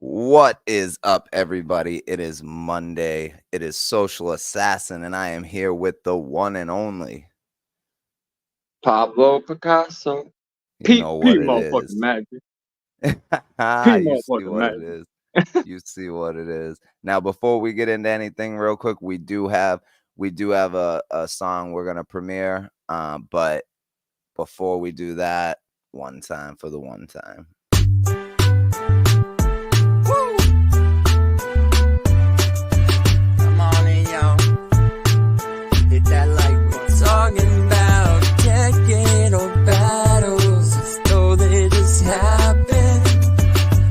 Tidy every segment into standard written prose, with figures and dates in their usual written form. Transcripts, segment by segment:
What is up, everybody? It is Monday. It is Social Assassin, and I am here with the one and only. Pablo, Picasso. You know what it motherfucking is. magic. P You see motherfucking what it magic. is. You see what it is. Now, before we get into anything, real quick, we do have a song we're gonna premiere. But before we do that, one time for the one time. Come on in, y'all. Hit that like we're talking about technical battles as though they just happen.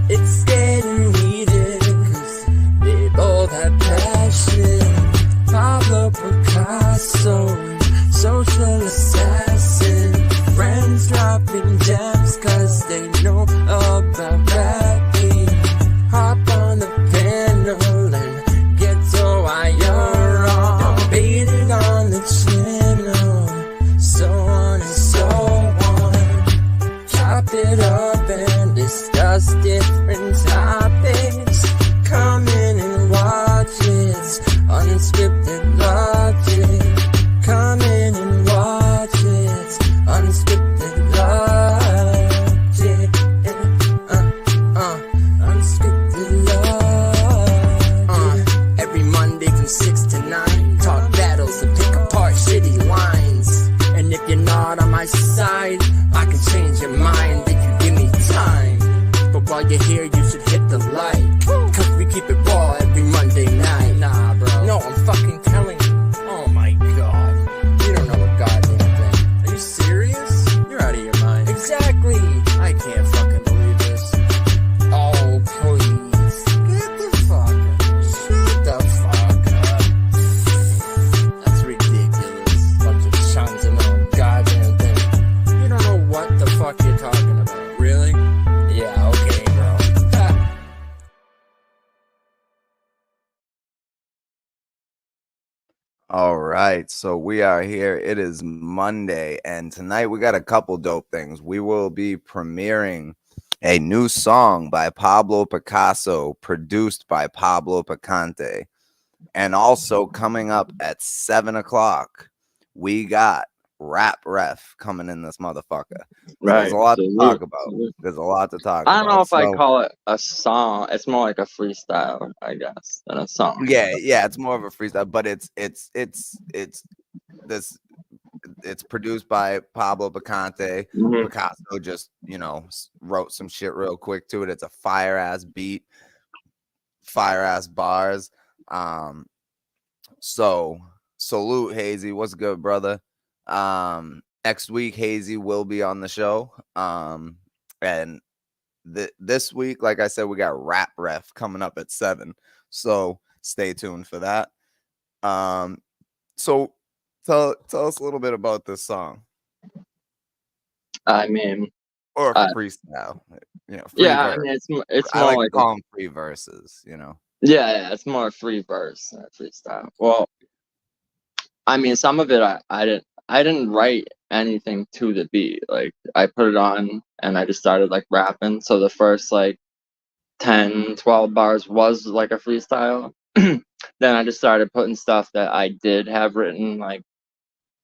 It's getting heated cause they both have passion. Pablo, Picasso, social assassin. Friends dropping gems cause they know about rapping. Hop on the panel and get to why you're wrong. Debated on the channel, so on and so on. Chop it up and discuss different topics. Come in and watch it, Unscripted Logic. Come in and watch it, Unscripted Logic. Unscripted Logic. Every Monday from 6 to 9, talk battles and pick apart shitty lines. And if you're not on my side, I can change your mind if you give me time. But while you're here, you should hit the like, cause we keep it raw every Monday night. Nah, bro. No, I'm fucking telling you. Oh my god. You don't know a goddamn thing. Are you serious? You're out of your mind. Exactly. I can't fucking believe this. Oh, please. Get the fuck up. Shut the fuck up. That's ridiculous. Bunch of chuns and no goddamn thing. You don't know what the fuck you're talking about. Really? Yeah, okay, bro. All right, so we are here. It is Monday, and tonight we got a couple dope things. We will be premiering a new song by Pablo Picasso, produced by Pablo Picante. And also coming up at 7 o'clock, we got Rap Ref coming in this motherfucker. So there's a lot to talk about. There's a lot to talk about. I don't know if I call it a song. It's more like a freestyle, I guess, than a song. Yeah, it's more of a freestyle, but it's produced by Pablo Picante. Mhm. Picasso just, wrote some shit real quick to it. It's a fire ass beat, fire ass bars. So salute Hazy. What's good, brother? Next week Hazy will be on the show. And this week, like I said, we got Rap Ref coming up at 7. So stay tuned for that. So tell us a little bit about this song. I mean, or freestyle, free yeah, verse. I mean, it's I more like like to call them free verses, Yeah, it's more free verse than freestyle. Well, I mean, some of it I didn't write anything to the beat. Like I put it on and I just started like rapping. So the first like 10, 12 bars was like a freestyle. Then I just started putting stuff that I did have written like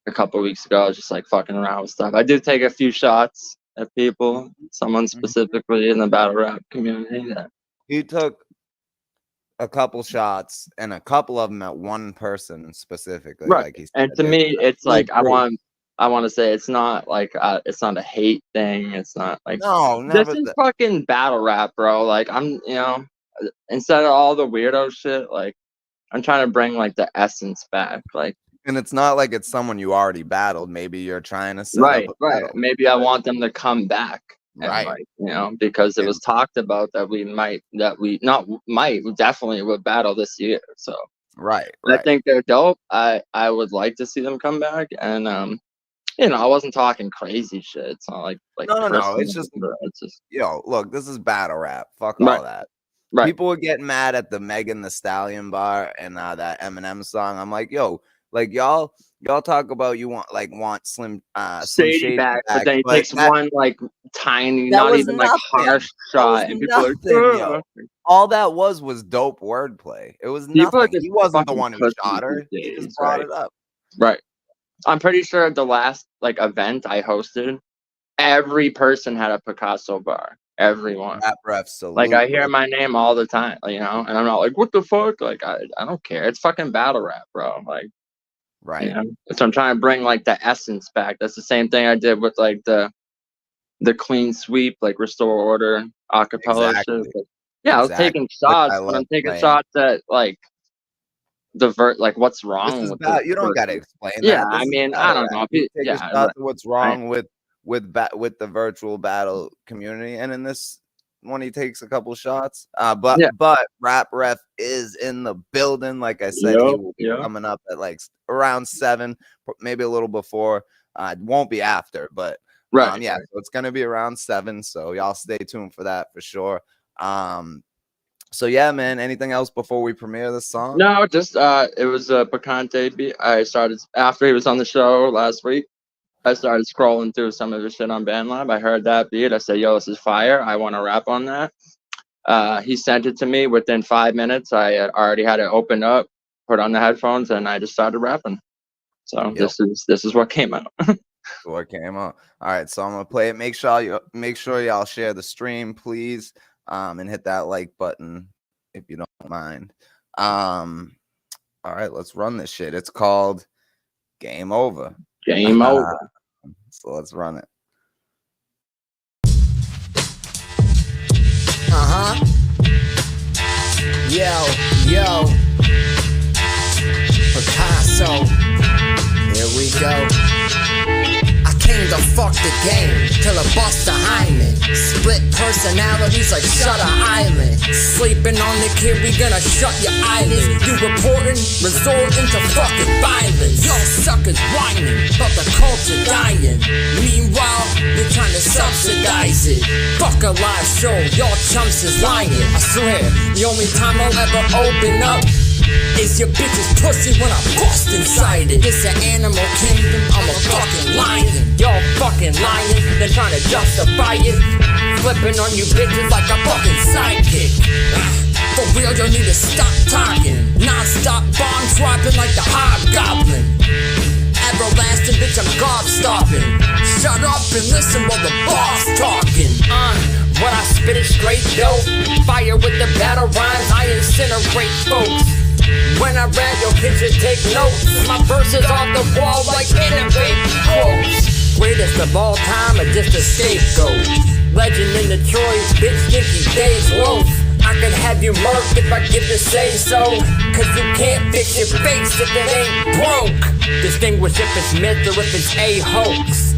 a couple weeks ago. I was just like fucking around with stuff. I did take a few shots at people, someone specifically in the battle rap community that he took a couple shots and a couple of them at one person specifically. right. Like he said. And to me, it's like I want to say it's not like it's not a hate thing. It's not like no, never. This is fucking battle rap, bro. Like I'm, instead of all the weirdo shit, like I'm trying to bring like the essence back, like. And it's not like it's someone you already battled. Maybe you're trying to set Right, up a right. battle. Maybe I want them to come back, and right? Like, because it was talked about that we definitely would battle this year. So right. I think they're dope. I would like to see them come back, and I wasn't talking crazy shit. It's not like no. It's just look. This is battle rap. Fuck all that. Right. People were getting mad at the Megan Thee Stallion bar and that Eminem song. I'm like, yo, Like y'all talk about you want Slim Shady Shady back, but back, then he but takes one like tiny, that not was even like nothing. harsh That was shot, and people are nothing, like, yo. "Ugh." All that was dope wordplay. It was People are nothing. just He wasn't the fucking one who pussies shot these her. He just days, brought right? it up. Right. I'm pretty sure the last like event I hosted, every person had a Picasso bar. Everyone. Rap ref Like I salute, hear bro. my name all the time, you know, and I'm not like, what the fuck? Like I don't care. It's fucking battle rap, bro. Like, Right. you know. So I'm trying to bring like the essence back. That's the same thing I did with like the clean sweep, like restore order, acapella shit. Exactly. But, yeah, I was taking Which I shots, but love I'm taking playing. shots at like like what's This wrong is with bad. You the don't got to verses. explain Yeah, that. This I is mean, I battle don't rap. know. You take a Yeah, shot right. to what's Right. wrong with the virtual battle community, and in this one, he takes a couple shots. But Yeah. Rap Ref is in the building. Like I said, he Yep. will be Yep. coming up at like around 7, maybe a little before. Won't be after, but Right. yeah. Right. So it's gonna be around 7. So y'all stay tuned for that for sure. So yeah, man. Anything else before we premiere the song? No, just it was a Picante beat. I started after he was on the show last week. I started scrolling through some of his shit on BandLab. I heard that beat. I said, "Yo, this is fire. I want to rap on that." He sent it to me within 5 minutes. I already had it opened up, put on the headphones, and I just started rapping. So Yep. this is what came out. What came out. All right, so I'm gonna play it. Make sure y'all share the stream, please, and hit that like button if you don't mind. All right, let's run this shit. It's called Game Over. Game over. So let's run it. Yo, Picasso. Here we go. I came to fuck the game till it bust behind me. Split personalities like Shutter Island. Sleeping on the kid, we gonna shut your eyelids. You reporting, resorting to fucking violence. Y'all suckers whining, but the culture dying. Meanwhile, you're trying to subsidize it. Fuck a live show, y'all chumps is lying. I swear, the only time I'll ever open up is your bitch's pussy when I bust inside it. It's an animal kingdom, I'm a fucking lion. Y'all fucking lying, then trying to justify it. Flipping on you bitches like a fucking sidekick. For real, you need to stop talking. Non-stop bomb dropping like the hobgoblin. Everlasting bitch, I'm gob-stopping. Shut up and listen while the boss talking. When I spit it straight dope, fire with the battle rhymes, I incinerate folks. When I rap, your kids should take notes. My verses off the wall like innovate quotes. Greatest of all time, or just a scapegoat. Legend in Detroit, bitch, Nicky Days loaf. I could have you murked if I get to say so. Cause you can't fix your face if it ain't broke. Distinguish if it's myth or if it's a hoax.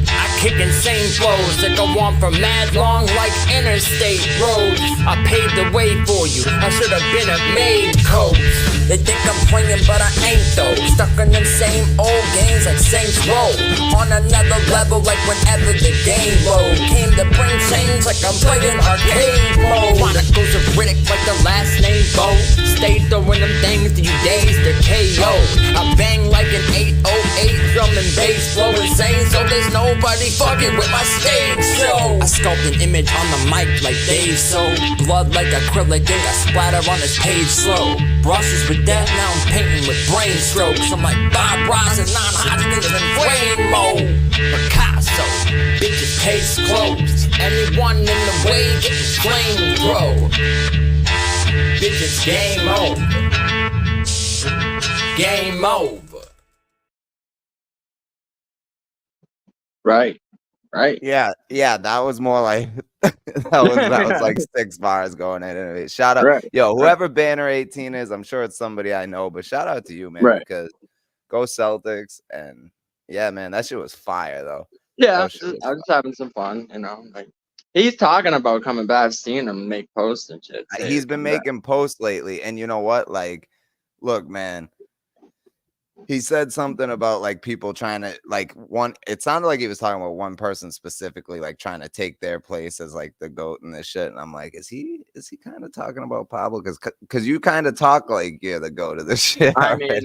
I kick insane flows that go on for mad long like interstate roads. I paved the way for you, I should've been a maid coach. They think I'm playing but I ain't though. Stuck in them same old games like Saints Row. On another level like whenever the game low. Came to bring change like I'm playing arcade mode. Chronicles of Riddick like the last name Bo. Stay throwing them things to you days to KO. I bang like an 808 drum and bass flow insane. So there's nobody fucking with my stage show. I sculpt an image on the mic like Dave So. Blood like acrylic ink, I splatter on this page slow. Brushes with death, now I'm painting with brain strokes. I'm like Bob Ross and non-Hodgkins and Rainbow. Picasso, bitches case closed. Anyone in the way getting flame throw. Bitches game over. Game over. Right. Yeah, that was more like that was like 6 bars going in. Anyway, shout out, Right. yo, whoever Banner 18 is, I'm sure it's somebody I know, but shout out to you, man, Right. because go Celtics, and yeah, man, that shit was fire though. Yeah, That shit was I'm just having some fun, you know. Like he's talking about coming back. I've seen him make posts and shit. He's been making posts lately, and you know what? Like, look, man, He said something about like people trying to like one. It sounded like he was talking about one person specifically, like trying to take their place as like the GOAT and this shit. And I'm like, is he kind of talking about Pablo? Because you kind of talk like you're the GOAT of this shit I already. mean,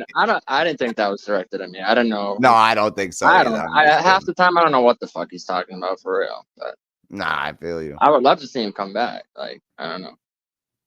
I didn't think that was directed at me. I don't know. No, I don't think so I either. don't. I'm I just half kidding. the time I don't know what the fuck he's talking about for real. But Nah, I feel you. I would love to see him come back. Like I don't know.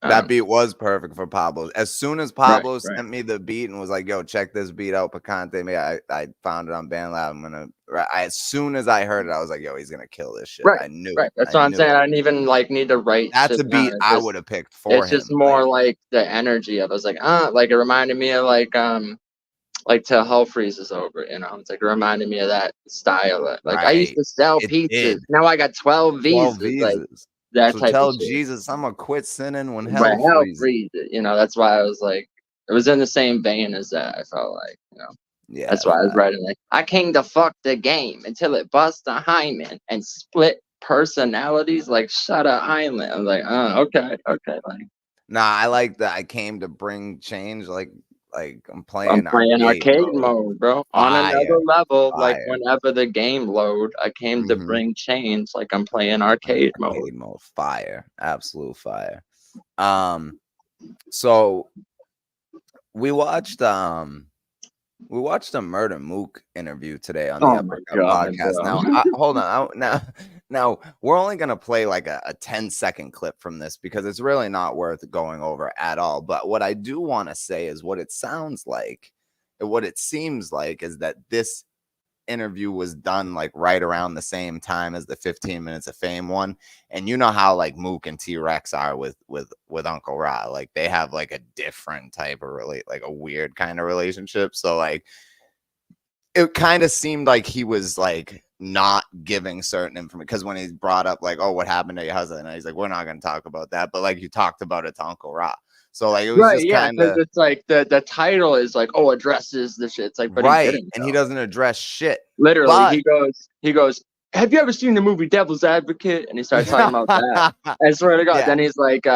That beat was perfect for Pablo. As soon as Right, Pablo right. sent me the beat and was like, "Yo, check this beat out, Picante." Me, I found it on BandLab. I'm gonna. As soon as I heard it, I was like, "Yo, he's gonna kill this shit." Right, I knew. right. That's I what I'm knew saying. it. I didn't even like need to write That's shit a down. beat I would have picked for It's him. just more like the energy of it. I was like it reminded me of like till hell freezes over, you know. It's like it reminded me of that style. Like I used right. to sell It pizzas. did. Now I got 12 12 visas, like visas. that So type of tell shit. Jesus I'm gonna quit sinning when But hell hell freezes. freezes, you know. That's why I was like, it was in the same vein as that. I felt like, you know. Yeah. That's why I was writing like, I came to fuck the game until it bust a hymen and split personalities like Shutter Island. I'm like, okay, like. Nah, I like that. I came to bring change. Like I'm playing Arcade mode, bro. On another level, like fire. whenever the game load, I came to bring change. Like I'm playing arcade mode. Fire, absolute fire. So we watched a Murder Mook interview today on the Oh my Uppercut god, podcast. bro. Now, hold on. Now we're only gonna play like a 10-second clip from this because it's really not worth going over at all. But what I do want to say is what it sounds like, and what it seems like is that this interview was done like right around the same time as the 15 Minutes of Fame one. And you know how like Mook and T-Rex are with Uncle Ra. Like they have like a different type of like a weird kind of relationship. So like it kind of seemed like he was like not giving certain information because when he brought up like, oh, what happened to your husband? And he's like, we're not going to talk about that. But like you talked about it to Uncle Ra. So like it was Right, just yeah, kind because of it's like the title is like, oh, addresses the shit. It's like, but right. he didn't. And he doesn't address shit. Literally, But he goes, have you ever seen the movie Devil's Advocate? And he started talking about that. I swear to God. Yeah. Then he's like,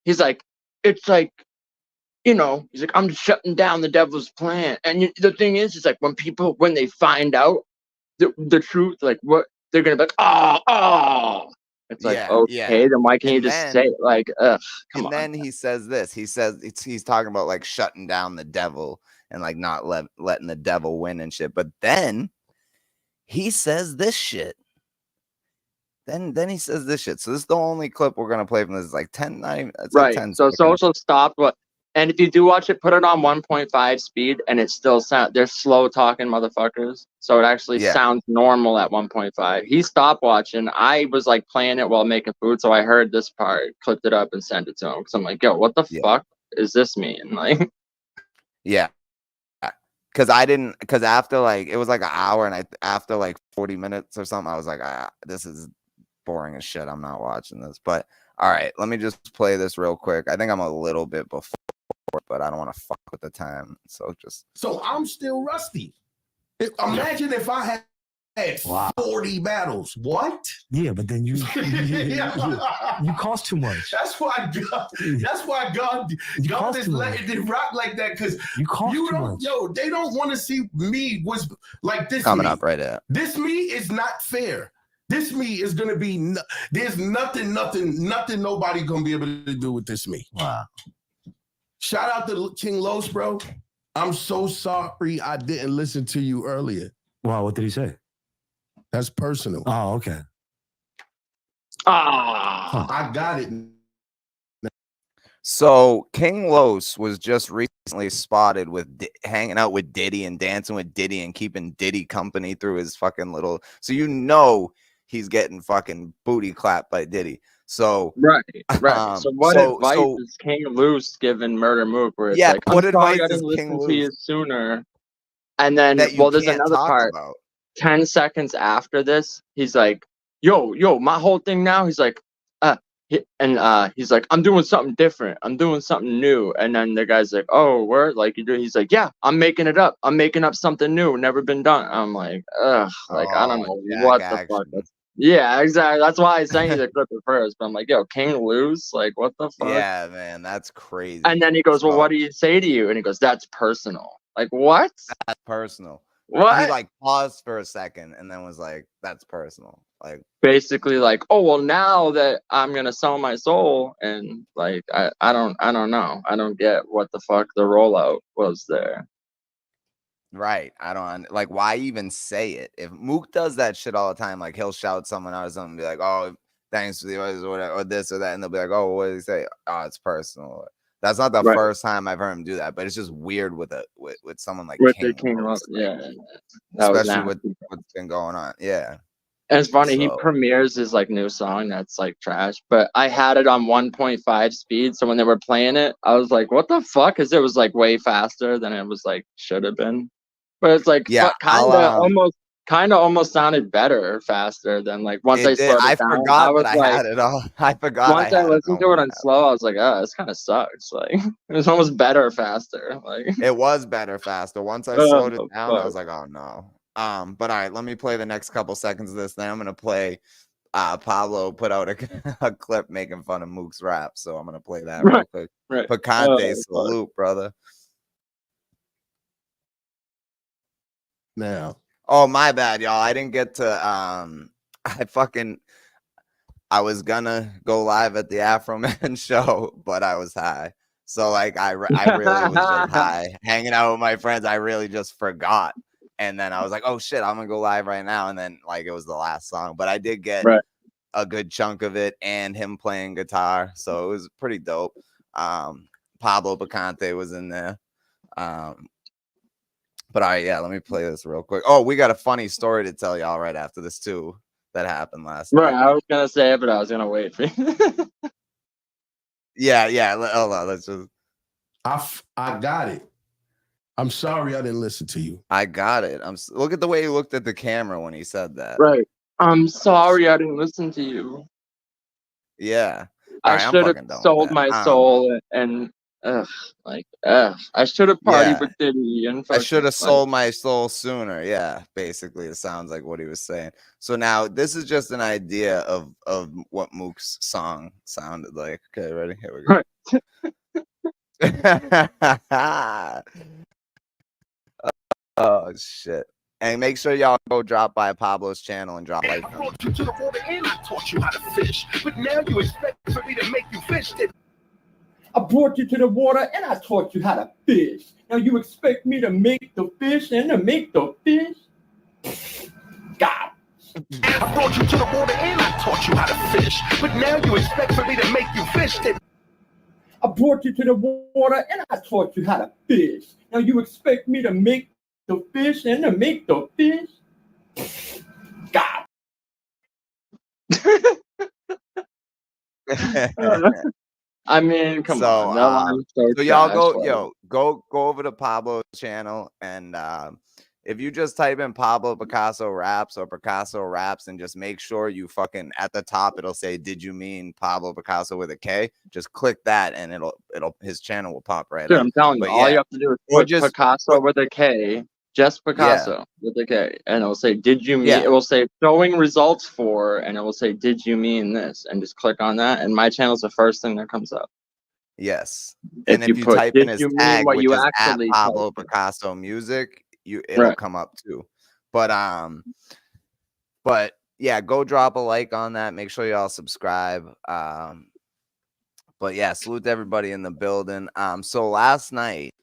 it's like, you know, he's like, I'm shutting down the devil's plan. And the thing is, it's like when they find out the truth, like what they're gonna be like, oh. It's like, okay, then why can't you just say it? Like, come on. And then he says this. He says he's talking about like shutting down the devil and like not letting the devil win and shit. But then he says this shit. Then he says this shit. So this is the only clip we're gonna play from this. It's like 10, it's right. Like 10 So seconds. social stopped what. And if you do watch it, put it on 1.5 speed, and it still sound. They're slow talking motherfuckers, so it actually sounds normal at 1.5. He stopped watching. I was like playing it while making food, so I heard this part, clipped it up, and sent it to him. Because I'm like, yo, what the fuck is this mean? Like, yeah. Because after like it was like an hour, and after like 40 minutes or something, I was like, this is boring as shit. I'm not watching this. But all right, let me just play this real quick. I think I'm a little bit before, but I don't want to fuck with the time. So I'm still rusty. Imagine if I had 40 battles. What? Yeah, but then you cost too much. That's why God is letting it rock like that, because you cost too much. Yo, they don't want to see me was like this. Coming up right there. This me is not fair. This me is gonna be. There's nothing nobody gonna be able to do with this me. Wow. Shout out to King Los, bro. I'm so sorry I didn't listen to you earlier. Wow, what did he say? That's personal. Oh, okay. I got it. So King Los was just recently spotted with hanging out with Diddy and dancing with Diddy and keeping Diddy company through his fucking little. So you know he's getting fucking booty clapped by Diddy. So right. So what advice is King Los giving Murder Mook? Where it's like, what advice I is didn't King listen to you Los sooner. And then, there's another part. About. 10 seconds after this, he's like, yo, my whole thing now. He's like, he's like, I'm doing something different. I'm doing something new. And then the guy's like, oh, word? Like you do? He's like, yeah, I'm making it up. I'm making up something new, never been done. I'm like, ugh, like I don't know what the fuck. Yeah, exactly. That's why I sent you the clip at first. But I'm like, yo, King Los, like what the fuck? Yeah, man, that's crazy. And then he goes, well, what do you say to you? And he goes, that's personal. Like, what? That's personal. He What? like paused for a second and then was like, "That's personal." Like, Basically, like, oh well, now that I'm gonna sell my soul, and like, I don't know. I don't get what the fuck the rollout was there. right? I don't like why even say it. If Mook does that shit all the time, like he'll shout someone out or something, be like, "Oh, thanks for the or whatever, or this or that," and they'll be like, "Oh, what did he say? Oh, it's personal." That's not the Right. first time I've heard him do that, but it's just weird with someone like With the King, King, Los, like, yeah, that was especially with nasty. what's been going on. Yeah. And it's funny, he So premieres his like new song that's like trash, but I had it on 1.5 speed, so when they were playing it, I was like, "What the fuck?" Because it was like way faster than it was like should have been. But it's like yeah, kind of almost sounded better faster than like once I it did. slowed I it down. I forgot that was I like, had it all. I forgot I once I had it listened on to it one. on slow, I was like, "Oh, this kind of sucks." Like it was almost better faster. Like, It was better faster. Once I oh slowed it down, I fuck. was like, "Oh no." But all right, let me play the next couple seconds of this. Then I'm gonna play. Pablo put out a clip making fun of Mook's rap, so I'm gonna play that real Right, quick. right. Picante, Fuck. salute, brother. Now, Oh, my bad, y'all. I didn't get to I was gonna go live at the Afro Man show, but I was high. So like I really was just high, hanging out with my friends. I really just forgot. And then I was like, "Oh shit, I'm gonna go live right now." And then like it was the last song, but I did get Right. a good chunk of it and him playing guitar, so it was pretty dope. Pablo Picante was in there. But all right, yeah, let me play this real quick. Oh, we got a funny story to tell y'all right after this too that happened last Right. night. I was gonna say it, but I was gonna wait for you. Yeah. Hold on, let's just. I got it. I'm sorry I didn't listen to you. I got it. Look at the way he looked at the camera when he said that. Right. I'm sorry I didn't listen to you. Yeah. All I right, I'm should have fucking done with sold that. my soul and I should have partied Yeah. with Diddy and I should fucking have like, sold my soul sooner. Yeah, basically, it sounds like what he was saying. So now this is just an idea of what Mook's song sounded like. Okay, ready? Here we go. Oh shit! And make sure y'all go drop by Pablo's channel and drop like. I brought you to the water and I taught you how to fish, but now you expect for me to make you fish. I brought you to the water and I taught you how to fish. Now you expect me to make the fish and to make the fish? God. I brought you to the water and I taught you how to fish, but now you expect for me to make you fish. I brought you to the water and I taught you how to fish. Now you expect me to make the fish and to make the fish? God. I mean, come So, on, that line's so so y'all trash. go over to Pablo's channel, and if you just type in Pablo Picasso raps or Picasso raps and just make sure you fucking at the top it'll say, "Did you mean Pablo Picasso with a K?" Just click that and it'll his channel will pop right Dude, up. I'm telling you, But all yeah, you have to do is or put just Picasso with a K, just yeah, Picasso with a K, and it'll say, "Did you mean?" yeah, It will say showing results for, and it will say, "Did you mean this?" And just click on that, and my channel's the first thing that comes up. yes. If And you if you put, type in "Did his you mean tag, what which you is at actually Pablo typed?" Picasso Music, it'll Right. come up too. But yeah, go drop a like on that. Make sure y'all subscribe. But yeah, salute to everybody in the building. So last night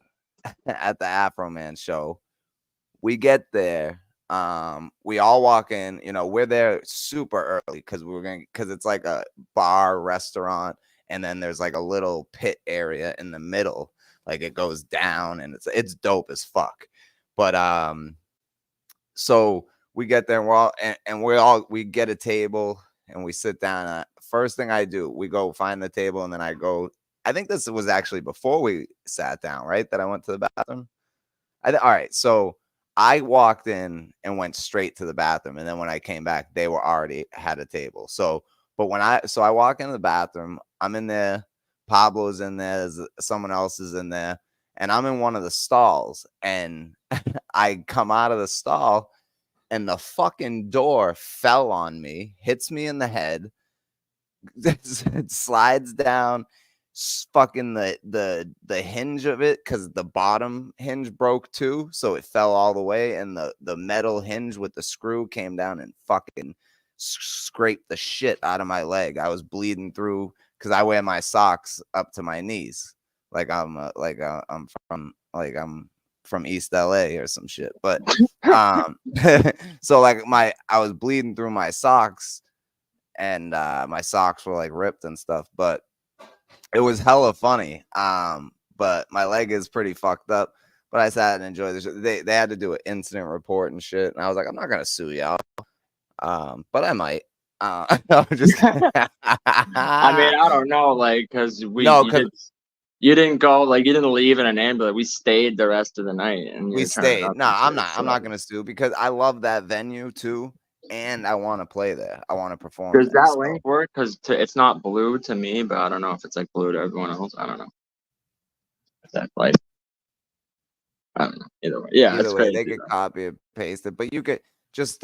at the Afro Man show, we get there. We all walk in, we're there super early because it's like a bar restaurant, and then there's like a little pit area in the middle, like it goes down, and it's dope as fuck. But so we get there, and we get a table and we sit down. First thing I do, we go find the table, and then I think this was actually before we sat down, right? That I went to the bathroom. All right, so I walked in and went straight to the bathroom, and then when I came back, they were already had a table. But I walk into the bathroom, I'm in there, Pablo's in there, someone else is in there, and I'm in one of the stalls, and I come out of the stall, and the fucking door fell on me, hits me in the head, it slides down, fucking the hinge of it, because the bottom hinge broke too, so it fell all the way, and the metal hinge with the screw came down and fucking scraped the shit out of my leg. I was bleeding through because I wear my socks up to my knees, I'm from East LA or some shit. But so like I was bleeding through my socks, and my socks were like ripped and stuff, but it was hella funny. But my leg is pretty fucked up. But I sat and enjoyed this. They had to do an incident report and shit, and I was like, I'm not gonna sue y'all. But I might. No, just I mean, I don't know, like, because No, you didn't go, like, you didn't leave in an ambulance. We stayed the rest of the night, and we you're turning stayed. up No, and I'm shit, not. I'm so. not gonna sue because I love that venue too, and I want to play there. I want to perform. Does there, that so. link work? Because it's not blue to me, but I don't know if it's like blue to everyone else. I don't know. If that's like, I don't know. Either way, yeah, Either it's way, crazy. they could Though. copy and paste it, but you could just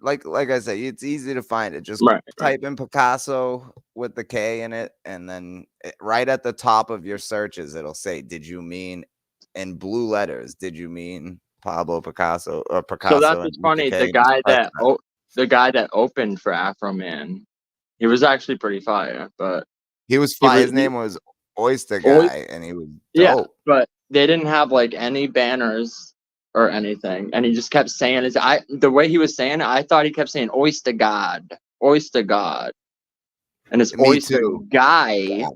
like I said, it's easy to find it. Just type in Picasso with the K in it, and then right at the top of your searches, it'll say, "Did you mean," in blue letters, "Did you mean Pablo Picasso or Picasso?" So that's what's funny. The guy that opened for Afro Man, he was actually pretty fire, but he was fire. His name was Oyster Guy, and he was dope. Yeah, but they didn't have like any banners or anything, and he just kept saying it. The way he was saying it, I thought he kept saying Oyster God, and it's Me Oyster too. Guy.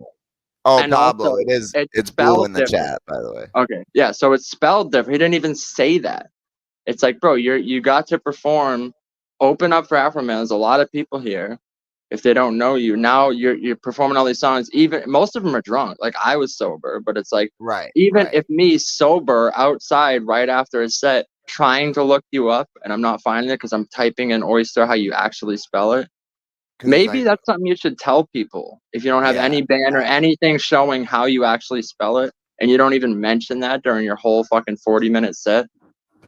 Oh, and Pablo, also, it's blue in the chat, by the way. Okay, yeah, so it's spelled different. He didn't even say that. It's like, bro, you got to perform, open up for Afro Man. There's a lot of people here. If they don't know you, now you're performing all these songs. Even most of them are drunk. Like I was sober, but it's like, if me sober outside right after a set, trying to look you up and I'm not finding it because I'm typing in oyster how you actually spell it. Maybe that's something you should tell people. If you don't have any band or anything showing how you actually spell it, and you don't even mention that during your whole fucking 40-minute set.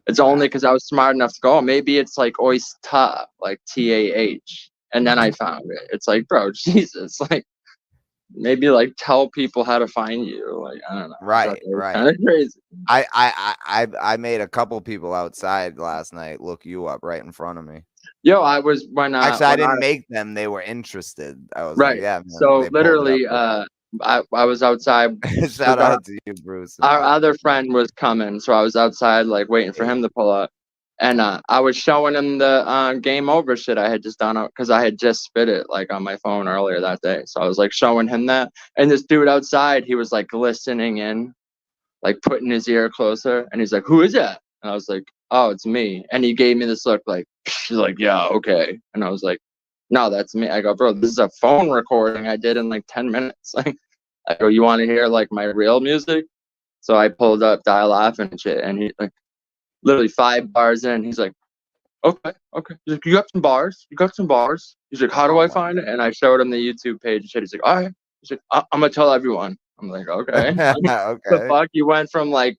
It's only because I was smart enough to go, maybe it's like oyster, like TAH. And then I found it. It's like, bro, Jesus, like maybe like tell people how to find you. Like, I don't know. Right. Kind of crazy. I made a couple people outside last night look you up right in front of me. Yo, I was I didn't make them. They were interested. I was like, yeah. Man, so literally, I was outside. Shout out to you, Bruce. Our other friend was coming, so I was outside like waiting for him to pull up. And I was showing him the game over shit I had just done because I had just spit it like on my phone earlier that day. So I was like showing him that. And this dude outside, he was like listening in, like putting his ear closer. And he's like, "Who is that?" And I was like, "Oh, it's me." And he gave me this look like, he's like, "Yeah, okay." And I was like, "No, that's me." I go, "Bro, this is a phone recording I did in like 10 minutes." Like, I go, "You want to hear like my real music?" So I pulled up Dial Off and shit. And he like, literally 5 bars in, he's like, okay. He's like, you got some bars. He's like, how do I find it? And I showed him the YouTube page and shit. He's like, all right. He's like, I'm gonna tell everyone. I'm like, okay. The fuck? You went from like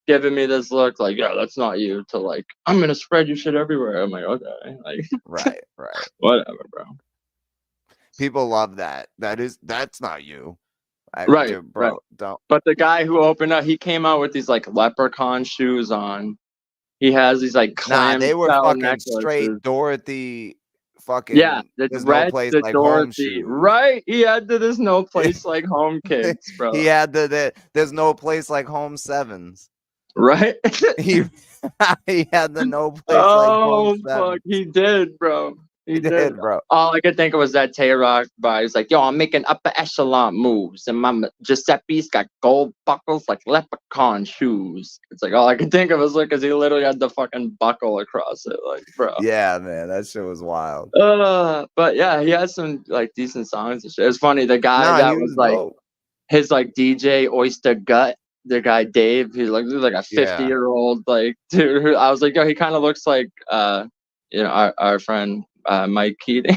giving me this look like, yeah, that's not you, to like, I'm gonna spread your shit everywhere. I'm like, okay. Like, right. Whatever, bro. People love that. That's not you. Right. Don't. But the guy who opened up, he came out with these like leprechaun shoes on. He has these like clam they were fucking necklaces. straight Dorothy. Fucking there's no place like Dorothy, home right? He had there's no place like home kicks, bro. He had there's no place like home sevens, right? he had the no place like home sevens. Fuck, he did, bro. He did, bro. All I could think of was that Tay-Rock bar. He's like, yo, I'm making upper echelon moves, and my Giuseppe's got gold buckles like leprechaun shoes. It's like all I could think of was like, because he literally had the fucking buckle across it, like, bro. Yeah, man, that shit was wild. But yeah, he had some like decent songs and shit. It was funny. The guy that was like dope. His like DJ Oyster Gut. The guy Dave, he's like a 50-year-old like dude. Who, I was like, yo, he kind of looks like our friend. Mike Keating.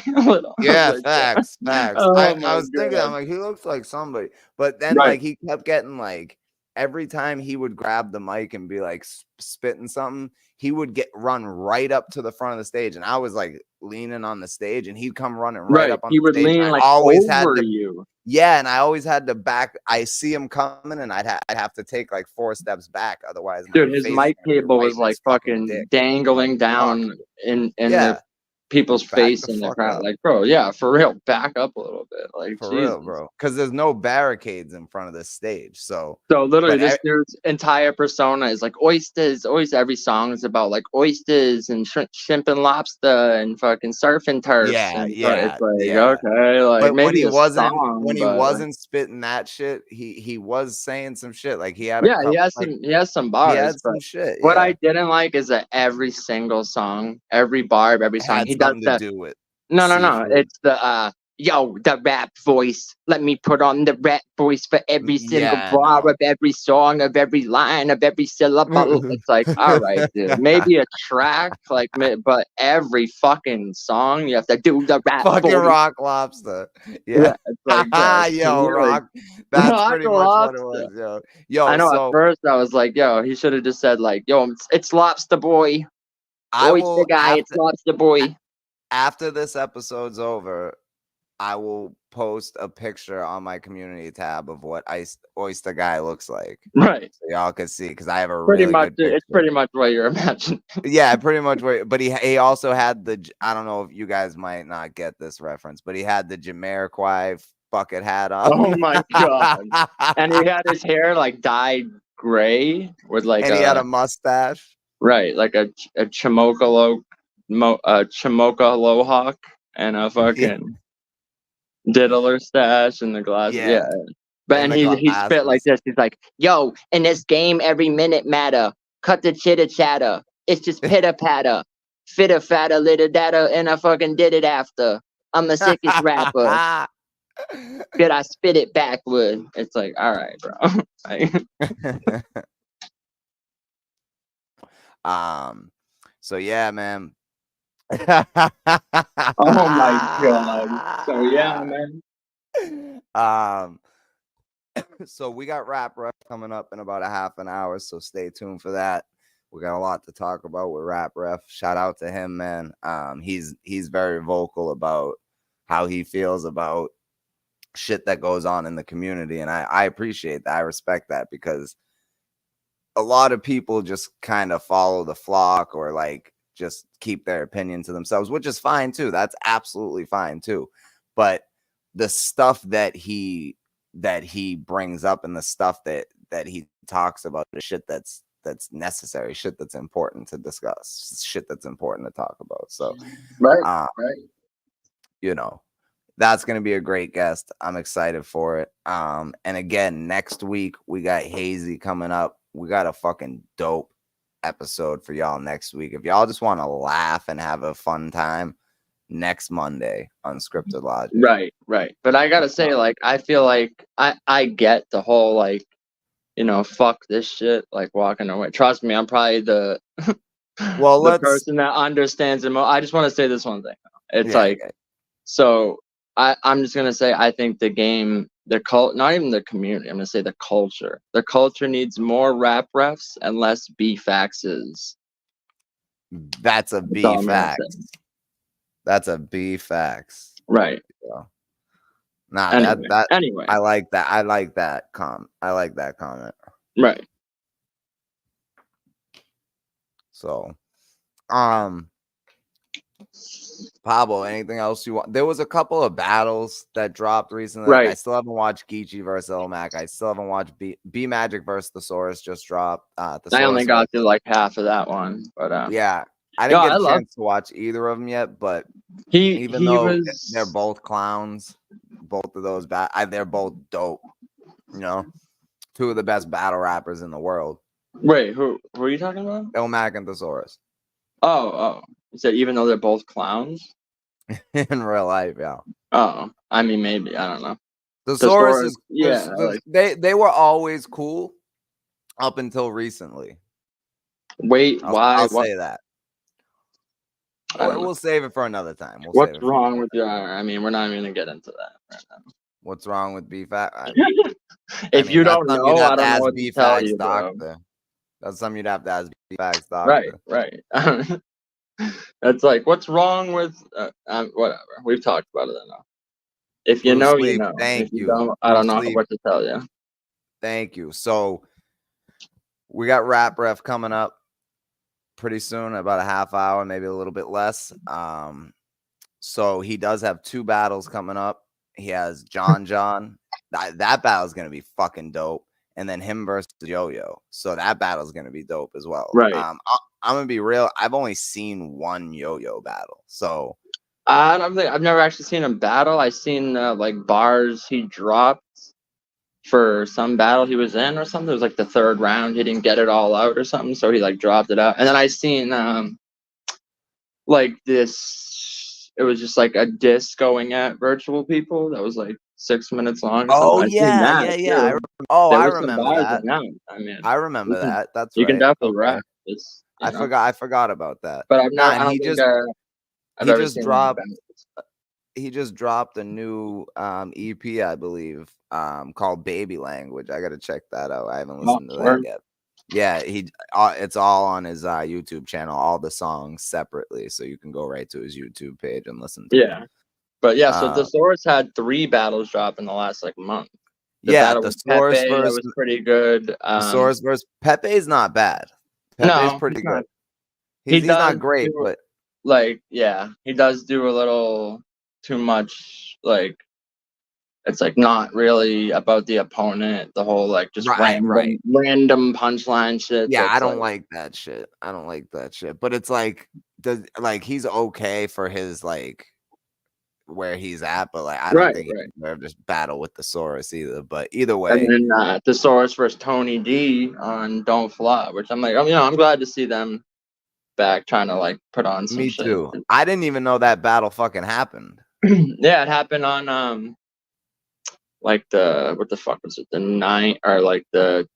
Yeah, facts. Oh, I was thinking, I'm like, he looks like somebody, but then like he kept getting like every time he would grab the mic and be like spitting something, he would run right up to the front of the stage, and I was like leaning on the stage, and he'd come running right up on he the would stage. lean I like always over had to, you. Yeah, and I always had to back. I see him coming, and I'd have to take like 4 steps back, otherwise my Dude, his face mic would be cable right was in like his fucking fucking dick. dangling Like, fuck down you. in Yeah, the people's back face the in the fuck crowd. up. Like, bro, yeah, for real, back up a little bit. Like, For Jesus. real, bro. Because there's no barricades in front of the stage. So, So literally, but this dude's entire persona is like oysters. Always, every song is about like oysters and shrimp and lobster and fucking surf and turfs. yeah, And so yeah, it's like, yeah. okay, like But maybe the song, when he but like, wasn't spitting that shit, he was saying some shit. Like he had a yeah, couple, he has some he bars. had But some shit. what Yeah, I didn't like is that every single song, every bar of every it song, had he does something to that. do with No. seafood. It's the yo, the rap voice. Let me put on the rap voice for every single Yeah, bar no. of every song, of every line, of every syllable. It's like, all right, dude, maybe a track, like, but every fucking song you have to do the rap Fucking voice. rock lobster. Yeah. Yeah, it's like, bro, Yo, really? rock. That's Rock pretty much what it lobster. was, yo. I know. At So first, I was like, yo, he should have just said like, yo, it's lobster boy, I oyster will guy, it's lobster boy. after this episode's over, I will post a picture on my community tab of what Oyster Guy looks like. Right. So y'all can see, because I have a Pretty really much, good picture. it's pretty much what you're imagining. Yeah, pretty much. But he also had I don't know if you guys might not get this reference, but he had the Jamiroquai bucket hat on. Oh my god! And he had his hair like dyed gray with like and he had a mustache. right, like a Chamoka Lohawk and a fucking diddler stash and the glasses. Yeah. But And and the he spit like glasses. this. He's like, "Yo, in this game, every minute matter. Cut the chitter chatter. It's just pitter patter, fitter fatter, litter datter, and I fucking did it after. I'm the sickest rapper. Did I spit it backward?" It's like, all right, bro. So yeah, man. Oh my god. So yeah, man. So we got Rap Ref coming up in about a half an hour, so stay tuned for that. We got a lot to talk about with Rap Ref. Shout out to him, man. He's very vocal about how he feels about shit that goes on in the community, and I appreciate that. I respect that, because a lot of people just kind of follow the flock, or like just keep their opinion to themselves, which is fine too. That's absolutely fine too. But the stuff that he brings up, and the stuff that he talks about, is shit that's necessary, shit that's important to discuss, shit that's important to talk about. So right. You know, that's going to be a great guest. I'm excited for it. And again, next week we got Hazy coming up. We got a fucking dope episode for y'all next week. If y'all just want to laugh and have a fun time, next Monday, Unscripted Logic. Right. But I gotta say, like, I feel like I get the whole, like, you know, fuck this shit, like walking away. Trust me, I'm probably the the person that understands it most. I just want to say this one thing. It's so I'm just gonna say, I think the game, not even the community, I'm gonna say the culture. The culture needs more rap refs and less B-faxes. That's a B-fax. That's a B-fax. Right. So, nah, anyway. I like that. I like that comment. Right. So, Pablo, anything else you want? There was a couple of battles that dropped recently. Right. I still haven't watched Geechee versus Elmac. I still haven't watched B Magic versus Thesaurus just dropped. I only got through like half of that one, but yeah, I didn't get a chance to watch either of them yet. But even though they're both clowns, both of those they're both dope. You know, two of the best battle rappers in the world. Wait, who are you talking about? Elmac and Thesaurus. Oh. You said even though they're both clowns? In real life, yeah. Oh, I mean, maybe. I don't know. Thesaurus is they were always cool up until recently. Wait, why? I'll say that. We'll save it for another time. What's wrong with you? I mean, we're not even gonna get into that right now. What's wrong with BFAX? If you don't know, I don't know what to tell you, bro. That's something you'd have to ask BFAX doctor. Right. That's like, what's wrong with whatever. We've talked about it enough. If you Blue know, you Sleep, know. thank If you you. don't, I Blue don't know Sleep, what to tell you. thank you. So we got Rap Ref coming up pretty soon, about a half hour, maybe a little bit less. So he does have 2 battles coming up. He has John. That battle is gonna be fucking dope. And then him versus Yo-Yo. So that battle is gonna be dope as well. Right. I'm gonna be real. I've only seen one Yo-Yo battle. So I don't think I've never actually seen him battle. I've seen like bars he dropped for some battle he was in or something. It was like the 3rd round. He didn't get it all out or something, so he like dropped it out. And then I seen like this. It was just like a diss going at virtual people that was like 6 minutes long or something. oh I seen yeah, that yeah. too. I There was some remember bars that. in that. I mean, I remember that. That's you can right. definitely Okay. rap. It's, you I know. forgot about that. But I've Nah, not. and I don't think I've he ever just seen dropped him. he just dropped a new EP, I believe, called Baby Language. I gotta check that out. I haven't listened to that Word. yet. Yeah, it's all on his YouTube channel, all the songs separately, so you can go right to his YouTube page and listen to Yeah. it. But yeah, so Thesaurus had 3 battles drop in the last like month. The Yeah, battle with Pepe, that was pretty good. Thesaurus versus Pepe's not bad. Pepe's No, pretty he's good. not. He's not great, but like, yeah, he does do a little too much. Like, it's like not really about the opponent. The whole like just right. random punchline shit. Yeah, I that's, don't like that shit. I don't like that shit. But it's like, he's okay for his like where he's at, but like I don't think he deserved to battle with Thesaurus either. But either way, And then Thesaurus versus Tony D on Don't Flop, which I'm like, I'm glad to see them back trying to like put on some me shit. too. I didn't even know that battle fucking happened. Yeah, it happened on like what the fuck was it, the 9th or like the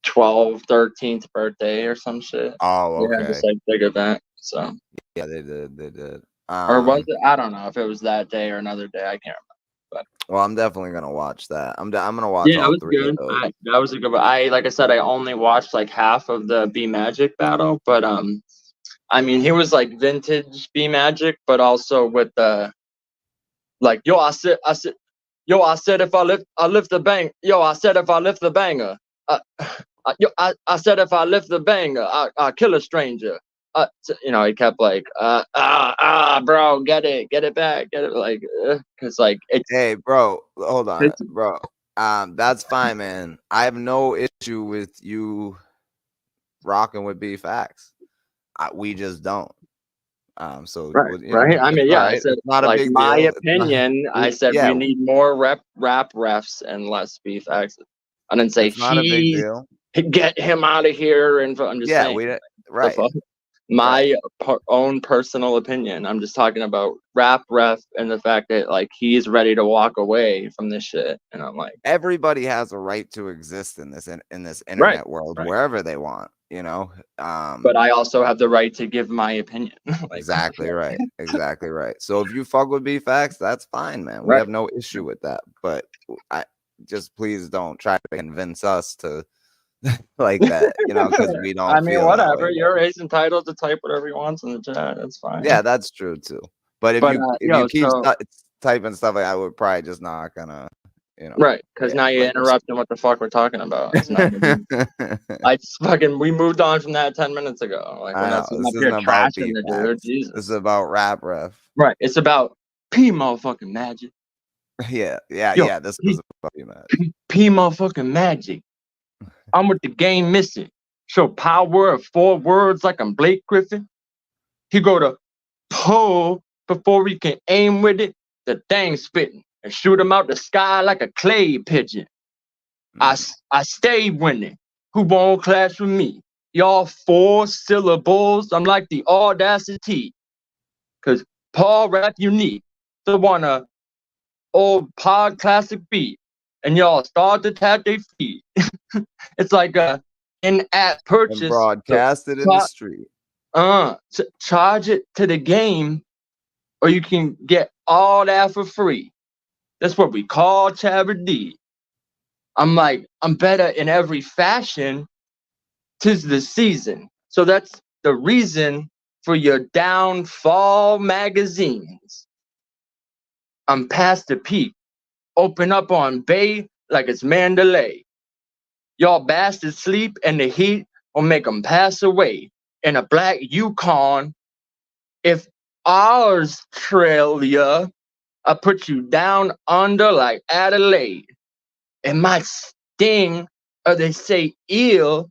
13th birthday or some shit. Oh, okay. Yeah, just like big event. So yeah, they did. Or was it? I don't know if it was that day or another day. I can't remember. But well, I'm definitely gonna watch that. I'm gonna watch yeah, all that was 3 good. of those. That was a good one. Like I said, I only watched like half of the B Magic battle, but I mean, he was like vintage B Magic, but also with the like, I said if I lift the bang, I said if I lift the banger, I said if I lift the banger, I kill a stranger. He kept like, bro, get it back, get it, like, cause like it's. Hey, bro, hold on, bro. That's fine, man. I have no issue with you rocking with B Facts. We just don't. So Right. I mean, yeah, right. I said It's not a like big my deal. opinion. I said we need more rap refs and less B Facts. I didn't say it's not a big deal. Get him out of here. And I'm just saying, my own personal opinion. I'm just talking about rap ref and the fact that like he's ready to walk away from this shit. And I'm like, everybody has a right to exist in this internet world wherever they want, but I also have the right to give my opinion. Like, exactly right. So if you fuck with B Facts, that's fine, man. We have no issue with that. But I just please don't try to convince us to like that, because we don't. I mean, whatever. He's entitled to type whatever he wants in the chat. That's fine. Yeah, that's true too. But if you keep typing stuff like, I would probably just not gonna, right? Because now you're interrupting what the fuck we're talking about. It's not. We moved on from that 10 minutes ago. Like, we're not this isn't about trashing the dude. Jesus. This is about rap ref. Right. It's about P motherfucking magic. Yeah. This is about P magic. P motherfucking magic. I'm with the game missing. Show power of 4 words like I'm Blake Griffin. He go to pull before he can aim with it. The thing spitting and shoot him out the sky like a clay pigeon. I stay winning. Who won't clash with me? Y'all 4 syllables. I'm like the audacity. Cause Paul rap unique. The one old pod classic beat. And y'all start to tap their feet. It's like a in-app purchase. And broadcasted in the street. Charge it to the game, or you can get all that for free. That's what we call charity. I'm like, I'm better in every fashion. 'Tis the season. So that's the reason for your downfall magazines. I'm past the peak. open up on Bay like it's Mandalay. Y'all bastards sleep and the heat will make them pass away. In a black Yukon, if ours trail ya, I put you down under like Adelaide. It might sting, or they say ill,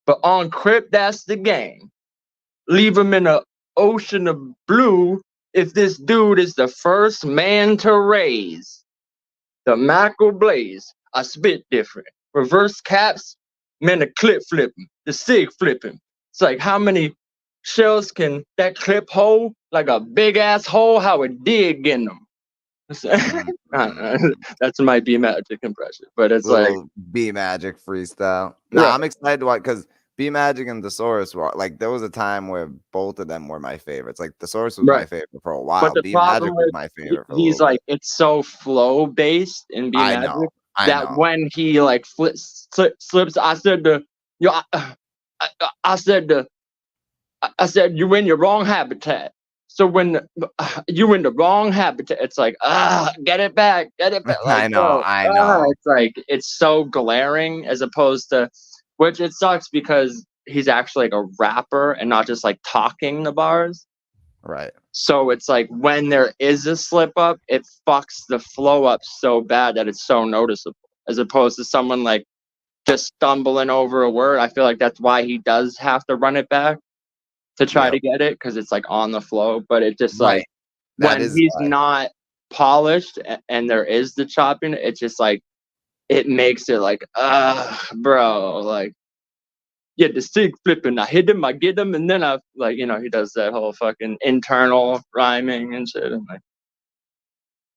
but on Crip, that's the game. Leave him in a ocean of blue if this dude is the first man to raise. The mackerel blaze, I spit different. Reverse caps, man, the clip flipping, the sig flipping. It's like how many shells can that clip hold? Like a big ass hole, how it dig in them. That's my B Magic impression, but it's like Little B Magic freestyle. No, right. I'm excited to watch because B Magic and Thesaurus were like there was a time where both of them were my favorites. Like Thesaurus was my Right. favorite for a But while. the B problem Magic was is my favorite for a he's little like bit. it's so flow based in B I Magic know. I that know. when he like slips, I said the yo, I said the I said you in your wrong habitat. So when you in the wrong habitat, it's like get it back, like I know. bro, I know. it's like it's so glaring as opposed to, which it sucks because he's actually like a rapper and not just like talking the bars. Right. So it's like when there is a slip up, it fucks the flow up so bad that it's so noticeable. As opposed to someone like just stumbling over a word. I feel like that's why he does have to run it back to try to get it because it's like on the flow. But it just like Right. That when is he's not polished and there is the chopping, it's just like it makes it like bro, like yeah, the stick flipping. I hit him, I get him, and then I like he does that whole fucking internal rhyming and shit. And like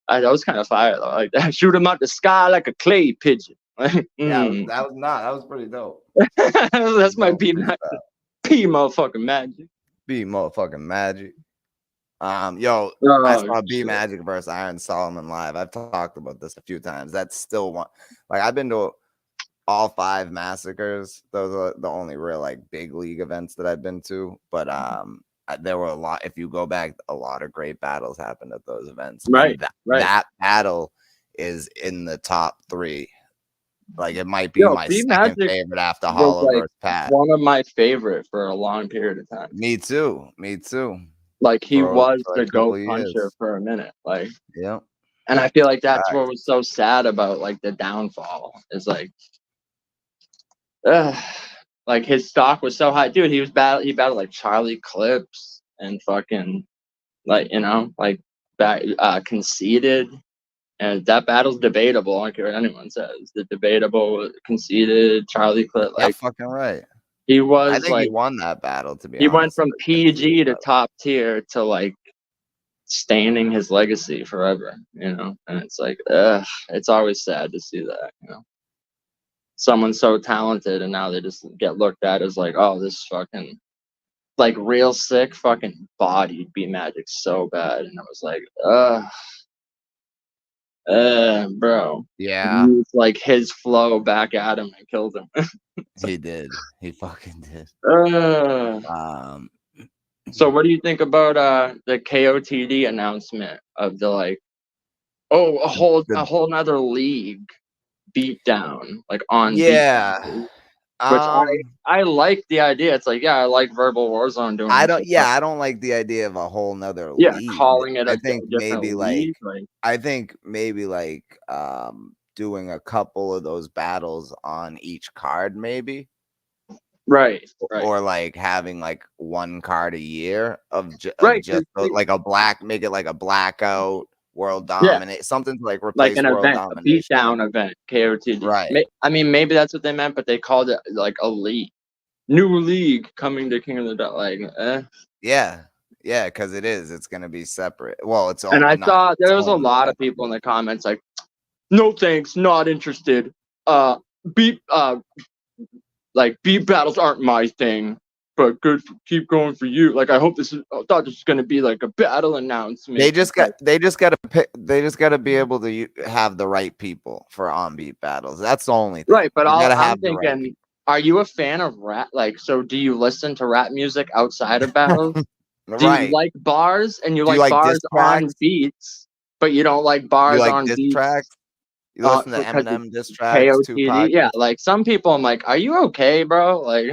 that was kind of fire though. Like that, shoot him out the sky like a clay pigeon. Like, Yeah, that was pretty dope. that's my Dope P freestyle. P motherfucking magic. B motherfucking Magic. Yo, I Oh, saw B shit. Magic versus Iron Solomon live. I've talked about this a few times. That's still one. Like I've been to all 5 massacres. Those are the only real like big league events that I've been to. But there were a lot. If you go back, a lot of great battles happened at those events. Right, And right. that battle is in the top 3. Like it might be Yo, my B second Magic favorite after was Hollow like versus Pat. one of my favorite for a long period of time. Me too. Me too. Like he was For the a couple GOAT of puncher years. for a minute. Like, Yep. and I feel like that's what Facts. was so sad about like the downfall is like like his stock was so high. Dude, he battled like Charlie Clips and fucking like like that Conceited. And that battle's debatable. I don't care what anyone says. The debatable, Conceited, Charlie Clip, Yeah, like fucking right. he I was think he like won that battle, to be he went honest. from PG to top tier to like staining his legacy forever, and it's like it's always sad to see that, someone so talented and now they just get looked at as like, oh, this fucking like real sick fucking bodied B Magic so bad, and I was like, bro, Yeah, used like his flow back at him and killed him. he did. He fucking did. Um, So what do you think about the KOTD announcement of the like, oh, a whole nother league beatdown like on yeah. beat, which I like the idea. It's like, yeah, I like Verbal Warzone doing I this don't. shit, Yeah, I don't like the idea of a whole nother yeah, league. calling it I a think different maybe league, like doing a couple of those battles on each card, maybe. right. Or like having like one card a year of, Right, just like make it like a blackout world yeah, dominate, something to like like replace an world event, a domination. beatdown event, KOTD. Right. I mean, maybe that's what they meant, but they called it like a league, new league coming to King of the Dot. Like, Yeah, because it's gonna be separate. Well, it's all and I not saw its there was a own lot of event, people in but- the comments like, no thanks, not interested. Beat beat battles aren't my thing, but good. Keep going for you. Like I thought this was gonna be like a battle announcement. They just got to pick. They just got to be able to have the right people for on beat battles. That's the only thing. Right, but You gotta I'm have the right thinking, people. are you a fan of rap? Like, so do you listen to rap music outside of battles? Do you Right. like bars and you Do you like like diss bars on tracks? beats, but you don't like Do bars you like on diss beats tracks? You listen to because Eminem diss tracks, KOTD. Tupac. Yeah, like some people, I'm like, are you okay, bro? Like,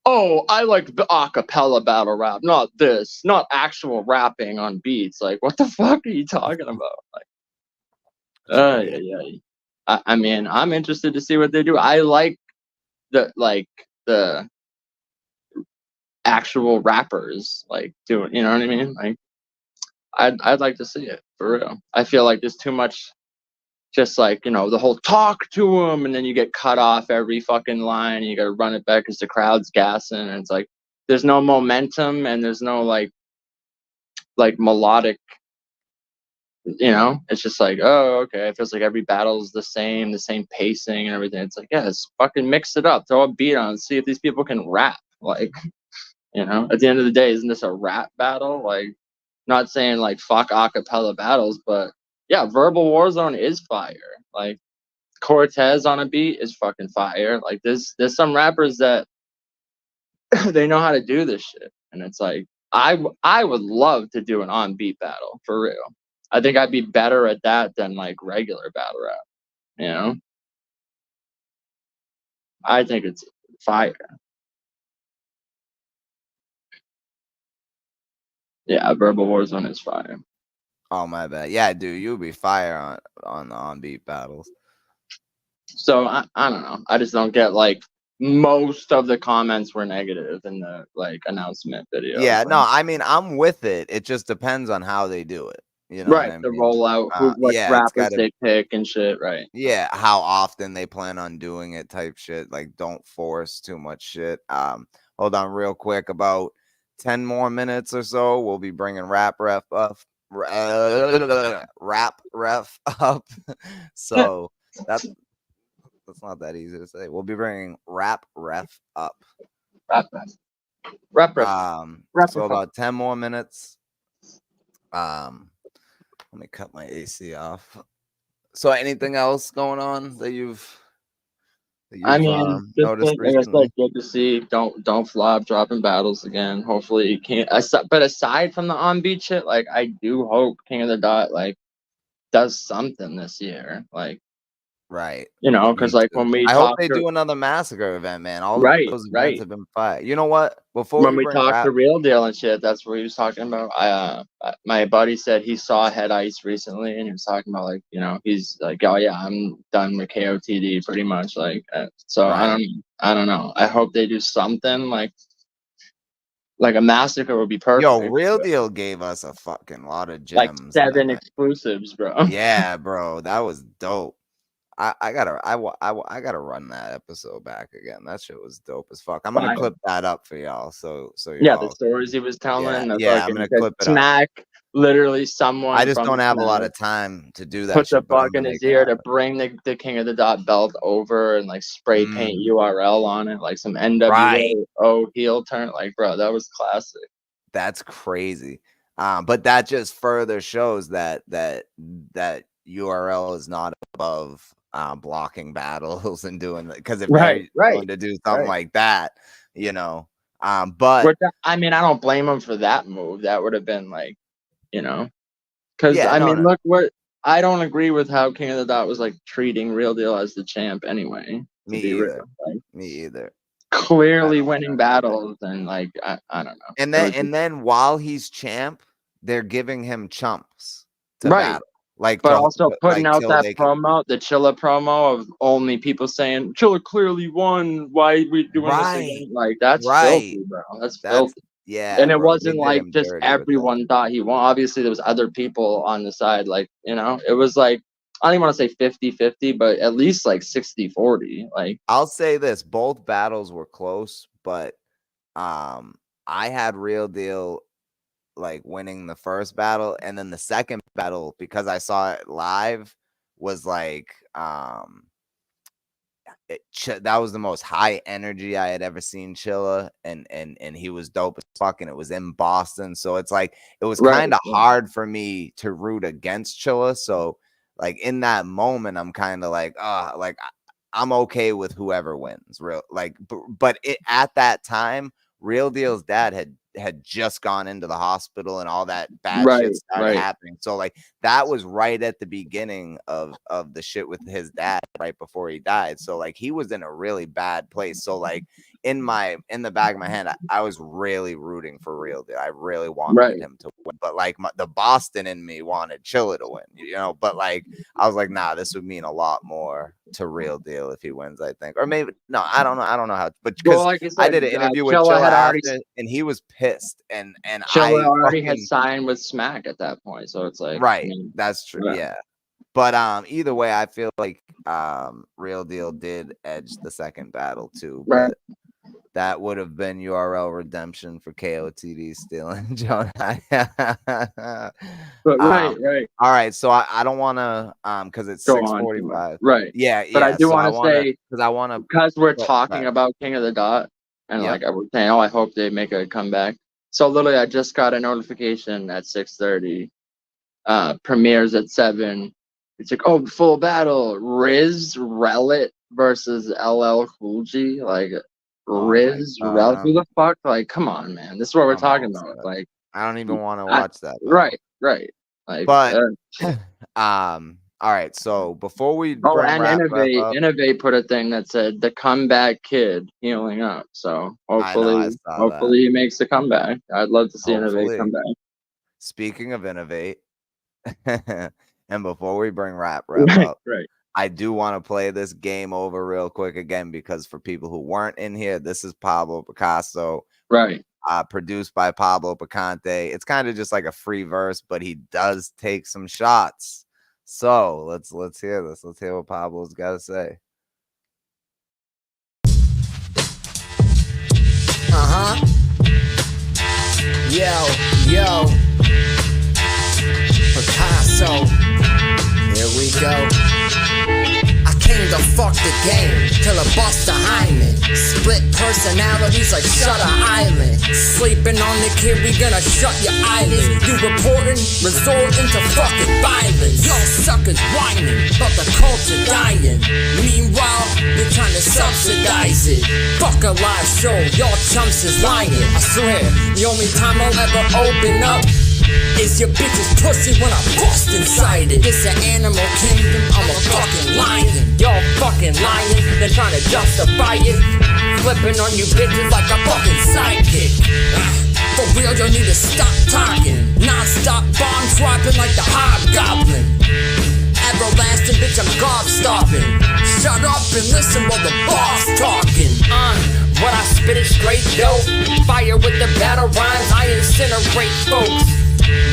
oh, I like the acapella battle rap, not this, not actual rapping on beats. Like, what the fuck are you talking about? Like, yeah. I mean, I'm interested to see what they do. I like the actual rappers like doing, you know what I mean? Like, I'd like to see it for real. I feel like there's too much. Just like, the whole talk to him, and then you get cut off every fucking line, and you got to run it back because the crowd's gassing, and it's like there's no momentum and there's no like melodic. It's just like, oh, okay. It feels like every battle's the same pacing and everything. It's like, yeah, let's fucking mix it up, throw a beat on, see if these people can rap. Like, at the end of the day, isn't this a rap battle? Like, not saying like fuck acapella battles, but yeah, Verbal Warzone is fire. Like, Cortez on a beat is fucking fire. Like, there's some rappers that they know how to do this shit, and it's like I would love to do an on beat battle for real. I think I'd be better at that than like regular battle rap. I think it's fire. Yeah, Verbal Warzone is fire. Oh my bad. Yeah, dude, you'll be fire on the on beat battles. So I don't know. I just don't get like most of the comments were negative in the like announcement video. Yeah, no, I mean I'm with it. It just depends on how they do it. You know Right, what I the mean? rollout, what yeah, it's rappers gotta they pick and shit, right? Yeah, how often they plan on doing it type shit. Like, don't force too much shit. Hold on real quick. About 10 more minutes or so, we'll be bringing rap ref up. Rap ref up. So that's not that easy to say. We'll be bringing rap ref up. Rap So about 10 more minutes. Let me cut my AC off. So anything else going on that you've I mean, noticed like I recently? said, good to see. Don't flop, dropping battles again. Hopefully, you can't. But aside from the on beat shit, like I do hope King of the Dot like does something this year. Like, Right. because Me like too. when we I hope talk they to do another massacre event, man. All of right, those events right. have been fire. You know what? Before When we we bring talked rap, to Real Deal and shit, that's what he was talking about. My buddy said he saw Head Ice recently, and he was talking about like, he's like, oh yeah, I'm done with KOTD pretty much. Like, so right. I don't know. I hope they do something like a massacre would be perfect. Yo, Real Deal gave us a fucking lot of Like gems. 7 exclusives, bro. Yeah, bro, that was dope. I gotta run that episode back again. That shit was dope as fuck. I'm gonna Fire. clip that up for y'all. So Yeah, the y'all. stories he was telling, the Yeah, I'm fucking gonna clip it up. smack, literally someone I just from don't have a lot Smack of time to do that put the shit, but I'm bug gonna in his make it ear to happen. bring the King of the Dot belt over and like spray paint URL on it, like some NWO heel turn. Like, bro, that was classic. That's crazy. But that just further shows that URL is not above blocking battles and doing that, because if they're going to do something like that, but Which, I mean, I don't blame him for that move. That would have been like, because yeah, I no, mean, no. look, I don't agree with how King of the Dot was like treating Real Deal as the champ anyway. To be real, like, Me either. clearly winning battles and like I don't know. And then while he's champ, they're giving him chumps to Right. battle. Like, But also putting out till that they can, promo, the Chilla promo of only people saying Chilla clearly won. Why are we doing this again? Like, that's filthy, bro. That's filthy. Yeah, And it bro, they wasn't did like him just dirty with that. everyone thought he won. Obviously, there was other people on the side. Like, it was like, I don't even want to say 50-50, but at least like 60-40. Like, I'll say this, both battles were close, but I had Real Deal like winning the first battle, and then the second battle, because I saw it live, was like that was the most high energy I had ever seen Chilla, and he was dope as fuck, and it was in Boston, so it's like it was kind of hard for me to root against Chilla. So like in that moment, I'm kind of like, like I'm okay with whoever wins, real like, but at that time, Real Deal's dad had had just gone into the hospital and all that bad shit started happening. So like that was right at the beginning of the shit with his dad right before he died. So like he was in a really bad place. So like in the back of my hand, I was really rooting for Real Deal. I really wanted him to win, but like the Boston in me wanted Chilla to win, you know. But like I was like, nah, this would mean a lot more to Real Deal if he wins, I think. Or maybe no, I don't know how, but because like I did an interview with Chilla after, and he was pissed, and Chilla I already had signed with Smack at that point, so it's like right, that's true, yeah. But either way, I feel like Real Deal did edge the second battle too. But that would have been URL redemption for KOTD stealing Jonah. But right. All right, so I don't want to because it's 6:45. Right. Yeah. But I do so want to say because we're talking about King of the Dot and like I was saying, I hope they make a comeback. So literally, I just got a notification at 6:30. Premieres at 7. It's like, oh, full battle, Riz Relit versus LL Cool G, like. Riz, Rel, who the fuck? Like, come on, man. This is what we're talking about. Like, I don't even want to watch that. Right. Like, but all right. So before we Innovate put a thing that said the comeback kid healing up. So hopefully he makes a comeback. I'd love to see Innovate come back. Speaking of Innovate, and before we bring Rap up, I do want to play this game over real quick again, because for people who weren't in here, this is Pablo Picasso. Produced by Pablo Picante. It's kind of just like a free verse, but he does take some shots. So let's hear this. Let's hear what Pablo's got to say. Yo. Picasso. Here we go. I came to fuck the game till I bust a hymen. Split personalities like Shutter Island. Sleeping on the kid, we gonna shut your eyelids. You reporting, resorting to fucking violence. Y'all suckers whining, but the culture dying. Meanwhile, you're trying to subsidize it. Fuck a live show, y'all chumps is lying. I swear, the only time I'll ever open up is your bitch's pussy when I bust inside it. This an animal kingdom, I'm a fucking lion. Y'all fucking lying, then trying to justify it. Flipping on you bitches like a fucking sidekick. For real, you need to stop talking. Non-stop bomb dropping like the hobgoblin. Everlasting bitch, I'm gobstopping. Shut up and listen while the boss talking. When I spit it straight, yo. Fire with the battle rhymes, I incinerate folks.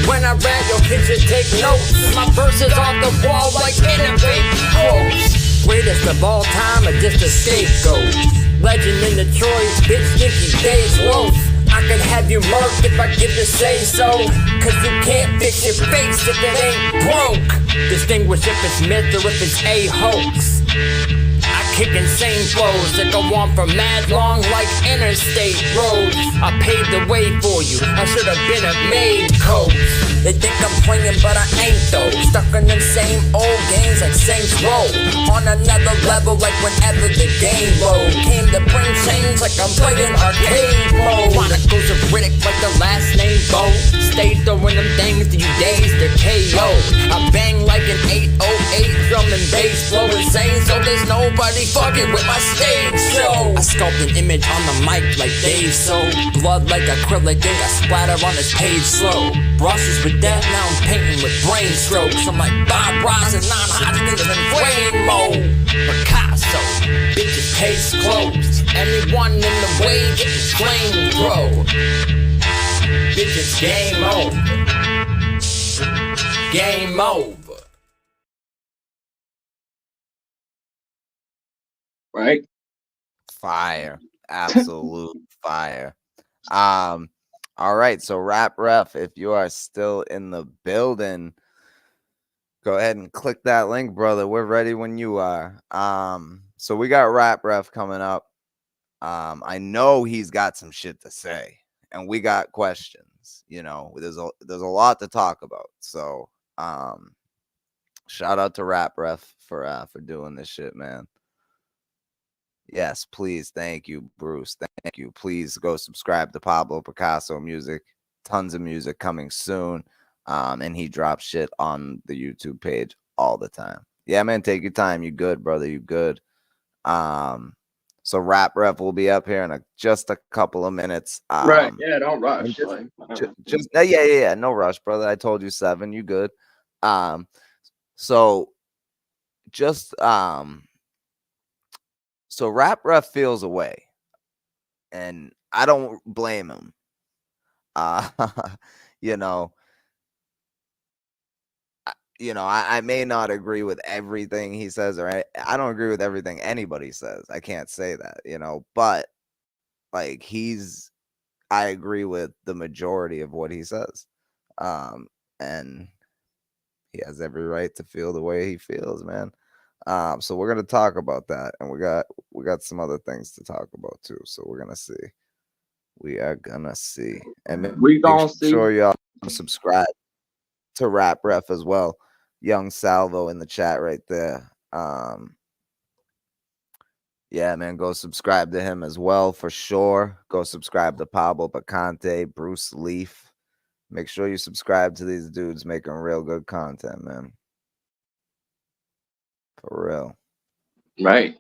When I rap, your pictures take notes. My verses off the wall like Innovate quotes. Greatest of all time, or just a scapegoat. Legend in Detroit, bitch, Nicky Days loaf. I could have you murked if I get to say so. Cause you can't fix your face if it ain't broke. Distinguish if it's myth or if it's a hoax. I kick insane flows that go on for mad long like interstate roads. I paved the way for you, I should have been a maid coach. They think I'm playing but I ain't though. Stuck in them same old games like Saints Row. On another level like whenever the game load. Came to bring change like I'm playing arcade mode. Chronicles of Riddick like the last name Bo. Stay throwing them things to you days to KO. I bang like an 808 drum and bass flow insane, so there's nobody fucking with my stage show. I sculpt an image on the mic like Dave So. Blood like acrylic ink, I splatter on this page slow. Brushes with death, now I'm painting with brain strokes. I'm like Bob Ross and non-Hodgkins and Rainbow. Picasso, bitches case closed. Anyone in the way getting flame throw. Bitches game over. Game over. Right? Fire. Absolute fire. All right, so Rap Ref, if you are still in the building, go ahead and click that link, brother. We're ready when you are. So we got Rap Ref coming up. I know he's got some shit to say, and we got questions. You know, there's a lot to talk about. So shout out to Rap Ref for doing this shit, man. Yes, please. Thank you, Bruce. Thank you. Please go subscribe to Pablo Picasso Music. Tons of music coming soon. And he drops shit on the YouTube page all the time. Yeah, man, take your time. You good, brother. You good. So Rap Ref will be up here in just a couple of minutes. Right. Yeah, don't and rush. just, Like, yeah. No rush, brother. I told you 7. You good. So just so Rap Ref feels away, and I don't blame him. You know, I may not agree with everything he says, or I don't agree with everything anybody says. I can't say that, but like I agree with the majority of what he says. And he has every right to feel the way he feels, man. So we're gonna talk about that, and we got some other things to talk about too. So we're gonna see. We are gonna see, and we make gonna see. sure y'all subscribe to Rap Ref as well. Young Salvo in the chat right there. Yeah, man, go subscribe to him as well for sure. Go subscribe to Pablo Picante, Bruce Leaf. Make sure you subscribe to these dudes making real good content, man. For real. Right.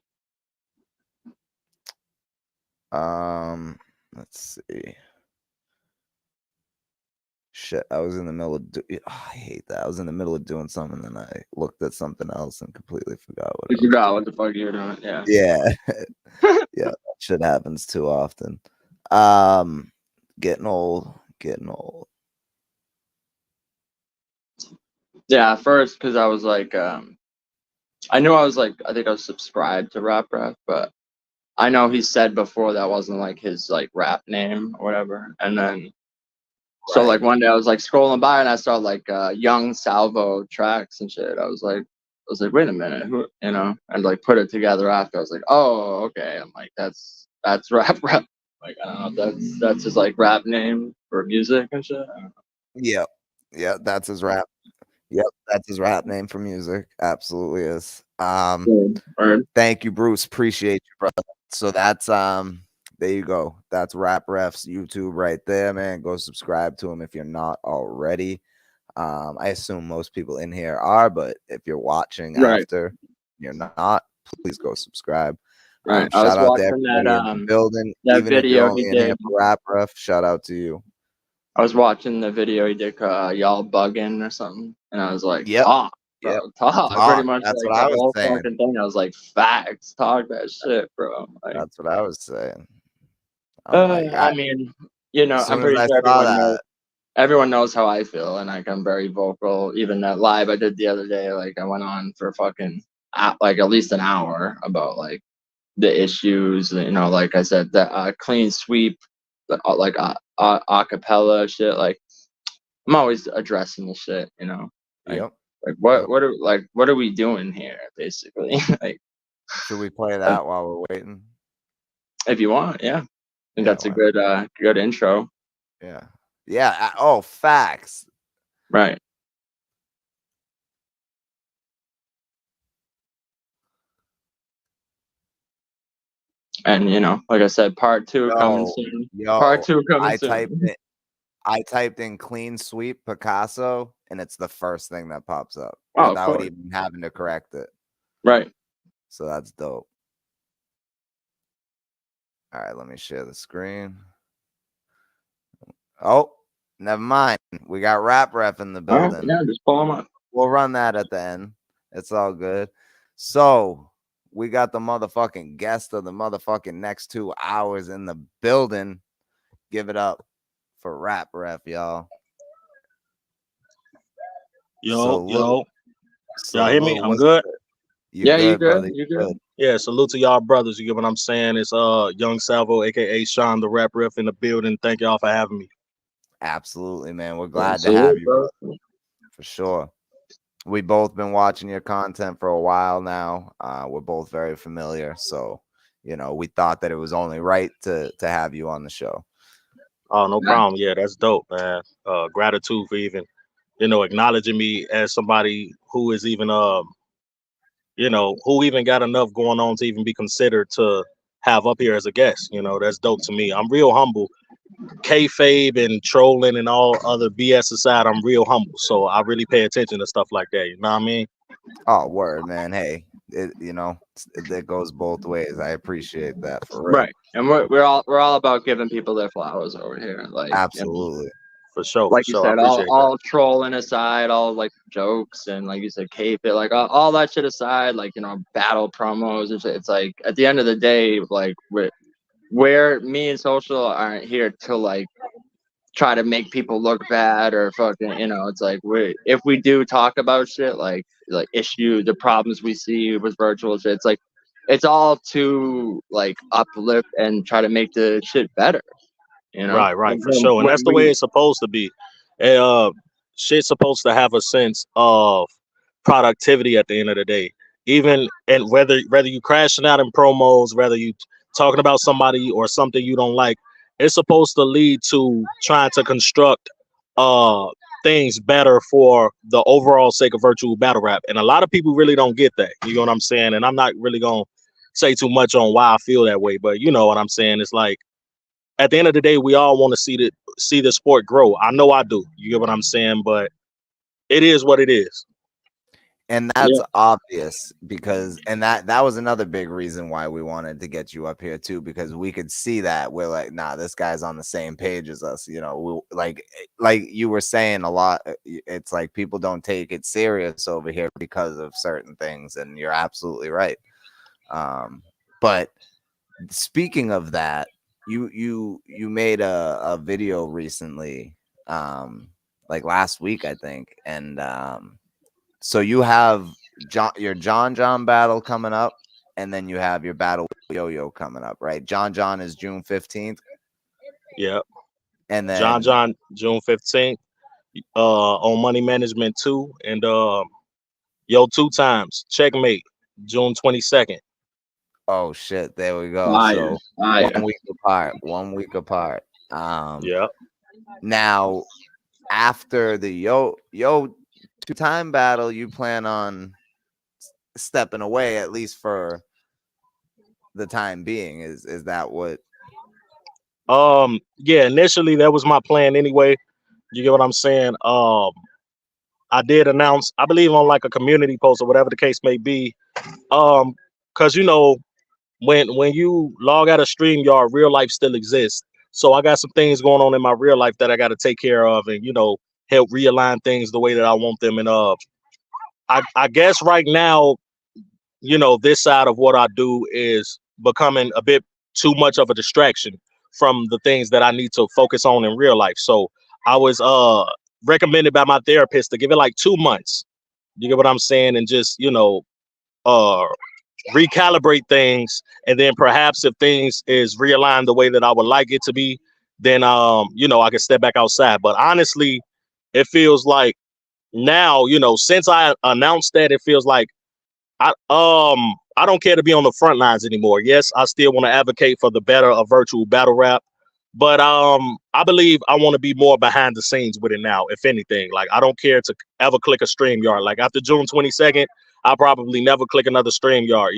Let's see. Shit, I was in the middle of I hate that. I was in the middle of doing something and I looked at something else and completely forgot what You I was forgot doing. what the fuck you're doing. Yeah. Yeah. Yeah, that shit happens too often. Getting old. Yeah, at first, because I was like, I knew I was like, I think I was subscribed to Rap Rap, but I know he said before that wasn't like his like rap name or whatever. And then, so Right. like one day I was like scrolling by and I saw like Young Salvo tracks and shit. I was like, wait a minute, who, and like put it together after. I was like, oh, okay. I'm like, that's Rap Rap. Like, I don't know, that's his like rap name for music and shit. I don't know. Yep. Yeah, that's his rap. Yep, that's his rap name for music. Absolutely is. Word. Thank you, Bruce. Appreciate you, brother. So that's there you go. That's Rap Ref's YouTube right there, man. Go subscribe to him if you're not already. I assume most people in here are, but if you're watching Right. after you're not, please go subscribe. Right. I was Shout out to watching everybody in the building. that Even if you're video he only in here did. for Rap Ref, shout out to you. I was watching the video he did, y'all bugging or something, and I was like, Yep. talk, bro, Yep. talk. Pretty Talk. much That's like what the I was whole saying. fucking thing. I was like, facts, talk that shit, bro. Like, That's what I was saying. I'm like, I mean, as soon I'm as pretty I sure saw everyone knows how I feel, and like I'm very vocal. Even that live I did the other day, like I went on for fucking like at least an hour about like the issues, like I said, the clean sweep, like acapella shit. Like I'm always addressing the shit, like Yep. like Yep. what are we doing here, basically? Like, Should we play that while we're waiting? if you want, yeah. I think Yeah, that's a good intro. Yeah. Yeah. Oh, facts. Right. And like I said, part 2 coming soon. Part 2 coming soon. I typed in clean sweep Picasso, and it's the first thing that pops up Oh, of without course. even having to correct it. Right. So that's dope. All right, let me share the screen. Oh, never mind. We got Rap Ref in the All right, building. yeah, just pull them up. We'll run that at the end. It's all good. So we got the motherfucking guest of the motherfucking next 2 hours in the building. Give it up for Rap Ref, y'all. Yo, Y'all hear me? I'm good. You good, brother? You good? Yeah, salute to y'all brothers. You get what I'm saying? It's Young Salvo, aka Sean the Rap Ref in the building. Thank y'all for having me. Absolutely, man. We're glad to have you, bro. For sure. We both been watching your content for a while now. We're both very familiar, so we thought that it was only right to have you on the show. Oh, no problem. Yeah, that's dope, man. Gratitude for even, acknowledging me as somebody who is even who even got enough going on to even be considered to have up here as a guest. You know, that's dope to me. I'm real humble. Kayfabe and trolling and all other BS aside, I'm real humble. So I really pay attention to stuff like that. You know what I mean? Oh, word, man. Hey, it goes both ways. I appreciate that for real. Right. And we're all about giving people their flowers over here. Like, Absolutely. For sure. Like For you sure. I said, appreciate that. all trolling aside, all like jokes and like you said, cape it, like all that shit aside, like, battle promos. It's like at the end of the day, like where me and social aren't here to like try to make people look bad or fucking, it's like if we do talk about shit like the problems we see with virtual shit, it's like it's all to like uplift and try to make the shit better, Right, for When sure. And that's the way it's supposed to be. And, shit's supposed to have a sense of productivity at the end of the day. Even and whether you crashing out in promos, whether you talking about somebody or something you don't like, it's supposed to lead to trying to construct uh things better for the overall sake of virtual battle rap. And a lot of people really don't get that. You know what I'm saying? And I'm not really gonna say too much on why I feel that way, but you know what I'm saying? It's like at the end of the day, we all want to see the sport grow. I know I do. You get what I'm saying? But it is what it is. And that's obvious because that was another big reason why we wanted to get you up here too, because we could see that we're like, nah, this guy's on the same page as us. Like you were saying a lot. It's like people don't take it serious over here because of certain things, and you're absolutely right. But speaking of that, you made a video recently, like last week, I think, and so you have your John battle coming up, and then you have your battle with Yo-Yo coming up, right? John is June 15th. Yep. And then John June 15th, on Money Management 2, and Yo 2 times Checkmate June 22nd. oh shit, there we go. Fire, So fire. 1 week apart. Yep. Now after the Yo 2-time battle, you plan on stepping away at least for the time being. Is that what? Yeah, initially that was my plan anyway. You get what I'm saying? I did announce, I believe on like a community post or whatever the case may be. Cause when you log out of StreamYard, real life still exists. So I got some things going on in my real life that I got to take care of and help realign things the way that I want them. And I guess right now, this side of what I do is becoming a bit too much of a distraction from the things that I need to focus on in real life. So I was recommended by my therapist to give it like 2 months. You get what I'm saying? And just, recalibrate things. And then perhaps if things is realigned the way that I would like it to be, then, I can step back outside. But honestly, it feels like now, since I announced that, it feels like I don't care to be on the front lines anymore. Yes, I still want to advocate for the better of virtual battle rap, but I believe I want to be more behind the scenes with it now. If anything, like I don't care to ever click a StreamYard. Like after June 22nd, I'll probably never click another StreamYard.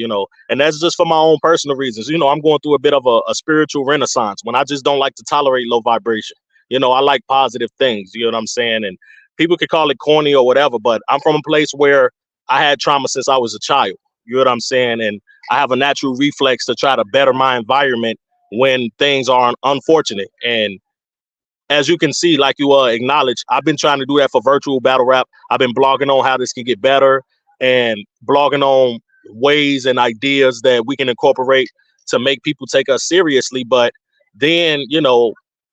And that's just for my own personal reasons. I'm going through a bit of a spiritual renaissance when I just don't like to tolerate low vibration. I like positive things. You know what I'm saying? And people could call it corny or whatever, but I'm from a place where I had trauma since I was a child. You know what I'm saying? And I have a natural reflex to try to better my environment when things are unfortunate. And as you can see, like you acknowledged, I've been trying to do that for virtual battle rap. I've been blogging on how this can get better and blogging on ways and ideas that we can incorporate to make people take us seriously. But then,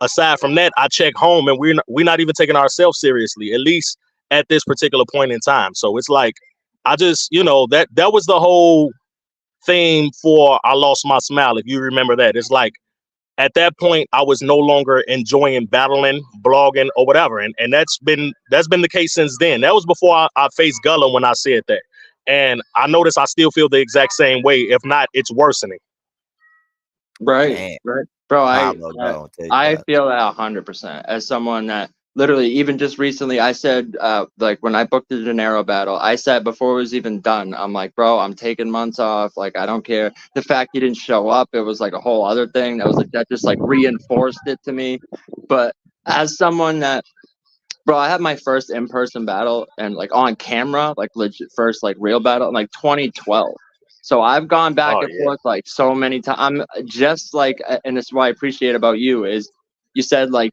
aside from that, I check home and we're not even taking ourselves seriously, at least at this particular point in time. So it's like, I just, that was the whole theme for I Lost My Smile. If you remember that, it's like at that point I was no longer enjoying battling, blogging, or whatever, and that's been the case since then. That was before I faced Gullah when I said that, and I notice I still feel the exact same way. If not, it's worsening. Right, Damn. right, bro. Pablo, I go, take I that. feel that 100%. As someone that literally, even just recently, I said, like when I booked the De Niro battle, I said before it was even done, I'm like, bro, I'm taking months off. Like, I don't care. The fact you didn't show up, it was like a whole other thing. That was like, that just like reinforced it to me. But as someone that, bro, I had my first in-person battle and like on camera, like legit first like real battle in like 2012. So I've gone back and forth like so many times. I'm just like, and this is what I appreciate about you is you said like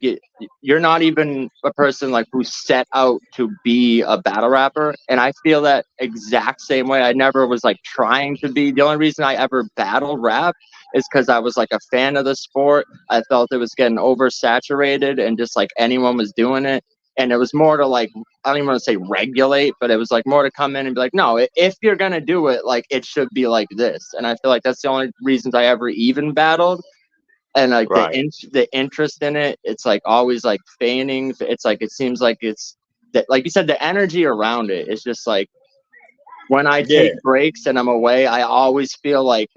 you're not even a person like who set out to be a battle rapper, and I feel that exact same way. I never was like trying to be. The only reason I ever battle rap is because I was like a fan of the sport. I felt it was getting oversaturated and just like anyone was doing it. And it was more to like, I don't even want to say regulate, but it was like more to come in and be like, no, if you're going to do it, like it should be like this. And I feel like that's the only reasons I ever even battled. And like the interest in it, it's like always like feigning. It's like, it seems like it's that, like you said, the energy around it is just like, when I take breaks and I'm away, I always feel like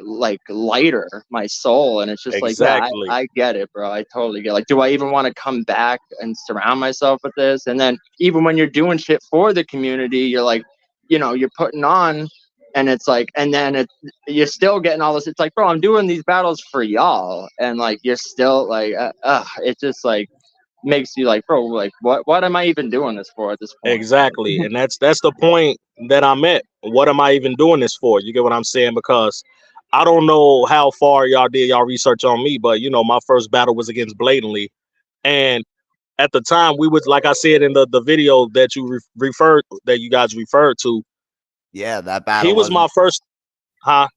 lighter, my soul. And it's just like, yeah, I get it, bro. I totally get it. Like, do I even want to come back and surround myself with this? And then even when you're doing shit for the community, you're like, you know, you're putting on, and it's like, and then you're still getting all this. It's like, bro, I'm doing these battles for y'all. And like, you're still like, it's just like, makes you like, bro, like what am I even doing this for at this point? Exactly. And that's the point that I'm at. What am I even doing this for? You get what I'm saying? Because I don't know how far y'all did y'all research on me, but you know, my first battle was against Blatantly. And at the time we was, like I said in the video that you that you guys referred to. Yeah, that battle. He was my first.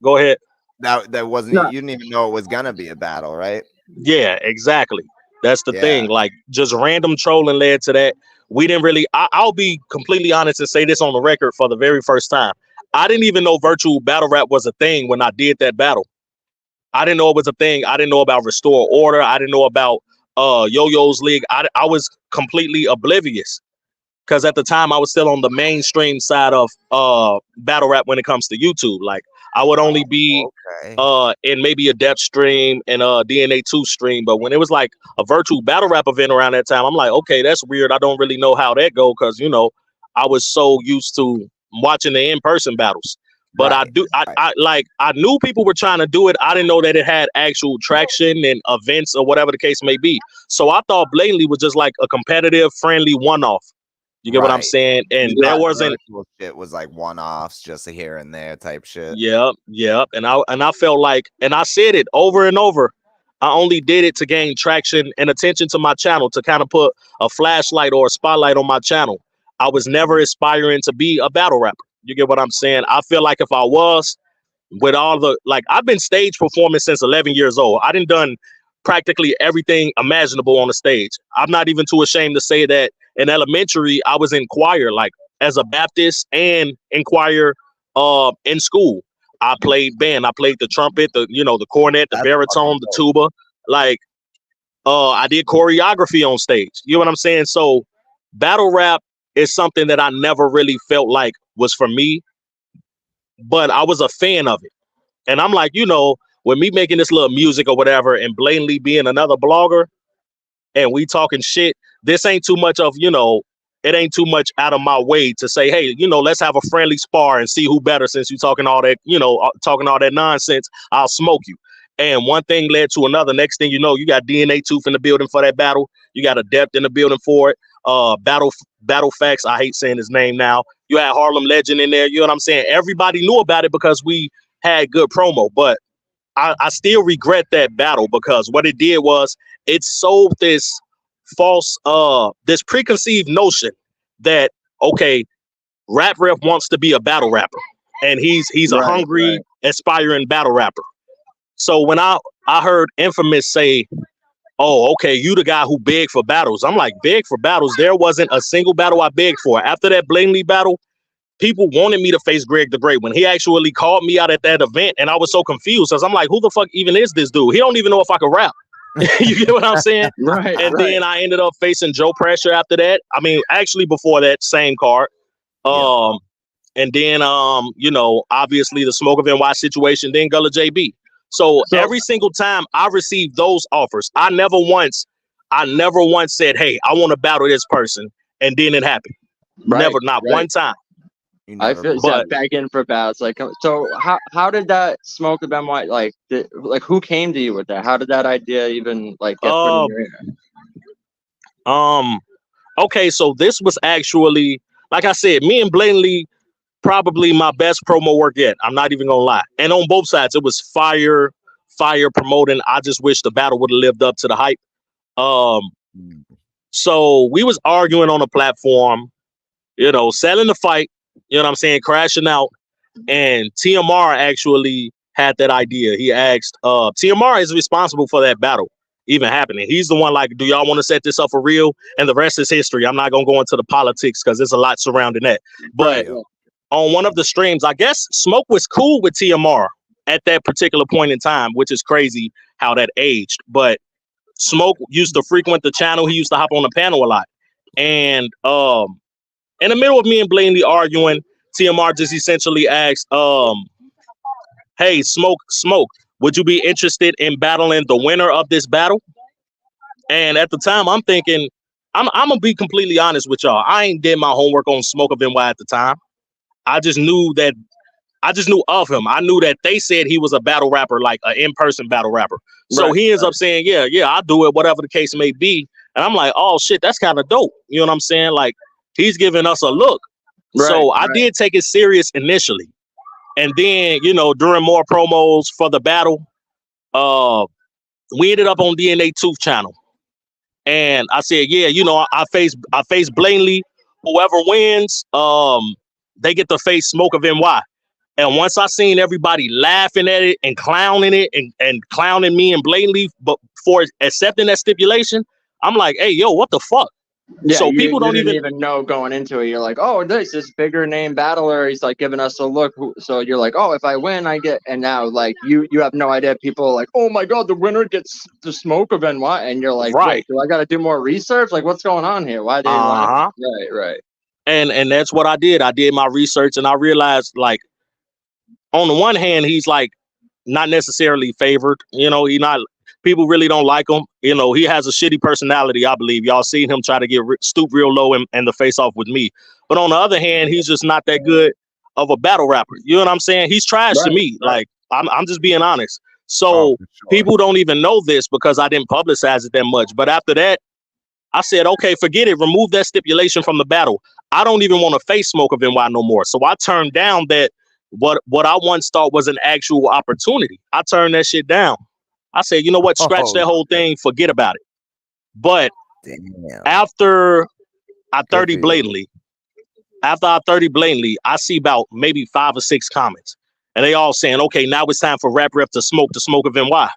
Go ahead. That wasn't, you didn't even know it was gonna be a battle, right? Yeah, exactly. That's the thing. Like, just random trolling led to that. We didn't really. I'll be completely honest and say this on the record for the very first time. I didn't even know virtual battle rap was a thing when I did that battle. I didn't know it was a thing. I didn't know about Restore Order. I didn't know about Yo-Yo's League. I was completely oblivious because at the time I was still on the mainstream side of battle rap when it comes to YouTube. Like, I would only be in maybe a depth stream and a DNA 2 stream. But when it was like a virtual battle rap event around that time, I'm like, okay, that's weird. I don't really know how that go because, you know, I was so used to watching the in-person battles. But I knew people were trying to do it. I didn't know that it had actual traction and events or whatever the case may be. So I thought Blatantly was just like a competitive, friendly one-off. You get what I'm saying? And there wasn't shit was like one-offs, just a here and there type shit. Yep. And I felt like, and I said it over and over, I only did it to gain traction and attention to my channel, to kind of put a flashlight or a spotlight on my channel. I was never aspiring to be a battle rapper. You get what I'm saying? I feel like if I was, with all the, like, I've been stage performing since 11 years old. I done practically everything imaginable on the stage. I'm not even too ashamed to say that in elementary, I was in choir, like as a Baptist, and in choir in school. I played band. I played the trumpet, the cornet, the baritone, the tuba. Like, I did choreography on stage. You know what I'm saying? So battle rap is something that I never really felt like was for me, but I was a fan of it. And I'm like, you know, with me making this little music or whatever and Blatantly being another blogger and we talking shit, this ain't too much of, it ain't too much out of my way to say, hey, let's have a friendly spar and see who better, since you talking all that, talking all that nonsense, I'll smoke you. And one thing led to another. Next thing you know, you got DNA Tooth in the building for that battle. You got Adept in the building for it. Battle Facts, I hate saying his name now. You had Harlem Legend in there. You know what I'm saying? Everybody knew about it because we had good promo. But I still regret that battle, because what it did was it sold this false, this preconceived notion that, okay, Rap Ref wants to be a battle rapper, and he's a hungry, aspiring battle rapper. So when I heard Infamous say, oh, okay, you the guy who begged for battles, I'm like, beg for battles? There wasn't a single battle I begged for. After that Blatantly battle, people wanted me to face Greg the Great. When he actually called me out at that event, and I was so confused, because I'm like, who the fuck even is this dude? He don't even know if I could rap. You get what I'm saying? Then I ended up facing Joe Pressure after that. I mean, actually before that, same card. And then, obviously the Smoke of NY situation, then Gullah JB. So every single time I received those offers, I never once I never once said, "Hey, I want to battle this person," and then it happened. Never, not one time. I feel but begging for battles. Like, so how did that smoke of MY like who came to you with that? How did that idea even like get put in your ear? Okay, so this was actually, like I said, me and Blatantly, probably my best promo work yet. I'm not even gonna lie. And on both sides, it was fire promoting. I just wish the battle would have lived up to the hype. So we was arguing on a platform, selling the fight, you know what I'm saying, crashing out. And TMR actually had that idea. He asked, TMR is responsible for that battle even happening. He's the one like, do y'all want to set this up for real? And the rest is history. I'm not going to go into the politics because there's a lot surrounding that. But on one of the streams, I guess Smoke was cool with TMR at that particular point in time, which is crazy how that aged. But Smoke used to frequent the channel. He used to hop on the panel a lot. And in the middle of me and Blatantly arguing, TMR just essentially asked, hey, Smoke, would you be interested in battling the winner of this battle? And at the time, I'm thinking, I'm gonna be completely honest with y'all. I ain't did my homework on Smoke of NY at the time. I just knew of him. I knew that they said he was a battle rapper, like an in-person battle rapper. So he ends up saying, yeah, I'll do it, whatever the case may be. And I'm like, oh shit, that's kind of dope. You know what I'm saying? Like, he's giving us a look. So I did take it serious initially. And then, during more promos for the battle, we ended up on DNA Tooth channel. And I said, yeah, I face Blatantly. Whoever wins, they get to face Smoke of NY. And once I seen everybody laughing at it and clowning it and clowning me and Blatantly, but for accepting that stipulation, I'm like, hey, yo, what the fuck? Yeah, so people don't even know going into it. You're like, oh, this bigger name battler. He's like giving us a look. So you're like, oh, if I win, I get. And now like you have no idea. People are like, oh my god, the winner gets the Smoke of NY. And you're like, wait, do I got to do more research? Like, what's going on here? Why they laughing? Right. And that's what I did. I did my research and I realized, like, on the one hand, he's like not necessarily favored. People really don't like him. He has a shitty personality, I believe. Y'all seen him try to get stoop real low and the face off with me. But on the other hand, he's just not that good of a battle rapper. You know what I'm saying? He's trash to me. Like, I'm just being honest. So people don't even know this because I didn't publicize it that much. But after that, I said, okay, forget it. Remove that stipulation from the battle. I don't even want to face Smoke of NY no more. So I turned down that what I once thought was an actual opportunity. I turned that shit down. I said, you know what? Scratch that whole thing. Forget about it. But after I 30 Blatantly, I see about maybe 5 or 6 comments. And they all saying, okay, now it's time for Rap Rep to smoke the Smoke of NY.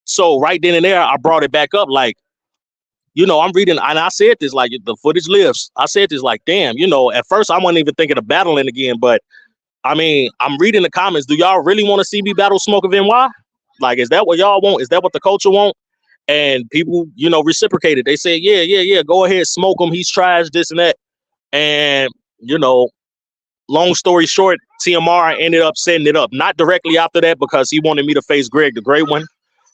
So right then and there, I brought it back up. Like, I'm reading, and I said this, like, the footage lives. I said this, like, damn, at first I wasn't even thinking of battling again. But, I mean, I'm reading the comments. Do y'all really want to see me battle Smoke of NY? Like, is that what y'all want? Is that what the culture want? And people, reciprocated. They said, yeah, go ahead, smoke him. He's trash, this and that. And, long story short, TMR ended up setting it up. Not directly after that because he wanted me to face Greg, the Great One.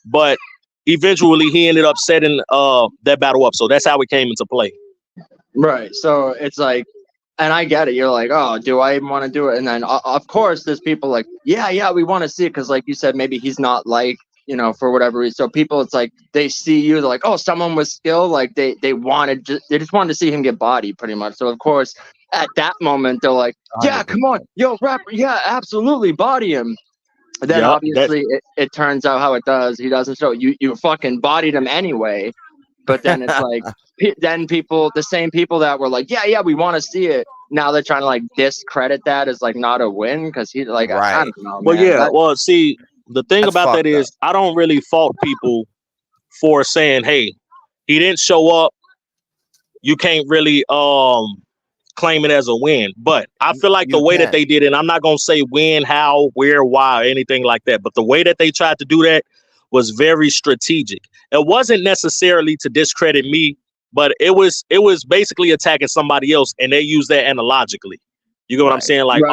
But eventually he ended up setting that battle up. So that's how it came into play. Right. So it's like, and I get it. You're like, oh, do I even want to do it? And then, of course, there's people like, yeah, we want to see it because, like you said, maybe he's not like, for whatever reason. So people, it's like they see you, they're like, oh, someone with skill. Like they just wanted to see him get bodied, pretty much. So of course, at that moment, they're like, yeah, come on, yo, rapper, yeah, absolutely, body him. And then obviously it turns out how it does. He doesn't show you fucking bodied him anyway. But then it's like, then people, the same people that were like, yeah, we want to see it. Now they're trying to like discredit that as like not a win because he's like, I don't know. Well, man. yeah. Well, see, the thing about that is I don't really fault people for saying, hey, he didn't show up. You can't really claim it as a win. But I feel like the way that they did it, and I'm not going to say when, how, where, why, anything like that. But the way that they tried to do that was very strategic. It wasn't necessarily to discredit me, but it was basically attacking somebody else, and they used that analogically. You get what I'm saying? Like,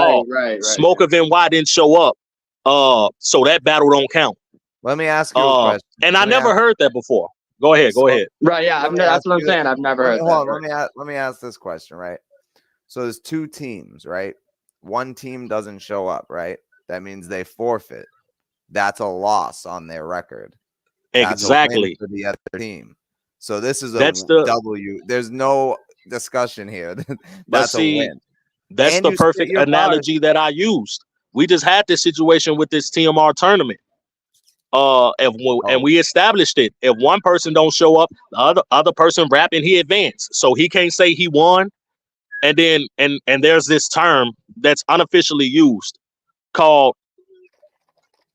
Smoke of NY didn't show up, so that battle don't count. Let me ask you a question. And I never heard that before. Go ahead. Go So, ahead. Right? Yeah, let me that's ask what I'm you saying. I've never Let me, heard hold that. on, let me ask this question, right? So there's two teams, right? One team doesn't show up, right? That means they forfeit. That's a loss on their record. That's a win Exactly. for the other team. So this is a That's the W. There's no discussion here. but That's a see, win. that's And the you spit perfect your bars. analogy that I used. We just had this situation with this TMR tournament. And we established it. If one person don't show up, the other person rapping, he advanced. So he can't say he won. And then and there's this term that's unofficially used called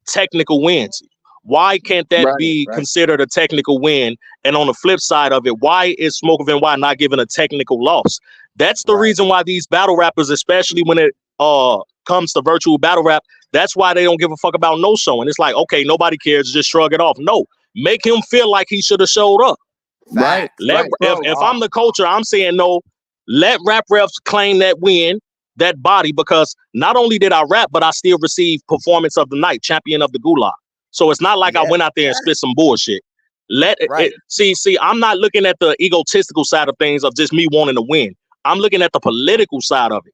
technical wins. Why can't that Right, be right. considered a technical win? And on the flip side of it, why is Smoke of NY not given a technical loss? That's the Right. reason why these battle rappers, especially when it comes to virtual battle rap, that's why they don't give a fuck about no showing. It's like, okay, nobody cares, just shrug it off. No, make him feel like he should have showed up. Right, Facts. Let right, bro. if I'm the culture, I'm saying no. Let rap refs claim that win, that body, because not only did I rap, but I still received performance of the night, champion of the gulag. So it's not like I Yeah. went out there and spit some bullshit. Let Right. it see. I'm not looking at the egotistical side of things of just me wanting to win. I'm looking at the political side of it.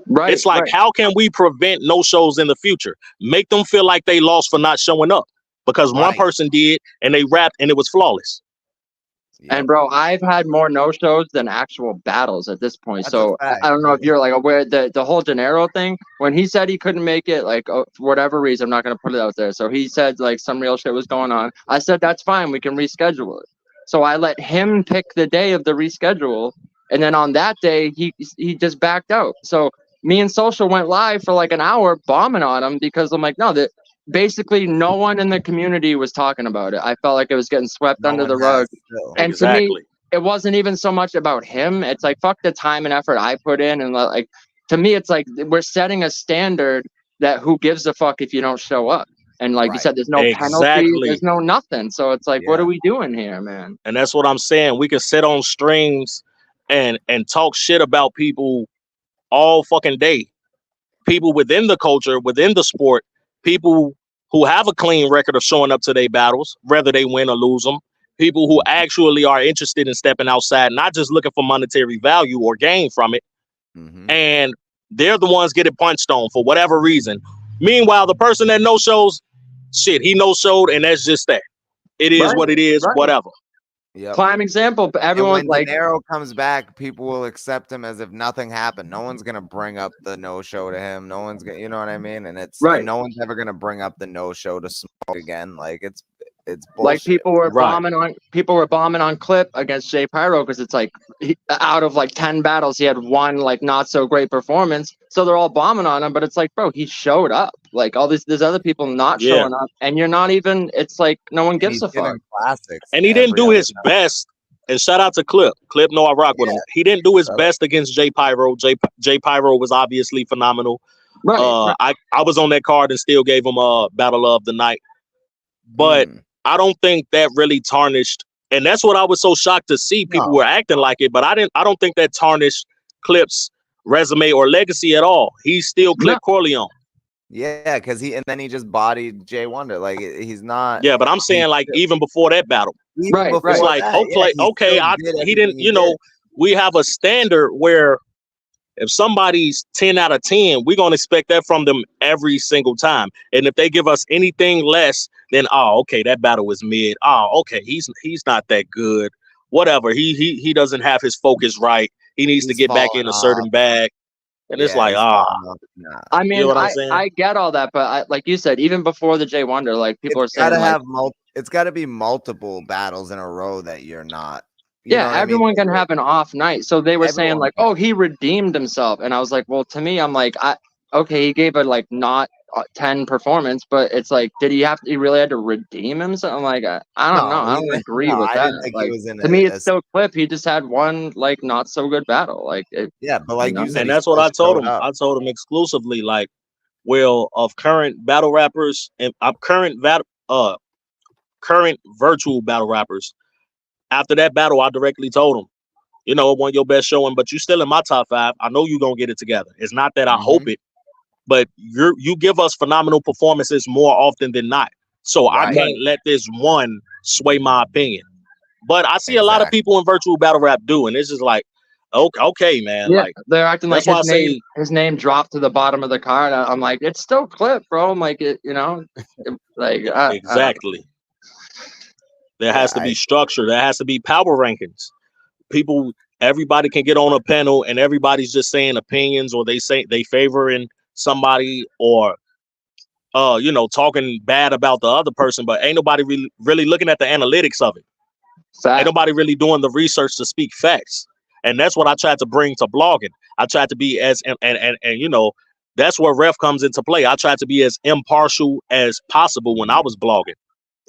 Right, It's like, right. how can we prevent no shows in the future? Make them feel like they lost for not showing up because one Right. person did and they rapped and it was flawless. Yep. And bro, I've had more no-shows than actual battles at this point. That's a So fact. I don't know if you're like aware the whole De Niro thing. When he said he couldn't make it, like for whatever reason, I'm not gonna put it out there. So he said like some real shit was going on. I said that's fine, we can reschedule it. So I let him pick the day of the reschedule, and then on that day he just backed out. So me and Social went live for like an hour bombing on him because I'm like, no, that basically no one in the community was talking about it. I felt like it was getting swept No under one the rug. has still. And to me, Exactly. it wasn't even so much about him. It's like, fuck the time and effort I put in. And like, to me, it's like we're setting a standard that who gives a fuck if you don't show up. And like you Right. said, there's no penalty, Exactly. there's no nothing. So it's like, what Yeah. are we doing here, man? And that's what I'm saying. We can sit on strings and talk shit about people all fucking day. People within the culture, within the sport, people who have a clean record of showing up to their battles, whether they win or lose them. People who actually are interested in stepping outside, not just looking for monetary value or gain from it. Mhm. And they're the ones getting punched on for whatever reason. Meanwhile, the person that no shows, shit, he no showed, and that's just that. It is Right, what it is, right. whatever. Yep. Prime example, but And everyone when like, De Niro comes back, people will accept him as if nothing happened. No one's gonna bring up the no-show to him. No one's gonna, you know what I mean? And right. no one's ever gonna bring up the no-show to Smoke again. Like it's Like bullshit. people were Right. bombing on Clip against Jay Pyro because it's like out of like 10 battles he had one like not so great performance, so they're all bombing on him. But it's like, bro, he showed up. Like all there's other people not Yeah. showing up, and you're not even. It's like no one And gives he's a fuck. giving classics. And he didn't every do other his night. best. And shout out to Clip. Clip, no, I rock with him. He didn't do his Shout out. best against Jay Pyro. Jay Pyro was obviously phenomenal. Right. right. I was on that card and still gave him a battle of the night. But I don't think that really tarnished. And that's what I was so shocked to see. People No. were acting like it, but I don't think that tarnished Clip's resume or legacy at all. He's still Clip Corleone. Yeah, because then he just bodied Jay Wonder. Like he's not. Yeah, but I'm saying like even before that battle. Even Right, before right. It's like, that, okay, he okay, still did he didn't, everything you know, did. we have a standard where if somebody's 10 out of 10, we're going to expect that from them every single time. And if they give us anything less, then, oh, okay, that battle was mid. Oh, okay, he's not that good. Whatever. He doesn't have his focus right. He needs to He's get back falling in a certain off. bag. And it's like, he's falling off. Nah. I mean, you know what I'm saying? I get all that, but like you said, even before the Jay Wonder, like people It's are saying, gotta like, have it's got to be multiple battles in a row that you're not. You yeah, know what I mean? everyone can have an off night. So they were saying Everyone like, can. oh, he redeemed himself, and I was like, well, to me, I'm like, okay, he gave a like not 10 performance, but it's like, did he really had to redeem himself? I'm like, I don't know, I don't agree with I that. didn't think Like, he was in to me, it's still Clip. He just had one like not so good battle. Like, yeah, but like you said, and he that's what still I told showed him. up. I told him exclusively, like, well, of current battle rappers and current virtual battle rappers. After that battle, I directly told him, you know, it wasn't your best showing, but you still in my top 5. I know you're gonna get it together. It's not that I hope it, but you give us phenomenal performances more often than not. So I Right. can't let this one sway my opinion. But I see a lot of people in virtual battle rap do, and it's just like, okay, man. Yeah, like they're acting like that's why his name dropped to the bottom of the card. I'm like, it's still clip, bro. I'm like, like exactly. There has to be structure. There has to be power rankings. Everybody can get on a panel, and everybody's just saying opinions, or they say they favoring somebody, or talking bad about the other person, but ain't nobody really looking at the analytics of it. Ain't nobody really doing the research to speak facts. And that's what I tried to bring to blogging. I tried to be as and that's where ref comes into play. I tried to be as impartial as possible when I was blogging.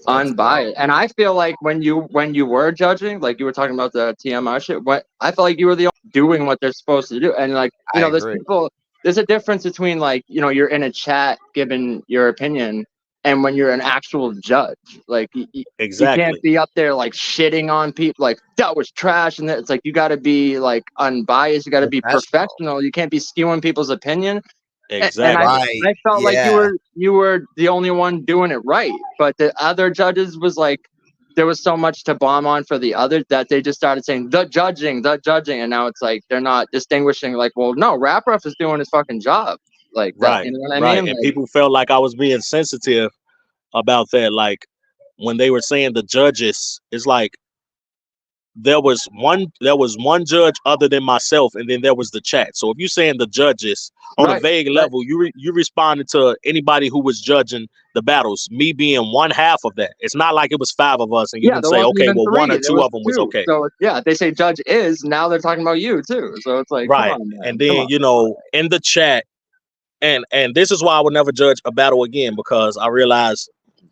Unbiased. And I feel like when you were judging, like you were talking about the TMR shit, I felt like you were the one doing what they're supposed to do. And like, there's a difference between like, you're in a chat giving your opinion and when you're an actual judge. Like you can't be up there like shitting on people like that was trash, and it's like you got to be like unbiased, you got to be professional, you can't be skewing people's opinion. Exactly. And I felt like you were the only one doing it right, but the other judges was like there was so much to bomb on for the others that they just started saying the judging, and now it's like they're not distinguishing. Like, well, no, Rap Rough is doing his fucking job, like that. Right, you know what I mean? And like, people felt like I was being sensitive about that. Like when they were saying the judges, it's like there was one judge other than myself, and then there was the chat. So if you're saying the judges on a vague level, you responded to anybody who was judging the battles. Me being one half of that. It's not like it was 5 of us, and you can say, okay, well, 1 or 2 of them was okay. So yeah, they say judge is, now they're talking about you too. So it's like, right. Come on, man. And then in the chat, and this is why I would never judge a battle again, because I realize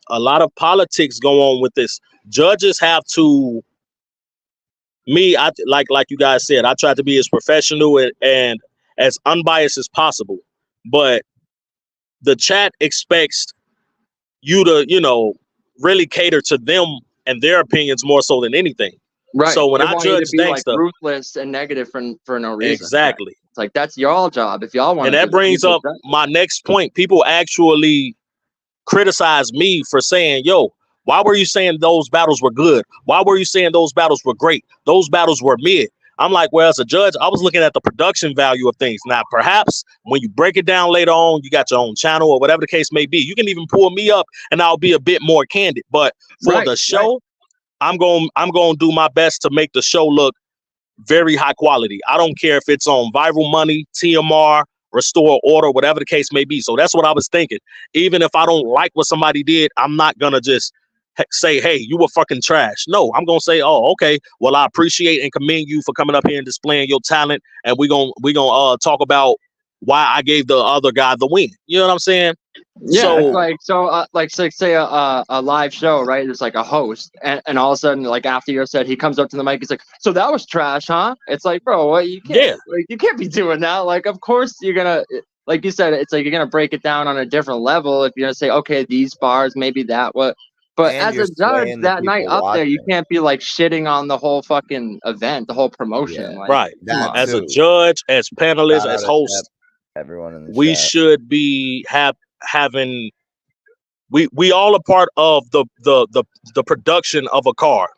a lot of politics go on with this. Judges have to. I like you guys said, I tried to be as professional and as unbiased as possible, but the chat expects you to, really cater to them and their opinions more so than anything. Right. So when I judge be gangsta, like ruthless and negative for no reason. Exactly. It's like that's y'all job if y'all want. And that brings up my next point. People actually criticize me for saying, yo, why were you saying those battles were good? Why were you saying those battles were great? Those battles were mid. I'm like, well, as a judge, I was looking at the production value of things. Now, perhaps when you break it down later on, you got your own channel or whatever the case may be. You can even pull me up and I'll be a bit more candid. But for the show, I'm going to do my best to make the show look very high quality. I don't care if it's on Viral Money, TMR, Restore Order, whatever the case may be. So that's what I was thinking. Even if I don't like what somebody did, I'm not going to just say, hey, you were fucking trash. No, I'm going to say, oh, okay, well, I appreciate and commend you for coming up here and displaying your talent. And we're going to talk about why I gave the other guy the win. You know what I'm saying? Yeah, it's like say a live show, right? It's like a host, and all of a sudden, like after you said, he comes up to the mic, he's like, "So that was trash, huh?" It's like, bro, what you can't, you can't be doing that. Like, of course you're gonna, like you said, it's like you're gonna break it down on a different level. If you're gonna say, okay, these bars, maybe that, what. But as a judge that night up there, you can't be like shitting on the whole fucking event, the whole promotion. Like, right. As a judge, as panelists, as hosts, everyone in the we chat. should be having. We all a part of the production of a card.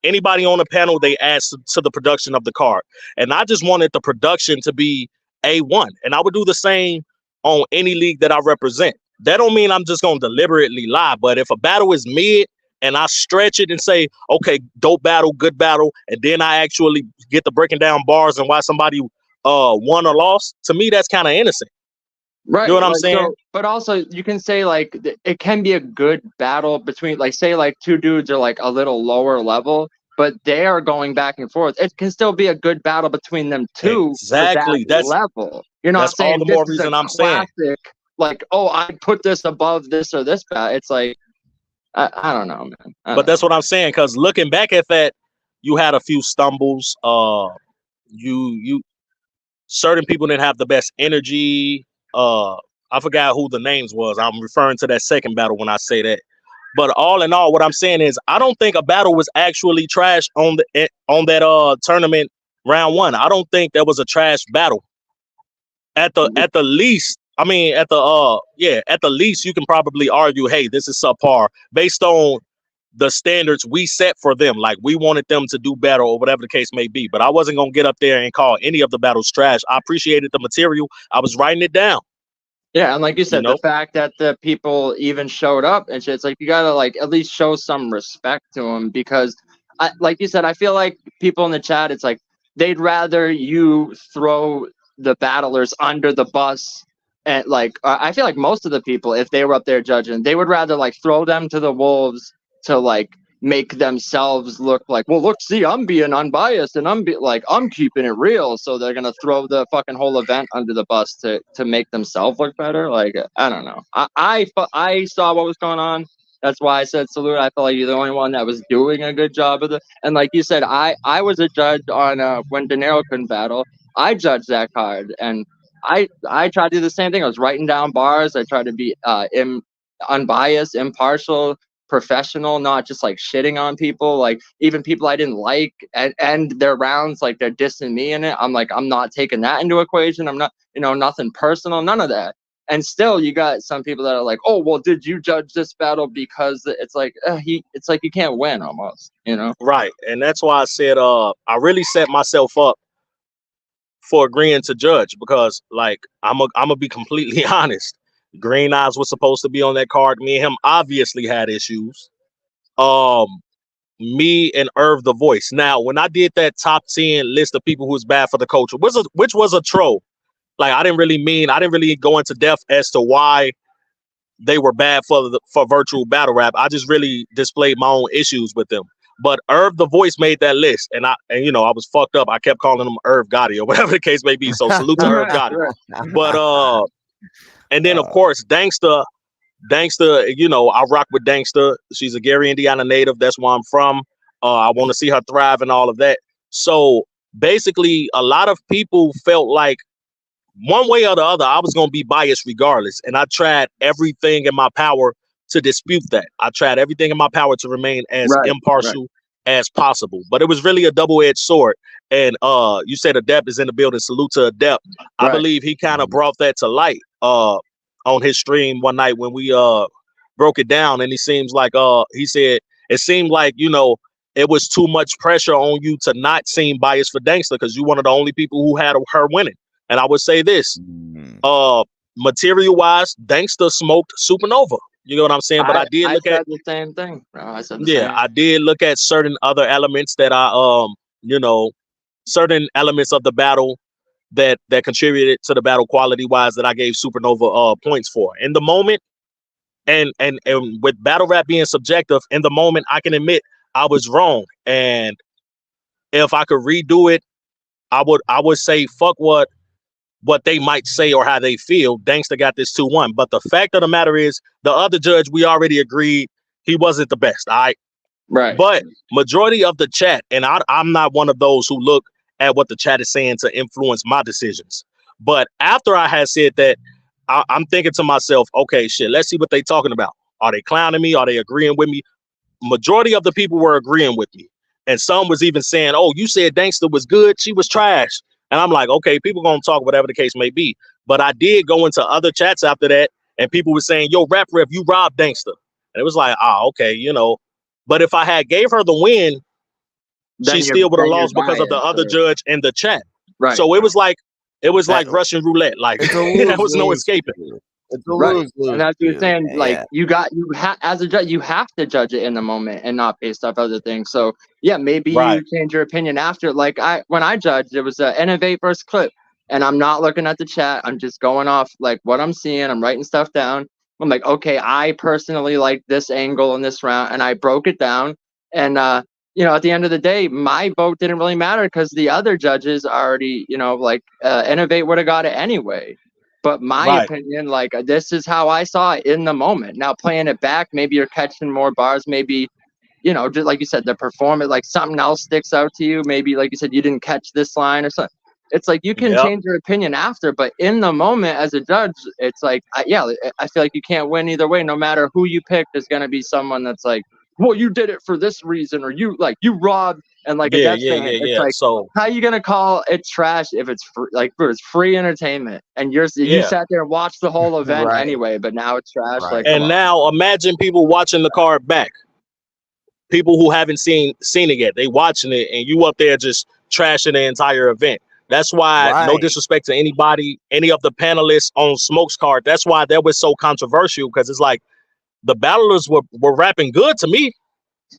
Anybody on the panel, they add to the production of the card. And I just wanted the production to be A1. And I would do the same on any league that I represent. That don't mean I'm just going to deliberately lie. But if a battle is mid and I stretch it and say, okay, dope battle, good battle, and then I actually get to breaking down bars and why somebody won or lost, to me, that's kind of innocent. Right. You know what I'm saying? So, but also you can say like it can be a good battle between, like, say like two dudes are like a little lower level, but they are going back and forth. It can still be a good battle between them two. Exactly. That's level. You're not saying all the more reason I'm saying. Like, oh, I put this above this or this battle. It's like I don't know, man. But that's what I'm saying, because looking back at that, you had a few stumbles. You certain people didn't have the best energy. I forgot who the names was. I'm referring to that second battle when I say that. But all in all, what I'm saying is I don't think a battle was actually trash on that tournament round 1. I don't think there was a trash battle. At the least, I mean, at the least, you can probably argue, hey, this is subpar based on the standards we set for them. Like we wanted them to do better or whatever the case may be. But I wasn't gonna get up there and call any of the battles trash. I appreciated the material. I was writing it down. Yeah, and like you said, know? the fact that the people even showed up and shit, it's like you gotta like at least show some respect to them because, like you said, I feel like people in the chat, it's like they'd rather you throw the battlers under the bus, and like I feel like most of the people, if they were up there judging, they would rather like throw them to the wolves to like make themselves look like, well, look, see, I'm being unbiased and I'm keeping it real. So they're gonna throw the fucking whole event under the bus to make themselves look better. Like I don't know. I saw what was going on. That's why I said salute. I felt like you're the only one that was doing a good job of it. And like you said, I was a judge on when De Niro couldn't battle. I judged that card, and I tried to do the same thing. I was writing down bars. I tried to be unbiased, impartial, professional, not just like shitting on people, like even people I didn't like and their rounds, like they're dissing me in it. I'm like, I'm not taking that into equation. I'm not, nothing personal, none of that. And still you got some people that are like, oh, well, did you judge this battle? Because it's like it's like you can't win almost, Right. And that's why I said I really set myself up for agreeing to judge, because like I'm gonna be completely honest. Green Eyes was supposed to be on that card. Me and him obviously had issues. Me and Irv the Voice. Now, when I did that top 10 list of people who was bad for the culture, which was a troll. Like I didn't really go into depth as to why they were bad for virtual battle rap. I just really displayed my own issues with them. But Irv the Voice made that list, and I was fucked up. I kept calling him Irv Gotti or whatever the case may be. So salute to Irv Gotti. But and then of course Dankster, I rock with Dankster. She's a Gary, Indiana native. That's where I'm from. I want to see her thrive and all of that. So basically, a lot of people felt like one way or the other, I was going to be biased regardless. And I tried everything in my power to dispute that. I tried everything in my power to remain as impartial as possible. But it was really a double-edged sword. And you said Adept is in the building. Salute to Adept. I believe he kind of brought that to light on his stream one night when we broke it down. And he seems like he said it seemed like, it was too much pressure on you to not seem biased for Dankster because you're one of the only people who had her winning. And I would say this, material-wise, Dankster smoked Supernova. You know what I'm saying? But I did look at the same thing. I said I did look at certain other elements that certain elements of the battle that contributed to the battle quality-wise that I gave Supernova points for. In the moment, and with battle rap being subjective, in the moment, I can admit I was wrong. And if I could redo it, I would say fuck what they might say or how they feel. Dankster got this 2-1. But the fact of the matter is, the other judge, we already agreed he wasn't the best. All right. Right. But majority of the chat, and I'm not one of those who look at what the chat is saying to influence my decisions. But after I had said that, I'm thinking to myself, okay, shit, let's see what they talking about. Are they clowning me? Are they agreeing with me? Majority of the people were agreeing with me. And some was even saying, oh, you said Dankster was good. She was trash. And I'm like, okay, people going to talk whatever the case may be. But I did go into other chats after that, and people were saying, yo, Rap Ref, you robbed Dankster. And it was like, okay, But if I had gave her the win, she still would have lost because of the other judge in the chat. Right. So it was like Russian roulette. Like there was no escaping. Right. And that's what you're saying. Like as a judge, you have to judge it in the moment and not based off other things. So yeah, maybe you change your opinion after. Like when I judged, it was an Innovate versus Clip, and I'm not looking at the chat. I'm just going off like what I'm seeing. I'm writing stuff down. I'm like, okay, I personally like this angle in this round, and I broke it down. And at the end of the day, my vote didn't really matter because the other judges already, Innovate would have got it anyway. But my opinion, like this is how I saw it in the moment. Now playing it back, maybe you're catching more bars. Maybe, just like you said, the performance, like something else sticks out to you. Maybe like you said, you didn't catch this line or something. It's like you can change your opinion after, but in the moment as a judge, it's like, I feel like you can't win either way. No matter who you pick, there's gonna be someone that's like, well, you did it for this reason, or you robbed. And like it's like, so how are you gonna call it trash if it's free, it's free entertainment and you sat there and watched the whole event anyway, but now it's trash. Like, and now imagine people watching the card back. people who haven't seen it yet. They watching it, and you up there just trashing the entire event. That's why, no Right. disrespect to anybody, any of the panelists on Smoke's card. That's why that was so controversial, because it's like the battlers were rapping good to me,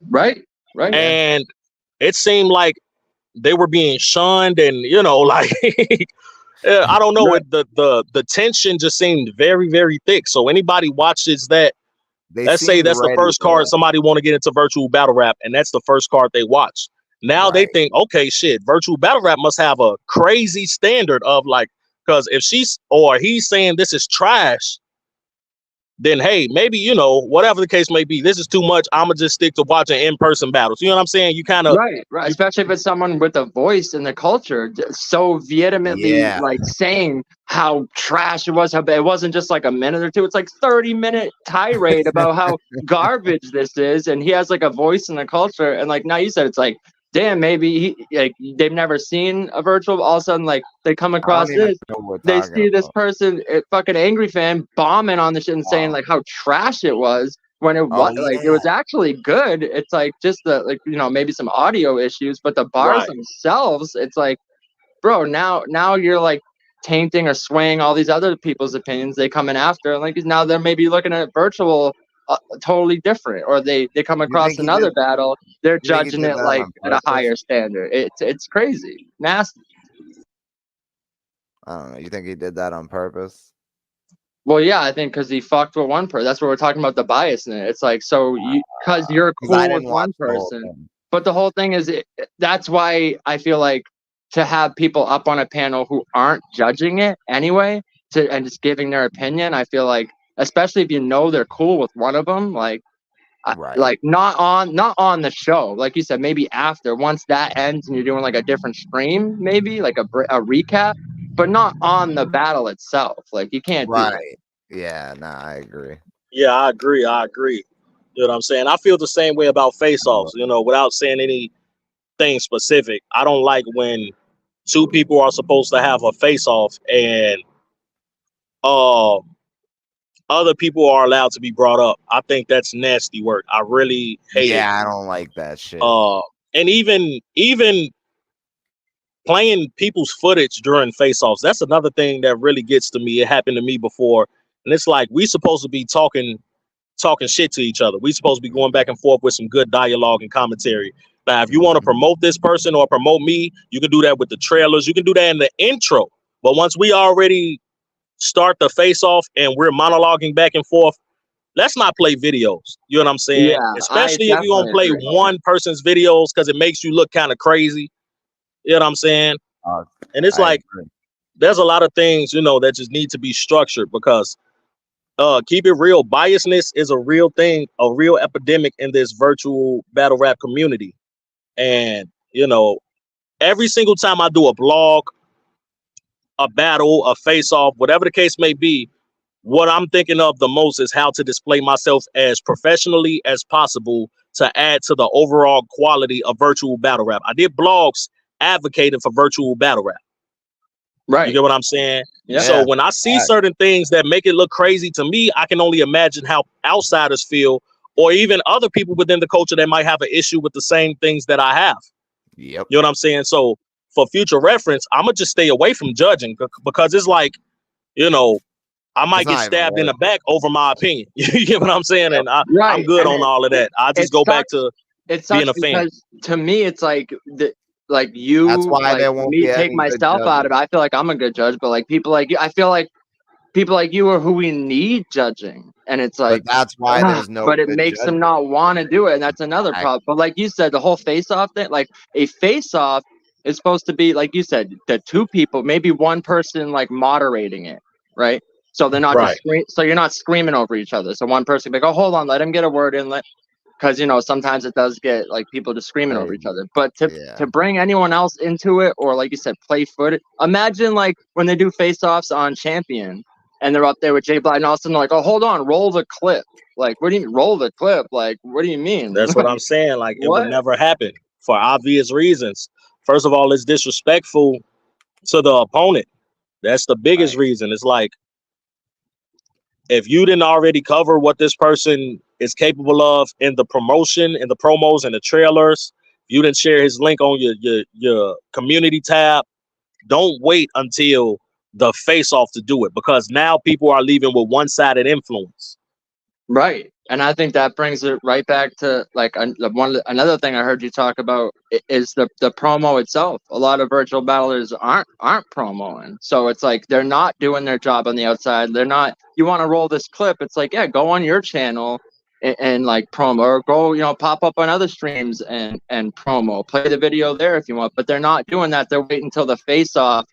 Right. and it seemed like they were being shunned, and like I don't know, Right. the tension just seemed very, very thick. So anybody watches that, They let's say seemed that's the ready first for card that. somebody want to get into virtual battle rap, and that's the first card they watch. Now they Right. think, okay, shit, virtual battle rap must have a crazy standard of like, because if she's or he's saying this is trash, then hey, maybe, whatever the case may be, this is too much. I'ma just stick to watching in-person battles. You know what I'm saying? You kind of Right. Especially if it's someone with a voice in the culture, so vehemently Yeah. like saying how trash it was, how bad it wasn't just like a minute or two. It's like 30-minute tirade about how garbage this is, and he has like a voice in the culture. And like now you said, it's like, damn, maybe they've never seen a virtual. All of a sudden, like they come I across don't even this. know what we're They talking see this about. person, a fucking angry fan, bombing on the shit and saying Wow. like how trash it was, when it was Oh like it yeah. was actually good. It's like just the maybe some audio issues, but the bars right. themselves, it's like, bro, now you're like tainting or swaying all these other people's opinions. They come in after, and like now they're maybe looking at virtual totally different, or they come You across think he did? another battle, they're You think he judging did it that like on at a purpose? higher standard. It's crazy, nasty. I don't know. You think he did that on purpose? Well, yeah, I think because he fucked with one person. That's what we're talking about, the bias in it. It's like, so because you're Because I cool with didn't watch one the whole person, thing. but the whole thing is, that's why I feel like to have people up on a panel who aren't judging it anyway, and just giving their opinion. I feel like, especially if you know they're cool with one of them, like, Right. like not on the show, like you said, maybe after, once that ends and you're doing like a different stream, maybe like a recap, but not on the battle itself. Like you can't do that. Right. Yeah. Nah, I agree. Yeah, I agree. You know what I'm saying? I feel the same way about face-offs, without saying anything specific. I don't like when two people are supposed to have a face-off and uh other people are allowed to be brought up. I think that's nasty work. I really hate it. Yeah, I don't like that shit. And even playing people's footage during face-offs, that's another thing that really gets to me. It happened to me before, and it's like we supposed to be talking shit to each other. We supposed to be going back and forth with some good dialogue and commentary. Now, if you want to promote this person or promote me, you can do that with the trailers. You can do that in the intro. But once we already start the face-off and we're monologuing back and forth, let's not play videos. You know what I'm saying? Yeah, I Especially if you're gonna definitely play agree. one person's videos, because it makes you look kind of crazy. You know what I'm saying? Uh, And it's I like agree. there's a lot of things, that just need to be structured, because keep it real, biasness is a real thing, a real epidemic in this virtual battle rap community. And every single time I do a blog, a battle, a face-off, whatever the case may be, what I'm thinking of the most is how to display myself as professionally as possible to add to the overall quality of virtual battle rap. I did blogs advocating for virtual battle rap. You Right. get what I'm saying? Yeah. So when I see certain things that make it look crazy to me, I can only imagine how outsiders feel, or even other people within the culture that might have an issue with the same things that I have. Yep. You know what I'm saying? So for future reference, I'm gonna just stay away from judging, because it's like, I might It's get not even stabbed in the worth it. back over my opinion. You get what I'm saying? And I'm Right. good And on all of that. I just it go back sucks. to It being sucks a fan. because to me, it's like like That's you, why like there won't me, be take any good myself out judges. of it. I feel like I'm a good judge, but like people like you, I feel like people like you are who we need judging, and it's like, But that's why there's no but it good makes them judges. not want to do it, and that's another I- problem. But like you said, the whole face-off thing, like a face-off is supposed to be, like you said, the two people, maybe one person like moderating it, right? So they're not Right. just so you're not screaming over each other. So one person be like, oh, hold on, let him get a word in, because sometimes it does get like people just screaming over each other. But Yeah. to bring anyone else into it, or like you said, play footage. Imagine like when they do face-offs on Champion and they're up there with Jay Black, and all of a sudden they're like, oh, hold on, roll the clip. Like, what do you mean roll the clip? Like, what do you mean? That's what I'm saying. Like, it would What? never happen for obvious reasons. First of all, it's disrespectful to the opponent. That's the biggest Right. reason. It's like, if you didn't already cover what this person is capable of in the promotion, in the promos and the trailers. If you didn't share his link on your community tab, don't wait until the face off to do it, because now people are leaving with one-sided influence. Right. And I think that brings it right back to like another thing I heard you talk about is the promo itself. A lot of virtual battlers aren't promoing. So it's like they're not doing their job on the outside. They're not, you want to roll this clip, it's like, yeah, go on your channel and like promo, or go, pop up on other streams and promo. Play the video there if you want. But they're not doing that. They're waiting until the face off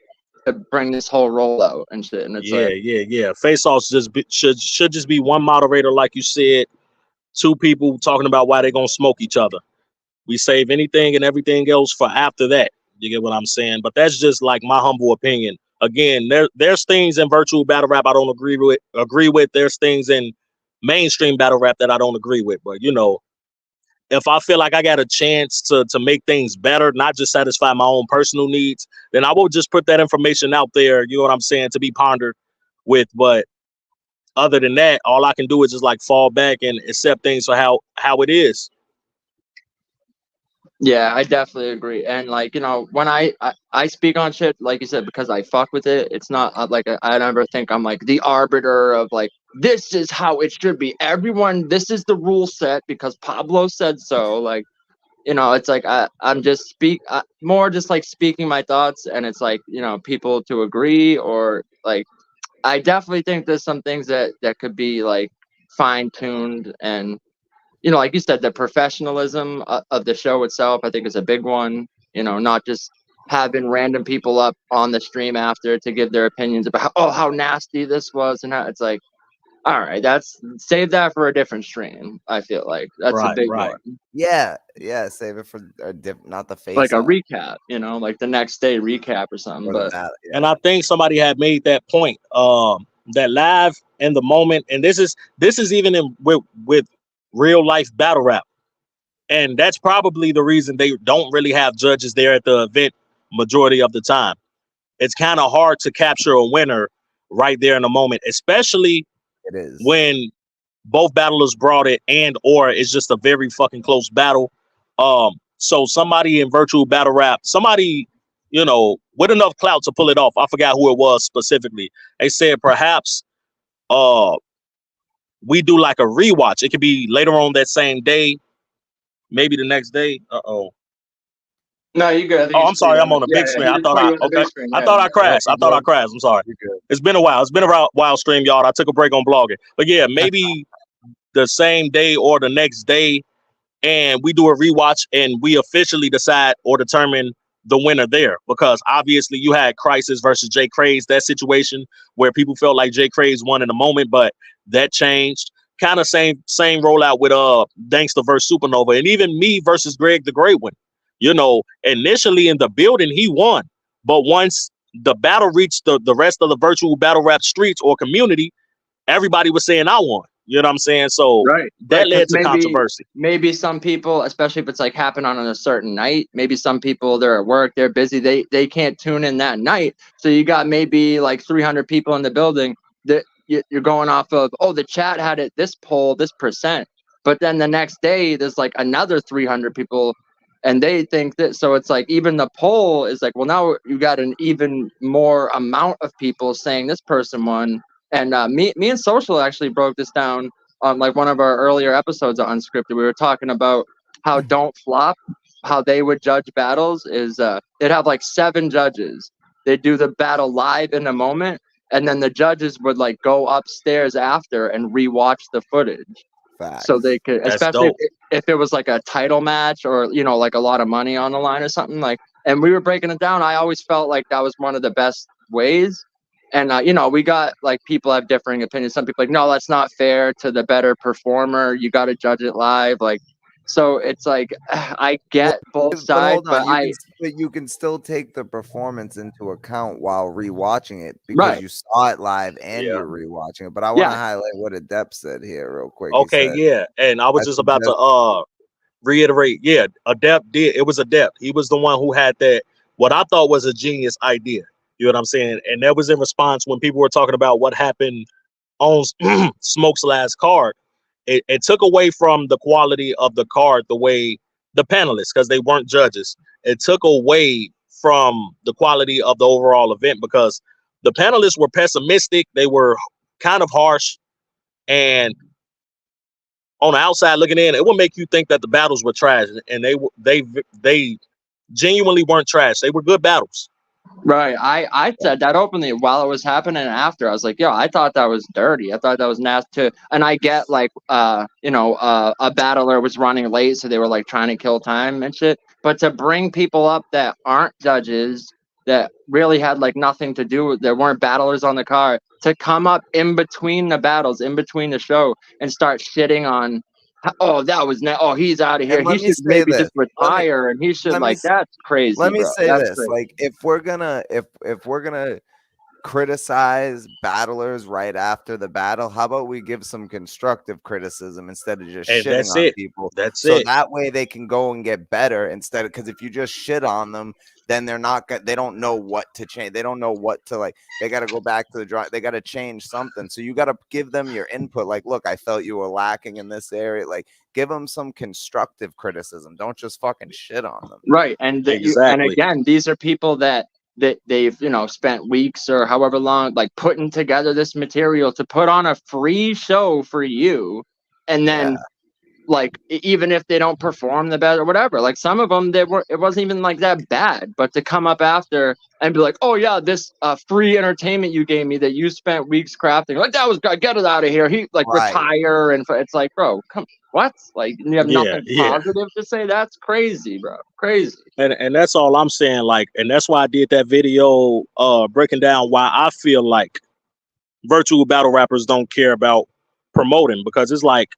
to bring this whole rollout and shit. And it's yeah. Face offs should just be one moderator, like you said, two people talking about why they're gonna smoke each other. We save anything and everything else for after that. You get what I'm saying? But that's just like my humble opinion. Again, there's things in virtual battle rap I don't agree with. There's things in mainstream battle rap that I don't agree with. But if I feel like I got a chance to make things better, not just satisfy my own personal needs, then I will just put that information out there, you know what I'm saying, to be pondered with. But other than that, all I can do is just like fall back and accept things for how it is. Yeah, I definitely agree. And like, when I speak on shit, like you said, because I fuck with it, it's not like I never think I'm like the arbiter of like, this is how it should be. Everyone, this is the rule set because Pablo said so. Like, it's like I'm just more just like speaking my thoughts, and it's like, people to agree, or like, I definitely think there's some things that could be like fine-tuned, and like you said, the professionalism of the show itself, I think, is a big one. Not just having random people up on the stream after to give their opinions about how nasty this was, and how it's like, all right, save that for a different stream. I feel like that's a big one. Yeah, save it for not the face, like a recap, like the next day recap or something. But and I think somebody had made that point, that live in the moment, and this is even with real life battle rap, and that's probably the reason they don't really have judges there at the event majority of the time. It's kind of hard to capture a winner right there in the moment, especially when both battlers brought it, or it's just a very fucking close battle. So somebody in virtual battle rap, somebody with enough clout to pull it off, I forgot who it was specifically, they said perhaps we do like a rewatch. It could be later on that same day, maybe the next day. No, you good. Oh, I'm sorry. I'm on a big screen. I thought I crashed. I'm sorry. It's been a while. It's been a while stream, y'all. I took a break on blogging. But yeah, maybe the same day or the next day, and we do a rewatch and we officially decide or determine the winner there. Because obviously you had Crisis versus Jay Craze, that situation where people felt like Jay Craze won in the moment, but that changed. Kind of same rollout with Dankster versus Supernova, and even me versus Greg the Great One. Initially in the building, he won. But once the battle reached the rest of the virtual battle rap streets or community, everybody was saying I won. You know what I'm saying? So that led to controversy. Maybe some people, especially if it's like happening on a certain night, maybe some people, they're at work, they're busy, they can't tune in that night. So you got maybe like 300 people in the building that you're going off of, the chat had it this poll, this percent. But then the next day, there's like another 300 people and they think that, so it's like even the poll is like, well, now you got an even more amount of people saying this person won. And me and Social actually broke this down on like one of our earlier episodes of Unscripted. We were talking about how Don't Flop, how they would judge battles is they'd have like 7 judges. They'd do the battle live in the moment, and then the judges would like go upstairs after and rewatch the footage. Facts. So they could, especially if it was like a title match or like a lot of money on the line or something like. And we were breaking it down. I always felt like that was one of the best ways. And we got like people have differing opinions. Some people like, no, that's not fair to the better performer. You got to judge it live, like. So it's like I get both sides, but you can still take the performance into account while rewatching it because you saw it live and you're rewatching it. But I want to highlight what Adept said here real quick. Okay, and I was just about to reiterate. Yeah, Adept did. It was Adept. He was the one who had that. What I thought was a genius idea. You know what I'm saying? And that was in response when people were talking about what happened on Smoke's last card. it took away from the quality of the card, the way the panelists, because they weren't judges. It took away from the quality of the overall event because the panelists were pessimistic. They were kind of harsh, and on the outside looking in, it would make you think that the battles were trash, and they genuinely weren't trash. They were good battles. Right. I said that openly while it was happening. After I was like, yo, I thought that was dirty. I thought that was nasty too. And I get like, a battler was running late, so they were like trying to kill time and shit. But to bring people up that aren't judges, that really had like nothing to do with, there weren't battlers on the card, to come up in between the battles, in between the show, and start shitting on, oh, that was he's out of here. He should maybe just retire, and he should that's crazy. Let me bro. say That's this: crazy. like, if we're gonna criticize battlers right after the battle, how about we give some constructive criticism instead of just shitting on people? That's so it. that way they can go and get better instead of, because if you just shit on them, then they don't know what to change. They don't know what to like. They got to go back to the drawing. They got to change something. So you got to give them your input. Like, look, I felt you were lacking in this area. Like, give them some constructive criticism. Don't just fucking shit on them. Right. And and again, these are people that they've spent weeks or however long like putting together this material to put on a free show for you, and then like even if they don't perform the best or whatever, like some of them it wasn't even like that bad, but to come up after and be like, oh yeah, this free entertainment you gave me that you spent weeks crafting, like that was good, get it out of here, he like retire, and it's like, bro, come, what, like you have nothing positive to say? That's crazy, bro, crazy. And that's all I'm saying, like, and that's why I did that video breaking down why I feel like virtual battle rappers don't care about promoting, because it's like,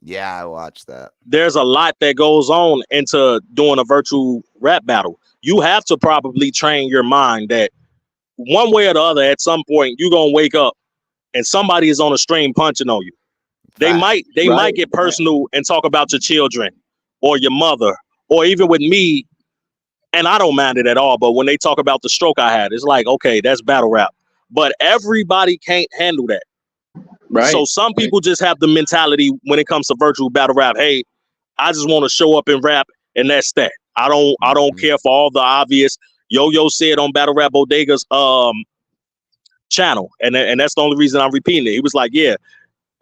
yeah, I watched that. There's a lot that goes on into doing a virtual rap battle. You have to probably train your mind that one way or the other, at some point, you're gonna wake up and somebody is on a stream punching on you. They might get personal and talk about your children or your mother, or even with me, and I don't mind it at all. But when they talk about the stroke I had, it's like, okay, that's battle rap. But everybody can't handle that. Right. So some people just have the mentality when it comes to virtual battle rap. Hey, I just want to show up and rap, and that's that. I don't care for all the obvious. Yo said on Battle Rap Bodega's channel, and that's the only reason I'm repeating it. He was like, yeah,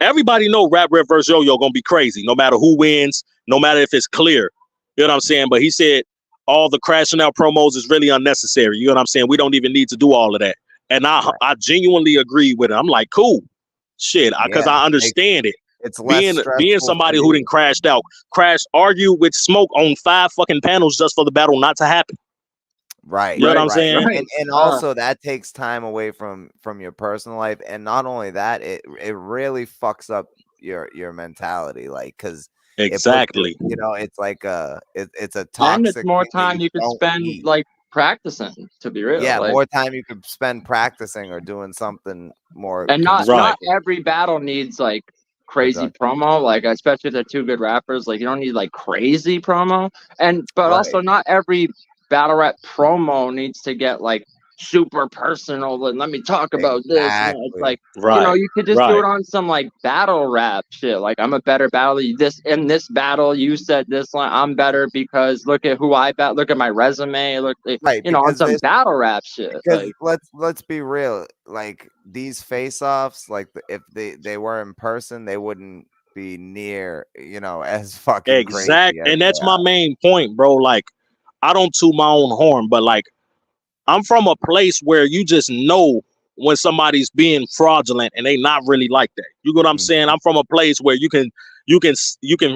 everybody know Rap Rip versus Yo gonna be crazy, no matter who wins, no matter if it's clear. You know what I'm saying? But he said all the crashing out promos is really unnecessary. You know what I'm saying? We don't even need to do all of that. And I genuinely agree with it. I'm like, cool. Shit, because I understand it. It's being somebody who didn't argue with Smoke on 5 fucking panels just for the battle not to happen. Right. You know what I'm saying? Right. And also that takes time away from your personal life. And not only that, it really fucks up your mentality. Like, because exactly, it's like it's a toxic. And it's more time you could spend like practicing, to be real. Yeah, like, more time you could spend practicing or doing something more. And not every battle needs like crazy promo, like especially if they're two good rappers. Like you don't need like crazy promo, but also not every battle rap promo needs to get like super personal and let me talk about this. It's like you could just do it on some like battle rap shit. Like, I'm a better battler. In this battle you said this line, I'm better because look at who I bet. Look at my resume. Look, on some battle rap shit. Like, let's be real. Like these face-offs, like if they were in person, they wouldn't be near as fucking exact. crazy. And that's my main point, bro. Like, I don't toot my own horn, but like, I'm from a place where you just know when somebody's being fraudulent and they not really like that. You know what I'm saying? I'm from a place where you can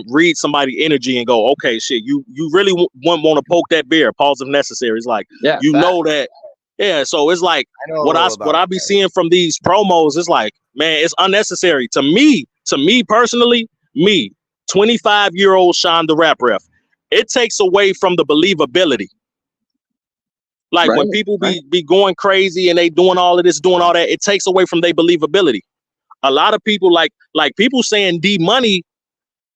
read somebody's energy and go, okay, shit, you really want to poke that bear, pause if necessary. It's like, know that. Yeah. So it's like what I be seeing from these promos is like, man, it's unnecessary to me personally, 25-year-old Sean the Rap Ref. It takes away from the believability. Like when people be going crazy and they doing all of this, doing all that, it takes away from their believability. A lot of people like people saying D Money,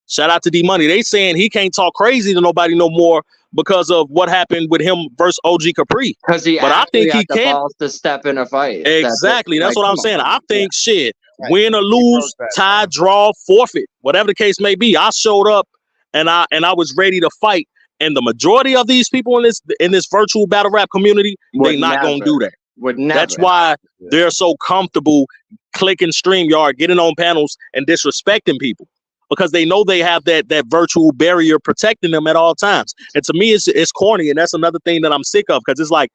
shout out to D Money, they saying he can't talk crazy to nobody no more because of what happened with him versus OG Capri. Because I think he can to step in a fight. Exactly. That's what I'm saying. I think shit. win or lose, tie, draw, forfeit, whatever the case may be. I showed up and I was ready to fight. And the majority of these people in this virtual battle rap community, they not gonna do that. Would never. That's why they're so comfortable clicking StreamYard, getting on panels and disrespecting people, because they know they have that virtual barrier protecting them at all times. And to me, it's corny, and that's another thing that I'm sick of, because it's like,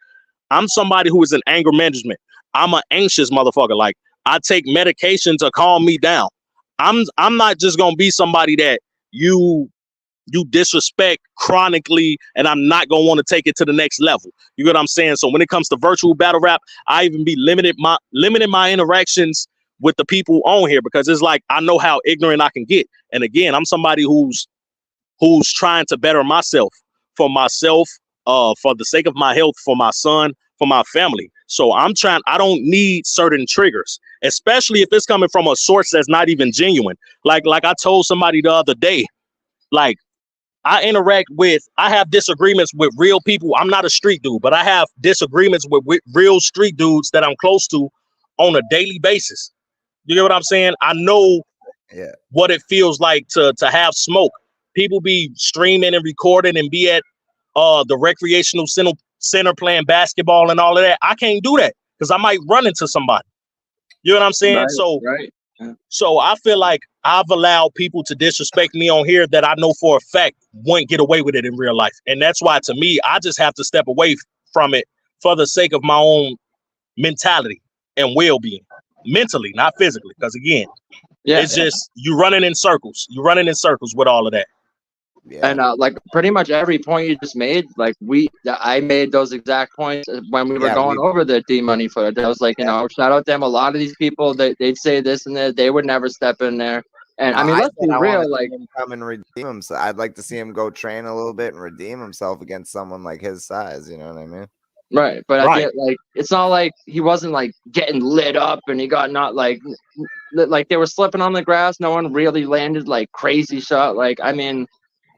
I'm somebody who is in anger management. I'm an anxious motherfucker. Like, I take medication to calm me down. I'm not just gonna be somebody that you disrespect chronically, and I'm not gonna want to take it to the next level. You get what I'm saying? So when it comes to virtual battle rap, I even be limiting my interactions with the people on here, because it's like, I know how ignorant I can get. And again, I'm somebody who's trying to better myself, for the sake of my health, for my son, for my family. So I don't need certain triggers, especially if it's coming from a source that's not even genuine. Like I told somebody the other day, like, I have disagreements with real people. I'm not a street dude, but I have disagreements with real street dudes that I'm close to on a daily basis. You get what I'm saying? I know what it feels like to have smoke. People be streaming and recording and be at the recreational center playing basketball and all of that. I can't do that because I might run into somebody. You know what I'm saying? So I feel like I've allowed people to disrespect me on here that I know for a fact won't get away with it in real life. And that's why, to me, I just have to step away from it for the sake of my own mentality and well-being. Mentally, not physically. Because again, it's just you running in circles. You're running in circles with all of that. Yeah. And like pretty much every point you just made, like I made those exact points when we were going over the D-Money footage. I was like, you know, shout out them. A lot of these people, they'd say this and that. They would never step in there. And I mean, let's be real. Like, him come and redeem himself. I'd like to see him go train a little bit and redeem himself against someone like his size. You know what I mean? Right. But I get, like, it's not like he wasn't like getting lit up and he got not like they were slipping on the grass. No one really landed like crazy shot. Like, I mean,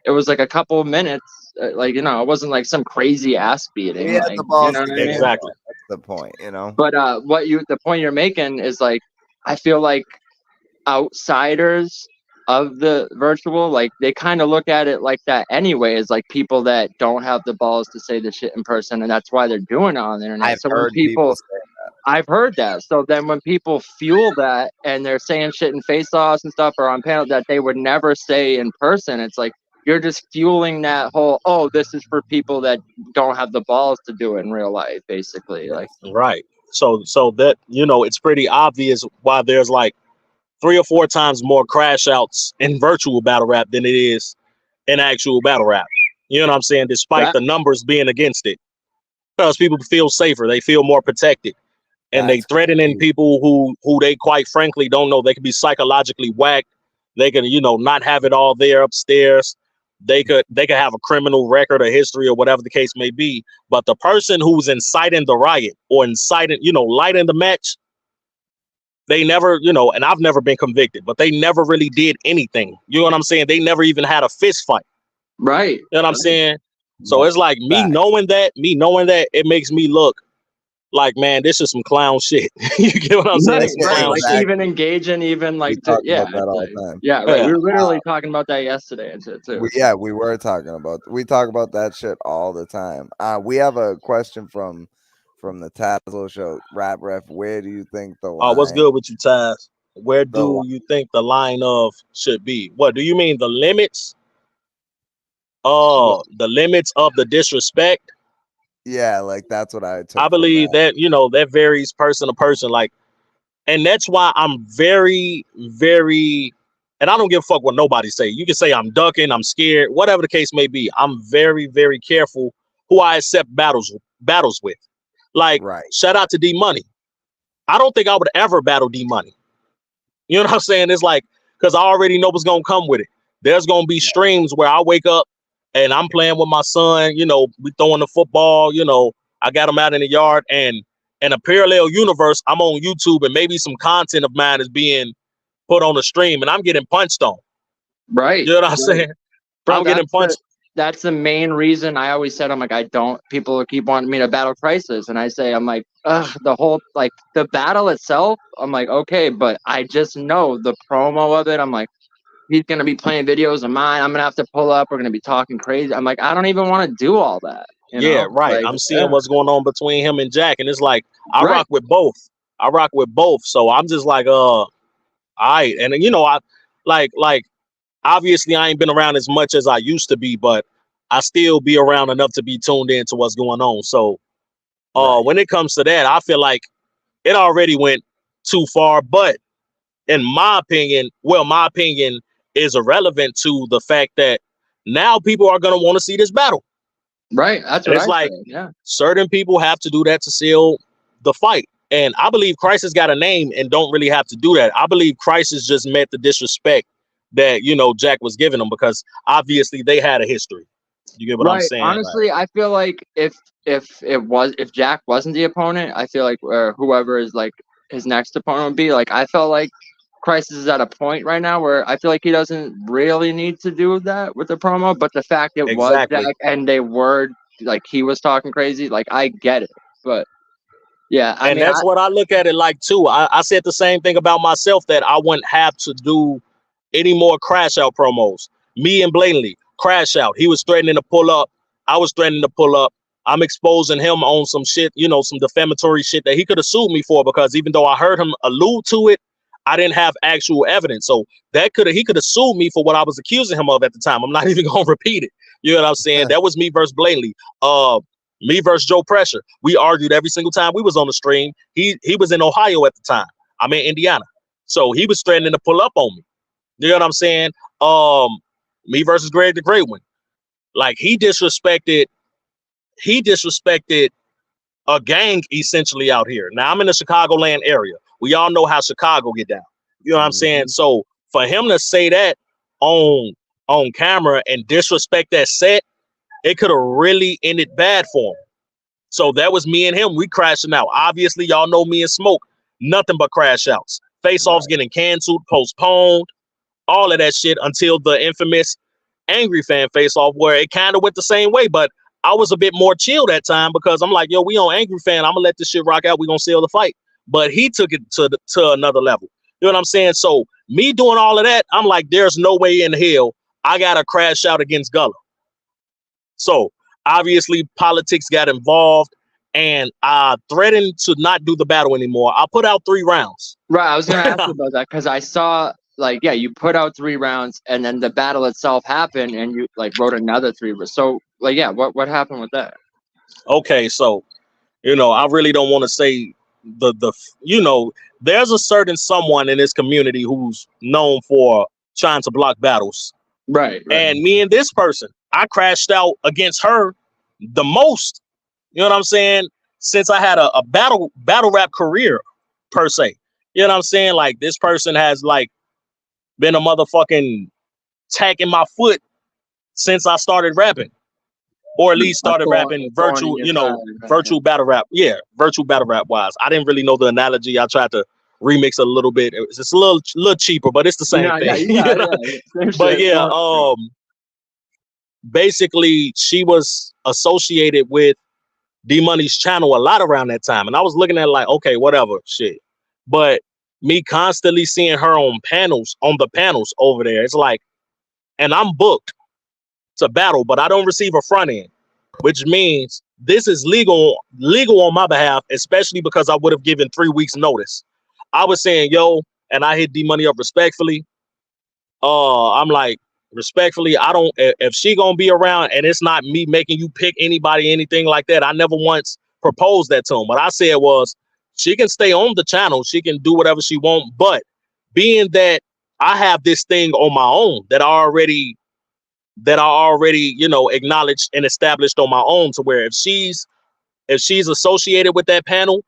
it was like a couple of minutes, like, you know, it wasn't like some crazy ass beating. Yeah, like, the balls, you know what I mean? Exactly. That's the point, you know. But the point you're making is like, I feel like outsiders of the virtual, like, they kind of look at it like that anyway, as like people that don't have the balls to say the shit in person, and that's why they're doing it on the internet. I've heard people say that. I've heard that. So then when people fuel that and they're saying shit in face-offs and stuff or on panel that they would never say in person, it's like, you're just fueling that whole, oh, this is for people that don't have the balls to do it in real life, basically. Like, right. So that, you know, it's pretty obvious why there's like 3 or 4 times more crash outs in virtual battle rap than it is in actual battle rap. You know what I'm saying? Despite the numbers being against it, because people feel safer, they feel more protected, and they threatening people who they quite frankly don't know. They could be psychologically whacked. They could, you know, not have it all there upstairs. They could have a criminal record or history or whatever the case may be. But the person who's inciting the riot or inciting, you know, lighting the match, they never, you know, and I've never been convicted, but they never really did anything. You know what I'm saying? They never even had a fist fight. Right. You know what I'm saying? So it's like me knowing that, it makes me look like, man, this is some clown shit. You get what I'm saying? Right. Like even engaging, even like, about that all the time. Yeah, right. We were literally talking about that yesterday and shit too. We were talking about. We talk about that shit all the time. We have a question from the Tazzle Show. Rap Ref, where do you think the line? Oh, what's good with you, Taz? Where do you think the line of should be? What do you mean, the limits? The limits of the disrespect. Yeah, like that's what I took. I believe that, you know, that varies person to person. Like, and that's why I'm very, very, and I don't give a fuck what nobody say. You can say I'm ducking, I'm scared, whatever the case may be. I'm very, very careful who I accept battles with. Like, shout out to D-Money. I don't think I would ever battle D-Money. You know what I'm saying? It's like, because I already know what's gonna come with it. There's gonna be streams where I wake up and I'm playing with my son, you know, we throwing the football, you know, I got him out in the yard, and in a parallel universe, I'm on YouTube and maybe some content of mine is being put on the stream and I'm getting punched on. Right. You know what I'm saying? Bro, I'm getting punched. that's the main reason I always said, I'm like, people keep wanting me to battle Crisis. And I say, I'm like, ugh, the battle itself, I'm like, okay, but I just know the promo of it. I'm like, he's going to be playing videos of mine. I'm going to have to pull up. We're going to be talking crazy. I'm like, I don't even want to do all that. Yeah, right. Like, I'm seeing what's going on between him and Jack, and it's like I Right. rock with both. So I'm just like, all right. And I like obviously I ain't been around as much as I used to be, but I still be around enough to be tuned in to what's going on. So when it comes to that, I feel like it already went too far. But in my opinion, my opinion is irrelevant to the fact that now people are gonna want to see this battle. Right. That's And what it's I like say. Yeah. certain people have to do that to seal the fight. And I believe Crisis got a name and don't really have to do that. I believe Crisis just met the disrespect that, Jack was giving them, because obviously they had a history. You get what I'm Right. saying? Honestly, I feel like if Jack wasn't the opponent, I feel like whoever is like his next opponent would be, like, I felt like Crisis is at a point right now where I feel like he doesn't really need to do that with the promo, but the fact it was Exactly. Jack and they were like, he was talking crazy, like, I get it. But yeah, I And mean, that's what I look at it like too. I said the same thing about myself, that I wouldn't have to do any more Crash Out promos. Me and Blatantly, Crash Out. He was threatening to pull up. I was threatening to pull up. I'm exposing him on some shit, some defamatory shit that he could have sued me for, because even though I heard him allude to it, I didn't have actual evidence. So he could have sued me for what I was accusing him of at the time. I'm not even gonna repeat it. You know what I'm saying? That was me versus Blatantly. Me versus Joe Pressure. We argued every single time we was on the stream. He was in Ohio at the time. I'm in Indiana. So he was threatening to pull up on me. You know what I'm saying? Me versus Greg the Great One. Like he disrespected a gang essentially out here. Now I'm in the Chicagoland area. We all know how Chicago get down. You know what I'm saying? So for him to say that on camera and disrespect that set, it could have really ended bad for him. So that was me and him. We crashing out. Obviously, y'all know me and Smoke. Nothing but crash outs. Face-offs getting canceled, postponed, all of that shit until the infamous Angry Fan face-off, where it kind of went the same way. But I was a bit more chill that time, because I'm like, yo, we on Angry Fan. I'm going to let this shit rock out. We going to seal the fight. But he took it to another level. You know what I'm saying? So me doing all of that, I'm like, there's no way in hell I got to crash out against Gullah. So obviously politics got involved, and I threatened to not do the battle anymore. I put out 3 rounds. right. I was going to ask you about that, because I saw, like, yeah, you put out 3 rounds and then the battle itself happened and you like wrote another 3. So like, yeah, what happened with that? Okay. So, I really don't want to say there's a certain someone in this community who's known for trying to block battles. Right. And me and this person, I crashed out against her the most, you know what I'm saying, since I had a battle rap career per se. You know what I'm saying? Like, this person has like been a motherfucking tacking my foot since I started rapping, or at least started rapping virtual, virtual battle rap. Yeah, virtual battle rap wise. I didn't really know the analogy. I tried to remix it a little bit. It's just a little cheaper, but it's the same thing. But yeah, basically she was associated with D Money's channel a lot around that time, and I was looking at it like, okay, whatever, shit. But me constantly seeing her on the panels over there, it's like, and I'm booked to battle, but I don't receive a front end, which means this is legal on my behalf, especially because I would have given 3 weeks notice. I was saying, yo, and I hit D Money up respectfully. I'm like, respectfully, I don't, if she gonna be around and it's not me making you pick anybody, anything like that, I never once proposed that to him. What I said was, she can stay on the channel, she can do whatever she want, but being that I have this thing on my own that I already, acknowledged and established on my own, to where if she's associated with that panel,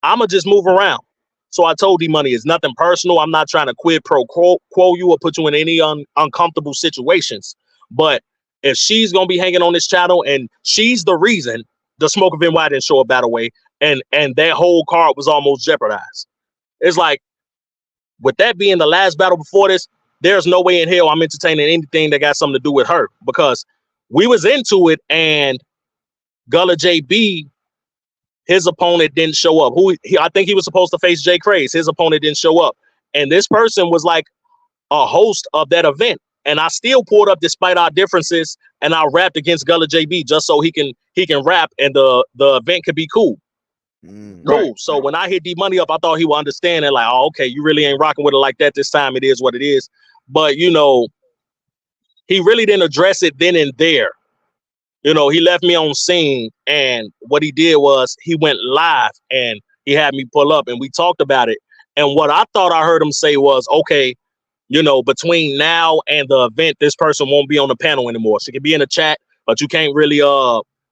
I'ma just move around. So I told D Money, it's nothing personal. I'm not trying to quid pro quo you or put you in any uncomfortable situations. But if she's gonna be hanging on this channel and she's the reason the Smoke of NY didn't show up that way, and that whole card was almost jeopardized. It's like, with that being the last battle before this, there's no way in hell I'm entertaining anything that got something to do with her, because we was into it, and Gullah JB, his opponent didn't show up. I think he was supposed to face Jay Craze. His opponent didn't show up. And this person was like a host of that event. And I still pulled up despite our differences, and I rapped against Gullah JB just so he can rap and the event could be cool. Cool. Right. So when I hit D Money up, I thought he would understand and like, oh, okay, you really ain't rocking with it like that this time. It is what it is. But you know, he really didn't address it then and there. You know, he left me on scene, and what he did was he went live and he had me pull up and we talked about it. And what I thought I heard him say was, okay, you know, between now and the event, this person won't be on the panel anymore. She can be in the chat, but you can't really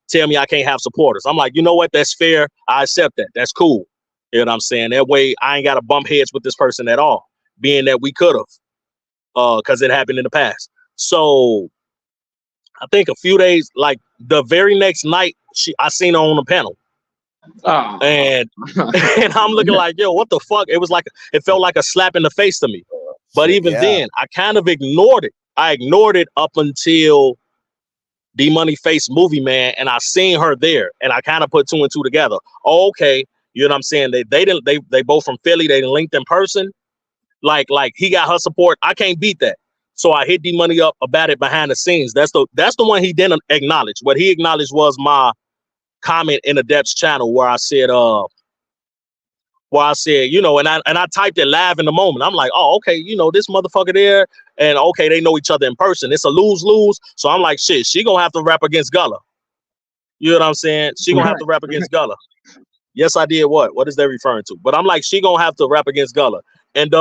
tell me I can't have supporters. I'm like, you know what? That's fair. I accept that. That's cool. You know what I'm saying? That way I ain't got to bump heads with this person at all, being that we could have, because it happened in the past. So I think a few days, like the very next night, I seen her on the panel. Oh. And I'm looking like, yo, what the fuck? It felt like a slap in the face to me. But even then, I kind of ignored it. I ignored it up until D Money faced Movie Man, and I seen her there, and I kind of put two and two together. Oh, okay, you know what I'm saying? They both from Philly. They linked in person. Like he got her support. I can't beat that. So I hit D Money up about it behind the scenes. That's the one he didn't acknowledge. What he acknowledged was my comment in the Depths channel where I said, you know, and I typed it live in the moment. I'm like, oh, okay, you know, this motherfucker there, and okay, they know each other in person. It's a lose-lose. So I'm like, shit, she gonna have to rap against Gullah. You know what I'm saying? She gonna have to rap against Gullah. Yes, I did. What is that referring to? But I'm like, she gonna have to rap against Gullah. And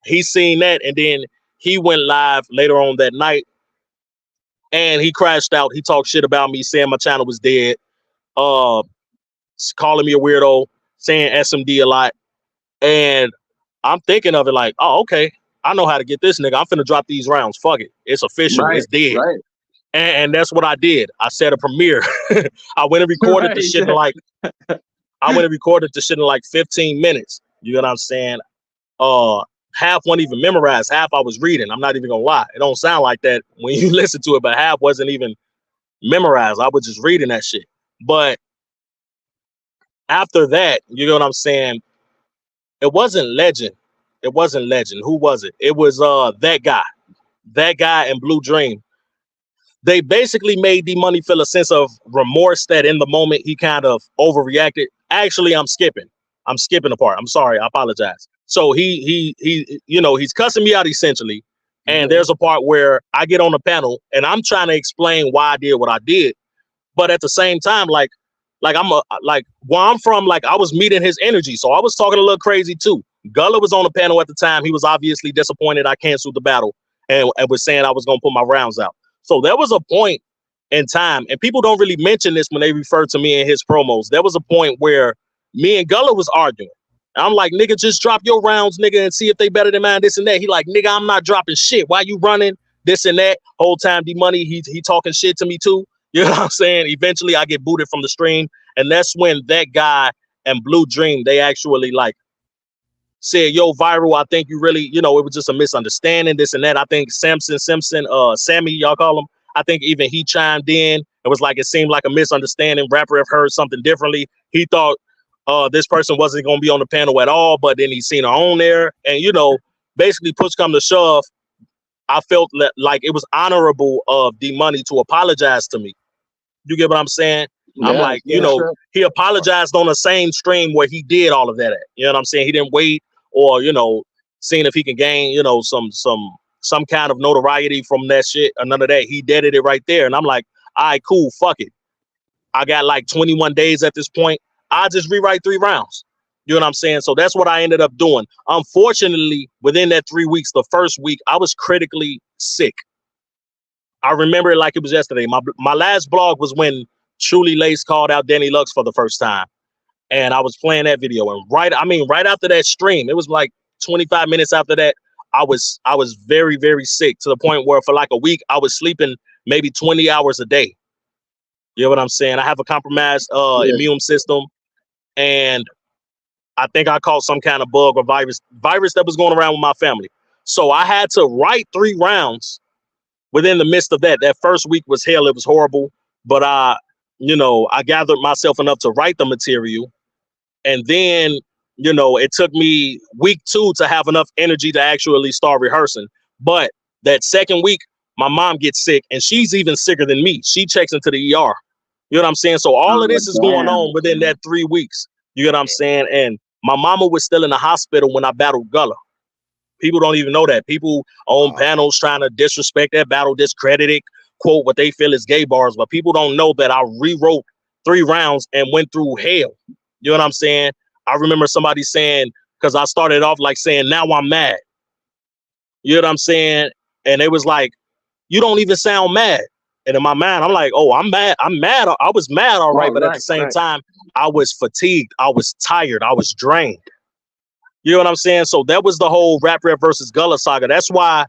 he seen that, and then he went live later on that night, and he crashed out. He talked shit about me, saying my channel was dead, calling me a weirdo, saying SMD a lot. And I'm thinking of it like, oh, okay, I know how to get this nigga. I'm finna drop these rounds. Fuck it. It's official. Right, it's dead. Right. And that's what I did. I set a premiere. I went and recorded the shit in like, 15 minutes. You know what I'm saying? Half wasn't even memorized. Half I was reading. I'm not even gonna lie. It don't sound like that when you listen to it, but half wasn't even memorized. I was just reading that shit. But after that, you know what I'm saying? It wasn't Legend. It wasn't Legend. Who was it? It was that guy and Blue Dream. They basically made D Money feel a sense of remorse that in the moment he kind of overreacted. Actually, I'm skipping a part. I'm sorry. I apologize. So he you know, he's cussing me out essentially. And there's a part where I get on the panel and I'm trying to explain why I did what I did. But at the same time, like where I'm from, like I was meeting his energy. So I was talking a little crazy too. Gullah was on the panel at the time. He was obviously disappointed I canceled the battle and was saying I was going to put my rounds out. So there was a point in time, and people don't really mention this when they refer to me in his promos. There was a point where me and Gullah was arguing. And I'm like, nigga, just drop your rounds, nigga, and see if they better than mine, this and that. He like, nigga, I'm not dropping shit. Why you running? This and that. Whole time D Money, he talking shit to me too. You know what I'm saying? Eventually I get booted from the stream. And that's when that guy and Blue Dream, they actually like said, yo, Viral, I think you really, you know, it was just a misunderstanding, this and that. I think Sammy, y'all call him. I think even he chimed in. It was like, it seemed like a misunderstanding. Rapper have heard something differently. He thought this person wasn't going to be on the panel at all, but then he seen her on there. And, you know, basically push come to shove, I felt like it was honorable of D Money to apologize to me. You get what I'm saying? Yeah, I'm like, you know, sure. He apologized on the same stream where he did all of that at. You know what I'm saying? He didn't wait or, you know, seeing if he can gain, you know, some kind of notoriety from that shit or none of that. He did it right there. And I'm like, all right, cool, fuck it. I got like 21 days at this point. I just rewrite 3 rounds. You know what I'm saying? So that's what I ended up doing. Unfortunately, within that 3 weeks, the first week, I was critically sick. I remember it like it was yesterday. My last blog was when Truly Lace called out Danny Lux for the first time. And I was playing that video. And right after that stream, it was like 25 minutes after that, I was very, very sick to the point where for like a week, I was sleeping maybe 20 hours a day. You know what I'm saying? I have a compromised immune system. And I think I caught some kind of bug or virus that was going around with my family. So I had to write 3 rounds within the midst of that first week was hell. It was horrible, but I gathered myself enough to write the material, and then it took me week 2 to have enough energy to actually start rehearsing. But that second week, my mom gets sick, and she's even sicker than me. She checks into the ER. You know what I'm saying? So all of this is going on within that 3 weeks. You know what I'm saying? And my mama was still in the hospital when I battled Gullah. People don't even know that. People on panels trying to disrespect that battle, discredit it, quote what they feel is gay bars, but people don't know that I rewrote 3 rounds and went through hell. You know what I'm saying? I remember somebody saying, because I started off like saying, now I'm mad. You know what I'm saying? And it was like, you don't even sound mad. And in my mind, I'm like, oh, I'm mad. I'm mad. I was mad, all right. But at the same time, I was fatigued. I was tired. I was drained. You know what I'm saying? So that was the whole Rap Rep versus Gullah saga. That's why,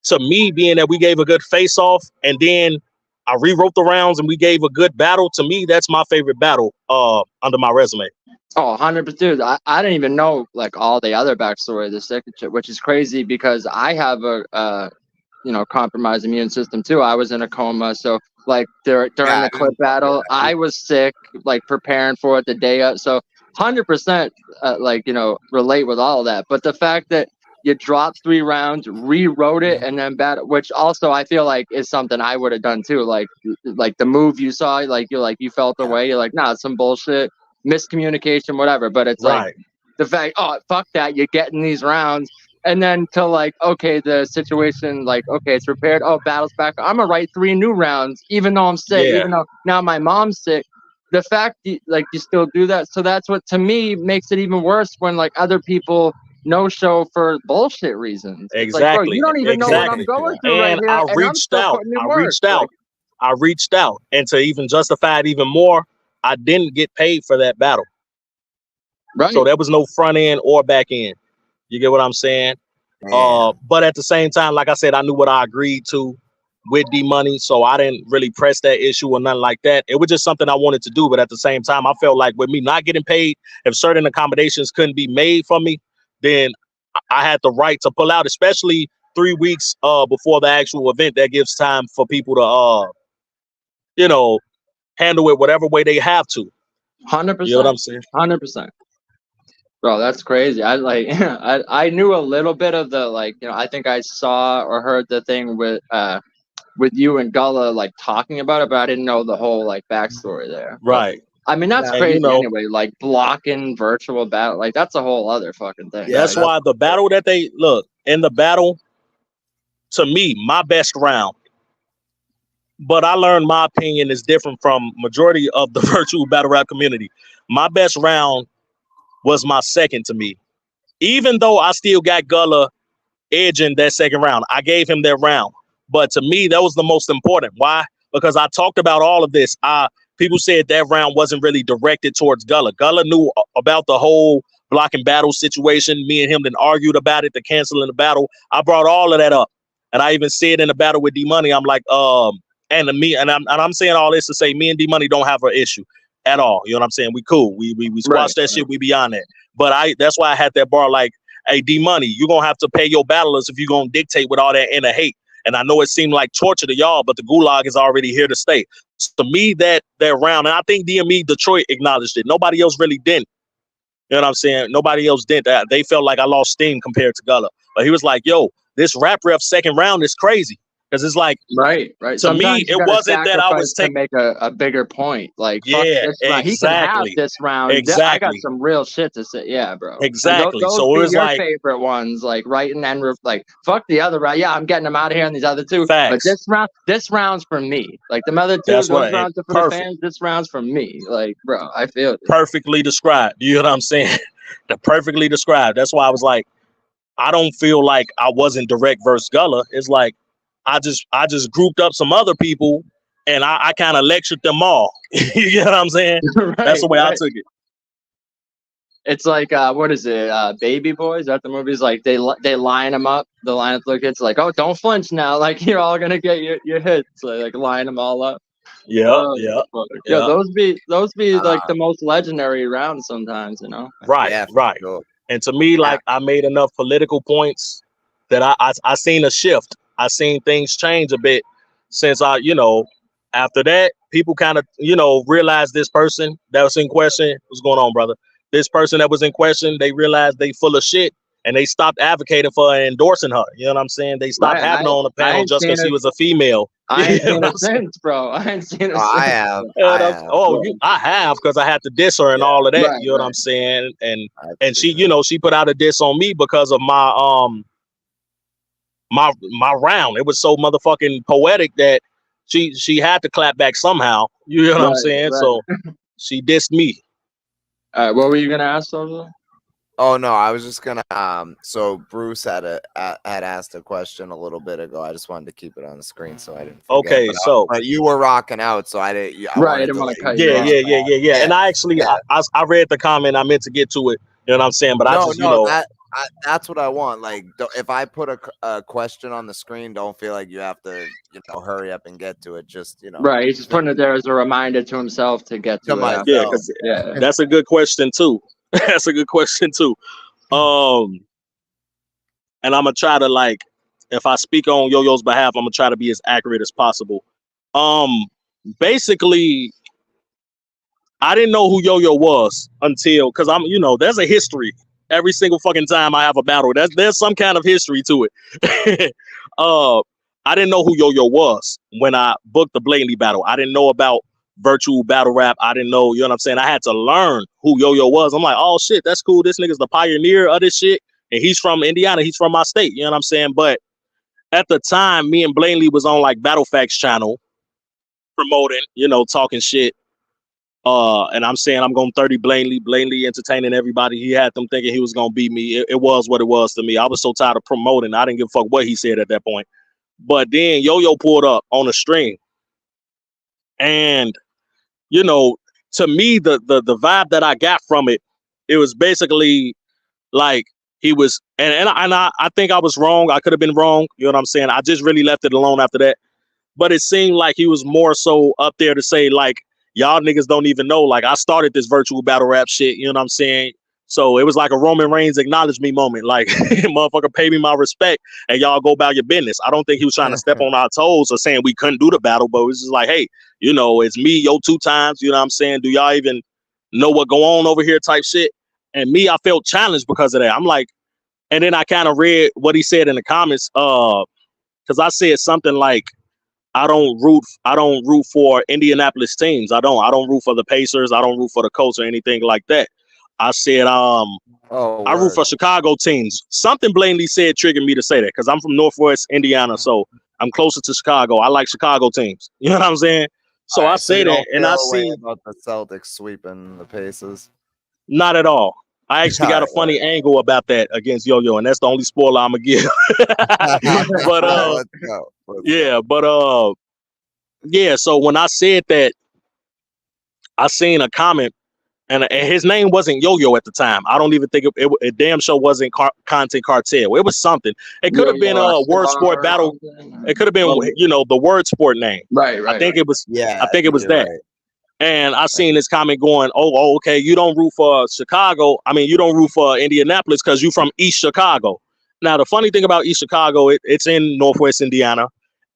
to me, being that we gave a good face-off and then I rewrote the rounds and we gave a good battle, to me, that's my favorite battle under my resume. Oh, 100%. I didn't even know like all the other backstory of the second shit, which is crazy because I have a compromised immune system too. I was in a coma, so like during the clip battle, I was sick, like preparing for it the day up. So 100% relate with all of that. But the fact that you dropped 3 rounds, rewrote it, and then battle, which also I feel like is something I would have done too. Like the move you saw, you felt the way, you're like, nah, it's some bullshit, miscommunication, whatever. But it's like the fact, oh fuck that, you're getting these rounds. And then to like, okay, the situation, like, okay, it's repaired. Oh, battle's back. I'm gonna write 3 new rounds, even though I'm sick, even though now my mom's sick. The fact you still do that, so that's what to me makes it even worse when like other people no show for bullshit reasons. Exactly. It's like, bro, you don't even know what I'm going through right here, I reached out, and to even justify it even more, I didn't get paid for that battle. Right. So there was no front end or back end. You get what I'm saying? But at the same time, like I said, I knew what I agreed to with D-Money, so I didn't really press that issue or nothing like that. It was just something I wanted to do, but at the same time, I felt like with me not getting paid, if certain accommodations couldn't be made for me, then I had the right to pull out, especially 3 weeks before the actual event. That gives time for people to, handle it whatever way they have to. 100%. You know what I'm saying? 100%. Bro, that's crazy. I like I knew a little bit of the I think I saw or heard the thing with you and Gullah like talking about it, but I didn't know the whole like backstory there. Right. But, I mean that's crazy anyway. Like blocking virtual battle, like that's a whole other fucking thing. That's why the battle that they look in the battle, to me, my best round. But I learned my opinion is different from majority of the virtual battle rap community. My best round was my second to me. Even though I still got Gullah edging that second round, I gave him that round. But to me, that was the most important. Why? Because I talked about all of this. People said that round wasn't really directed towards Gullah. Gullah knew about the whole blocking battle situation. Me and him then argued about it, the canceling the battle. I brought all of that up. And I even said in the battle with D-Money, I'm like, I'm saying all this to say me and D-Money don't have an issue at all. You know what I'm saying? We cool. We squash that shit. We beyond that. But that's why I had that bar like, hey, D-Money, you're going to have to pay your battlers if you're going to dictate with all that inner hate. And I know it seemed like torture to y'all, but the gulag is already here to stay. So to me, that round, and I think DME Detroit acknowledged it. Nobody else really didn't. You know what I'm saying? Nobody else did that. They felt like I lost steam compared to Gullah. But he was like, yo, this Rap Ref second round is crazy. Because it's like, right. To Sometimes me, it wasn't that I was taking to make a bigger point. Like, yeah, fuck this round. exactly. He can have this round. Exactly. I got some real shit to say. Yeah, bro. Exactly. Those So it was your like favorite ones, like right and then like fuck the other round. Yeah, I'm getting them out of here and these other 2. Facts. But this round's for me. Like the other 2, those rounds are for the fans. This round's for me. Like, bro, I feel it. Perfectly described. You know what I'm saying? Perfectly described. That's why I was like, I don't feel like I wasn't direct versus Gullah. It's like I just grouped up some other people and I kind of lectured them all. You get what I'm saying? Right, that's the way I took it. It's like what is it? Baby Boys? That the movie's like they line them up. The line up the kids like, oh, don't flinch now. Like you're all gonna get your hits. So, like line them all up. Yeah. Those be like the most legendary rounds sometimes, you know. Right. Sure. And to me, like I made enough political points that I seen a shift. I seen things change a bit since after that, people kind of, realized this person that was in question. What's going on, brother? This person that was in question, they realized they full of shit and they stopped advocating for her and endorsing her. You know what I'm saying? They stopped having her on the panel just because she was a female. I ain't You know seen what her I'm saying? since, bro. I ain't seen her Oh, since. I have. I have because I had to diss her and all of that. Right, You know what right. I'm saying? And I've she, seen it. she put out a diss on me because of my my round. It was so motherfucking poetic that she had to clap back somehow. You know what I'm saying? Right. So she dissed me. All right, what were you gonna ask, Sosa? Oh no, I was just gonna. So Bruce had asked a question a little bit ago. I just wanted to keep it on the screen so I didn't forget. Okay, so but you were rocking out, so I didn't. I Right, I wanted didn't to want let to cut you you finish. off. yeah. And I actually I read the comment. I meant to get to it. You know what I'm saying? But I just that's what I want. Like, if I put a question on the screen, don't feel like you have to, hurry up and get to it. Just, Right, he's just putting it there as a reminder to himself to get to To it. myself. yeah, because that's a good question too. That's a good question too. And I'm gonna try to, like, if I speak on Yo-Yo's behalf, I'm gonna try to be as accurate as possible. Basically, I didn't know who Yo-Yo was until, because there's a history. Every single fucking time I have a battle, there's some kind of history to it. I didn't know who Yo-Yo was when I booked the Blatantly battle. I didn't know about virtual battle rap. I didn't know, you know what I'm saying? I had to learn who Yo-Yo was. I'm like, oh shit, that's cool. This nigga's the pioneer of this shit. And he's from Indiana. He's from my state. You know what I'm saying? But at the time, me and Blatantly was on like Battle Facts channel promoting, talking shit. And I'm saying I'm going 30 Blatantly entertaining everybody. He had them thinking he was going to beat me. It was what it was to me. I was so tired of promoting. I didn't give a fuck what he said at that point. But then Yo-Yo pulled up on the stream. And, to me, the vibe that I got from it, it was basically like he was, and I think I was wrong. I could have been wrong. You know what I'm saying? I just really left it alone after that. But it seemed like he was more so up there to say, like, y'all niggas don't even know. Like, I started this virtual battle rap shit. You know what I'm saying? So it was like a Roman Reigns acknowledge me moment. Like, motherfucker, pay me my respect and y'all go about your business. I don't think he was trying to step on our toes or saying we couldn't do the battle, but it was just like, hey, it's me, yo, 2 times. You know what I'm saying? Do y'all even know what go on over here type shit? And me, I felt challenged because of that. I'm like, and then I kind of read what he said in the comments, because I said something like, I don't root for Indianapolis teams. I don't root for the Pacers. I don't root for the Colts or anything like that. I said, I root for Chicago teams. Something Blatantly said triggered me to say that because I'm from Northwest Indiana, so I'm closer to Chicago. I like Chicago teams. You know what I'm saying? So I say that, and I see about the Celtics sweeping the Pacers. Not at all. I actually got a funny angle about that against Yo-Yo, and that's the only spoiler I'm gonna give. But Let's go. So when I said that, I seen a comment, and his name wasn't Yo-Yo at the time. I don't even think it damn sure wasn't Content Cartel. It was something. It could have been a word sport battle. It could have been the word sport name. Right. I think it was. Yeah, I think it was that. Right. And I seen this comment going, oh, okay, you don't root for Chicago. I mean, you don't root for Indianapolis because you're from East Chicago. Now, the funny thing about East Chicago, it's in Northwest Indiana.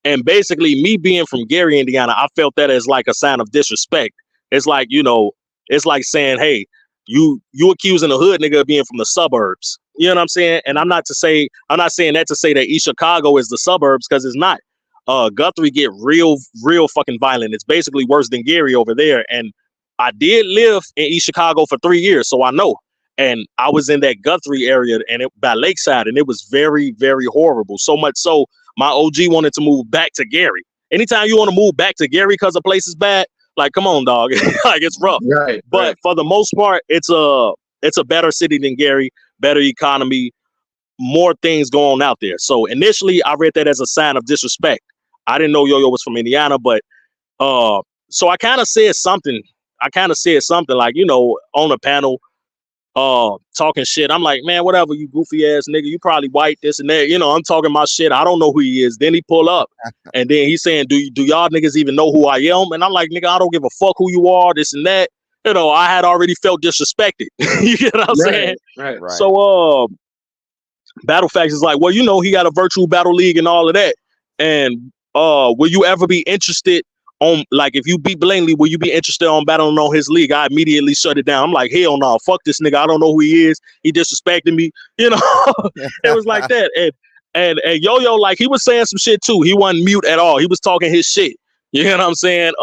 And basically, me being from Gary, Indiana, I felt that as like a sign of disrespect. It's like, it's like saying, hey, you accusing a hood nigga of being from the suburbs. You know what I'm saying? And I'm not saying that to say that East Chicago is the suburbs, because it's not. Guthrie get real fucking violent. It's basically worse than Gary over there. And I did live in East Chicago for 3 years, so I know. And I was in that Guthrie area and by Lakeside, and it was very, very horrible. So much so, my OG wanted to move back to Gary. Anytime you want to move back to Gary because a place is bad, like, come on, dog. Like, it's rough. Right. But for the most part, it's a better city than Gary, better economy, more things going on out there. So initially, I read that as a sign of disrespect. I didn't know Yo-Yo was from Indiana, but so I kind of said something. like, on a panel, talking shit. I'm like, man, whatever, you goofy ass nigga, you probably white, this and that. I'm talking my shit. I don't know who he is. Then he pull up and then he's saying, do y'all niggas even know who I am? And I'm like, nigga, I don't give a fuck who you are, this and that. I had already felt disrespected. You know what I'm saying? Right. So Battle Facts is like, well, he got a virtual battle league and all of that. And will you ever be interested on, like, if you beat Blaney, will you be interested on battling on his league? I immediately shut it down. I'm like, hell no, fuck this nigga. I don't know who he is. He disrespected me. You know, it was like that. And Yo-Yo, like, he was saying some shit too. He wasn't mute at all. He was talking his shit. You know what I'm saying?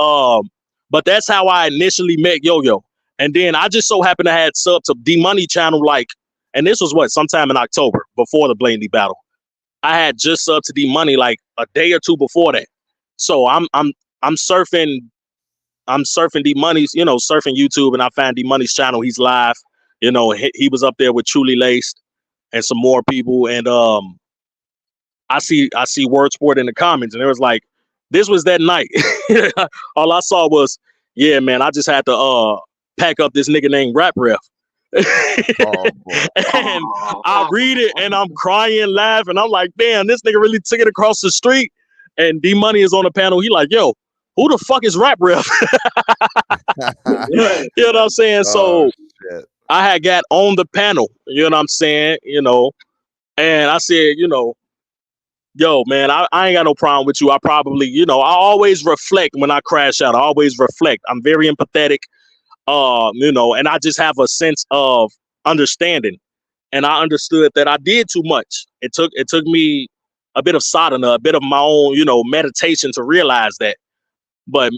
But that's how I initially met Yo-Yo. And then I just so happened to have sub to D-Money channel, like, and this was sometime in October before the Blaney battle. I had just subbed to D-Money like a day or two before that. So I'm surfing D-Money's, surfing YouTube, and I found D-Money's channel. He's live. He was up there with Truly Laced and some more people. And I see word sport in the comments, and it was like, this was that night. All I saw was, yeah, man, I just had to pack up this nigga named Rap Ref. And I read it and I'm crying, laughing. I'm like, damn, this nigga really took it across the street. And D-Money is on the panel. He like, yo, who the fuck is Rap Ref? You know what I'm saying? So shit. I had got on the panel, you know what I'm saying? And I said, yo, man, I ain't got no problem with you. I probably, I always reflect when I crash out. I always reflect. I'm very empathetic. And I just have a sense of understanding, and I understood that I did too much. It took me a bit of sadhana, a bit of my own, meditation to realize that. But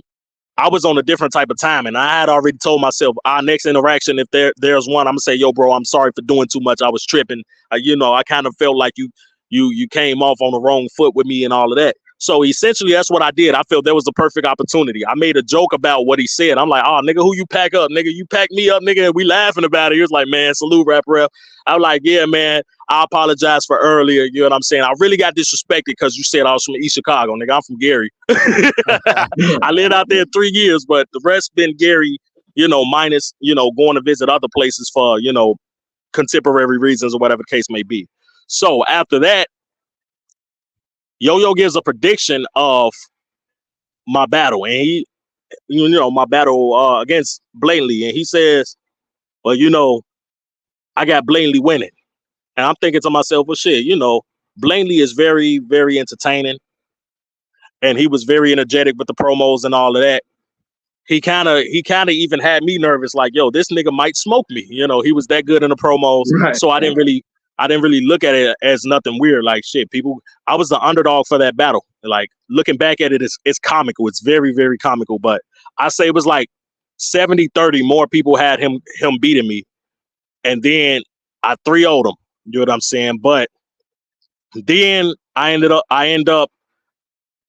I was on a different type of time, and I had already told myself, our next interaction, if there's one, I'm gonna say, yo, bro, I'm sorry for doing too much. I was tripping. I kind of felt like you came off on the wrong foot with me and all of that. So essentially, that's what I did. I felt there was the perfect opportunity. I made a joke about what he said. I'm like, oh, nigga, who you pack up? Nigga, you pack me up, nigga. And we laughing about it. He was like, man, salute, Rap Ref. I was like, yeah, man, I apologize for earlier. You know what I'm saying? I really got disrespected because you said I was from East Chicago, nigga. I'm from Gary. I lived out there 3 years, but the rest been Gary, minus, going to visit other places for, contemporary reasons or whatever the case may be. So after that, Yo-Yo gives a prediction of my battle, and he, my battle against Blaney, and he says, well, I got Blaney winning. And I'm thinking to myself, well, shit, Blaney is very, very entertaining, and he was very energetic with the promos and all of that. He kind of even had me nervous, like, yo, this nigga might smoke me. He was that good in the promos. Right. So I didn't really look at it as nothing weird. Like, shit, I was the underdog for that battle. Like, looking back at it, it's comical. It's very, very comical. But I say it was like 70-30 more people had him beating me. And then I 3-0'd him. You know what I'm saying? But then I end up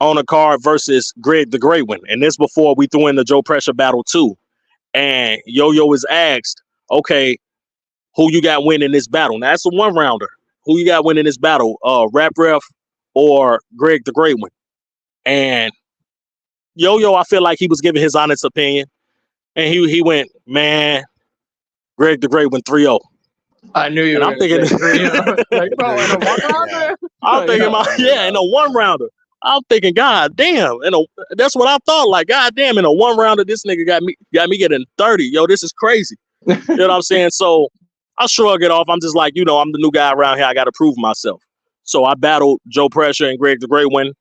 on a card versus Greg the Great One. And this before we threw in the Joe Pressure battle too. And Yo-Yo was asked, okay, who you got winning this battle? Now, that's a one-rounder. Who you got winning this battle? Rap Ref or Greg the Great One? And Yo-Yo, I feel like he was giving his honest opinion. And he went, man, Greg the Great One 3-0. I knew you and were I'm thinking, like, bro, in a one-rounder? I'm thinking, in a one-rounder. I'm thinking, God damn, that's what I thought. Like, God damn, in a one-rounder, this nigga got me getting 30. Yo, this is crazy. You know what I'm saying? So I shrug it off. I'm just like, I'm the new guy around here. I got to prove myself. So I battled Joe Pressure and Greg the Great One.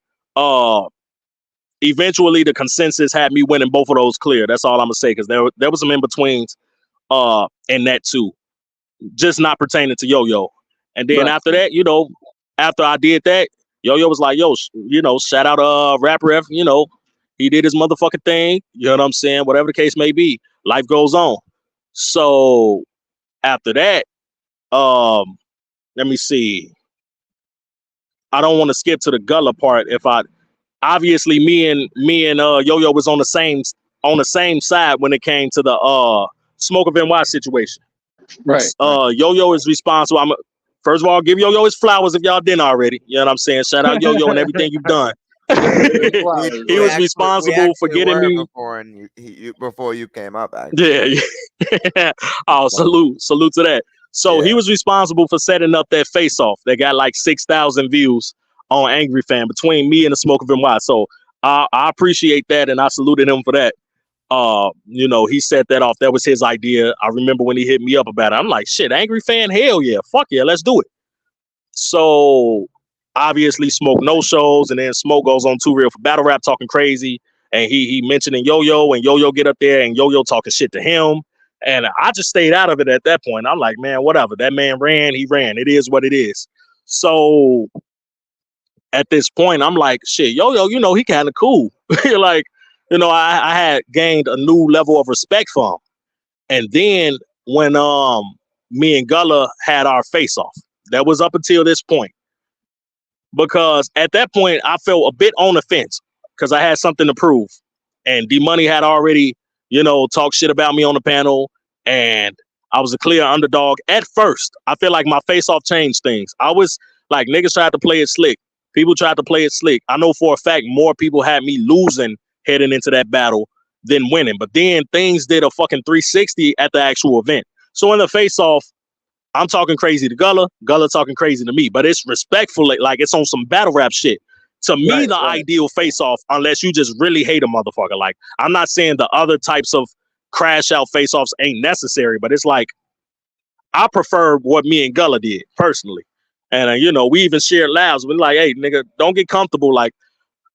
Eventually, the consensus had me winning both of those clear. That's all I'm gonna say, because there was some in betweens in that too, just not pertaining to Yo-Yo. And then after that, after I did that, Yo-Yo was like, yo, shout out Rap Ref. He did his motherfucking thing. You know what I'm saying? Whatever the case may be, life goes on. So after that, let me see. I don't want to skip to the Gullah part. Obviously me and Yo-Yo was on the same side when it came to the Smoke of NY situation. Right. Yo-Yo is responsible. First of all, give Yo-Yo his flowers if y'all didn't already. You know what I'm saying? Shout out Yo-Yo and everything you've done. He was responsible for getting me before you came up. Actually. Yeah. Oh, salute to that. So he was responsible for setting up that face-off. They got like 6,000 views on Angry Fan between me and the Smoke of NY. So I appreciate that, and I saluted him for that. He set that off. That was his idea. I remember when he hit me up about it. I'm like, shit, Angry Fan, hell yeah, fuck yeah, let's do it. So obviously Smoke no shows, and then Smoke goes on Too Real for Battle Rap talking crazy, and he mentioning Yo-Yo, and Yo-Yo get up there and Yo-Yo talking shit to him. And I just stayed out of it at that point. I'm like, man, whatever. That man ran, he ran. It is what it is. So at this point, I'm like, shit, Yo-Yo, you know, he kind of cool. Like, you know, I had gained a new level of respect for him. And then when me and Gullah had our face off, that was up until this point. Because at that point, I felt a bit on the fence because I had something to prove. And D-Money had already, you know, talked shit about me on the panel. And I was a clear underdog. At first, I feel like my face-off changed things. I was like, niggas tried to play it slick. People tried to play it slick. I know for a fact more people had me losing heading into that battle than winning. But then things did a fucking 360 at the actual event. So in the face-off, I'm talking crazy to Gullah, Gullah talking crazy to me, but it's respectfully, like it's on some battle rap shit. To me, the ideal face-off, unless you just really hate a motherfucker. Like, I'm not saying the other types of crash out face-offs ain't necessary, but it's like, I prefer what me and Gullah did, personally. And, you know, we even shared laughs. We're like, hey, nigga, don't get comfortable. Like,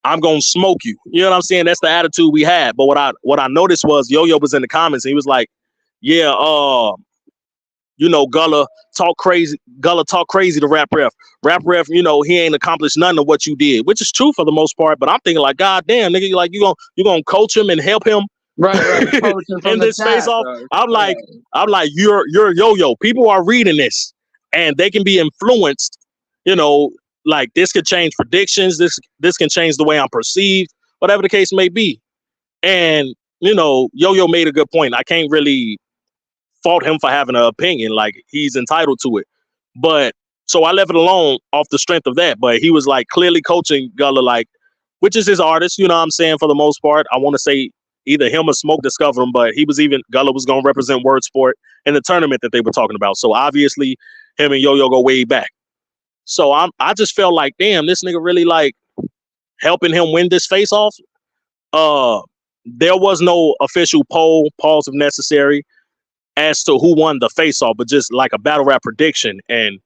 I'm going to smoke you. You know what I'm saying? That's the attitude we had. But what I noticed was Yo-Yo was in the comments, and he was like, yeah, you know, Gullah talk crazy to Rap Ref. Rap Ref, you know, he ain't accomplished none of what you did, which is true for the most part. But I'm thinking like, God damn, nigga, like you gonna coach him and help him, right. in this face off. I'm like, you're Yo-Yo. People are reading this and they can be influenced. You know, like this could change predictions. This can change the way I'm perceived, whatever the case may be. And you know, Yo-Yo made a good point. I can't really fault him for having an opinion, like he's entitled to it. But so I left it alone off the strength of that. But he was like clearly coaching Gullah, like, which is his artist, you know what I'm saying, for the most part. I want to say either him or Smoke discovered him, but Gullah was gonna represent Word Sport in the tournament that they were talking about. So obviously him and Yo-Yo go way back. So I just felt like, damn, this nigga really like helping him win this face off. There was no official poll, pause if necessary, as to who won the face-off, but just like a battle rap prediction. And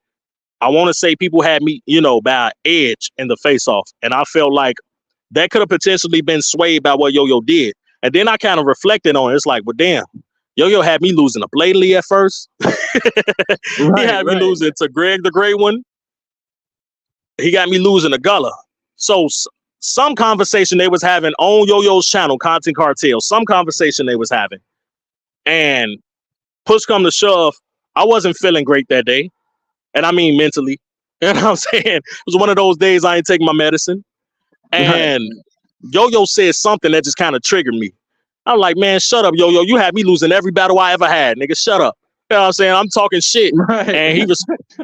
I want to say people had me, you know, by an edge in the face-off. And I felt like that could have potentially been swayed by what Yo-Yo did. And then I kind of reflected on it. It's like, well, damn, Yo-Yo had me losing to Blatantly at first. He had me losing to Greg the Great One. He got me losing to Gullah. So some conversation they was having on Yo-Yo's channel, Content Cartel, some conversation they was having. And push come to shove, I wasn't feeling great that day. And I mean mentally. You know what I'm saying? It was one of those days I ain't taking my medicine. And Yo-Yo said something that just kind of triggered me. I'm like, man, shut up, Yo-Yo. You had me losing every battle I ever had, nigga. Shut up. You know what I'm saying? I'm talking shit. And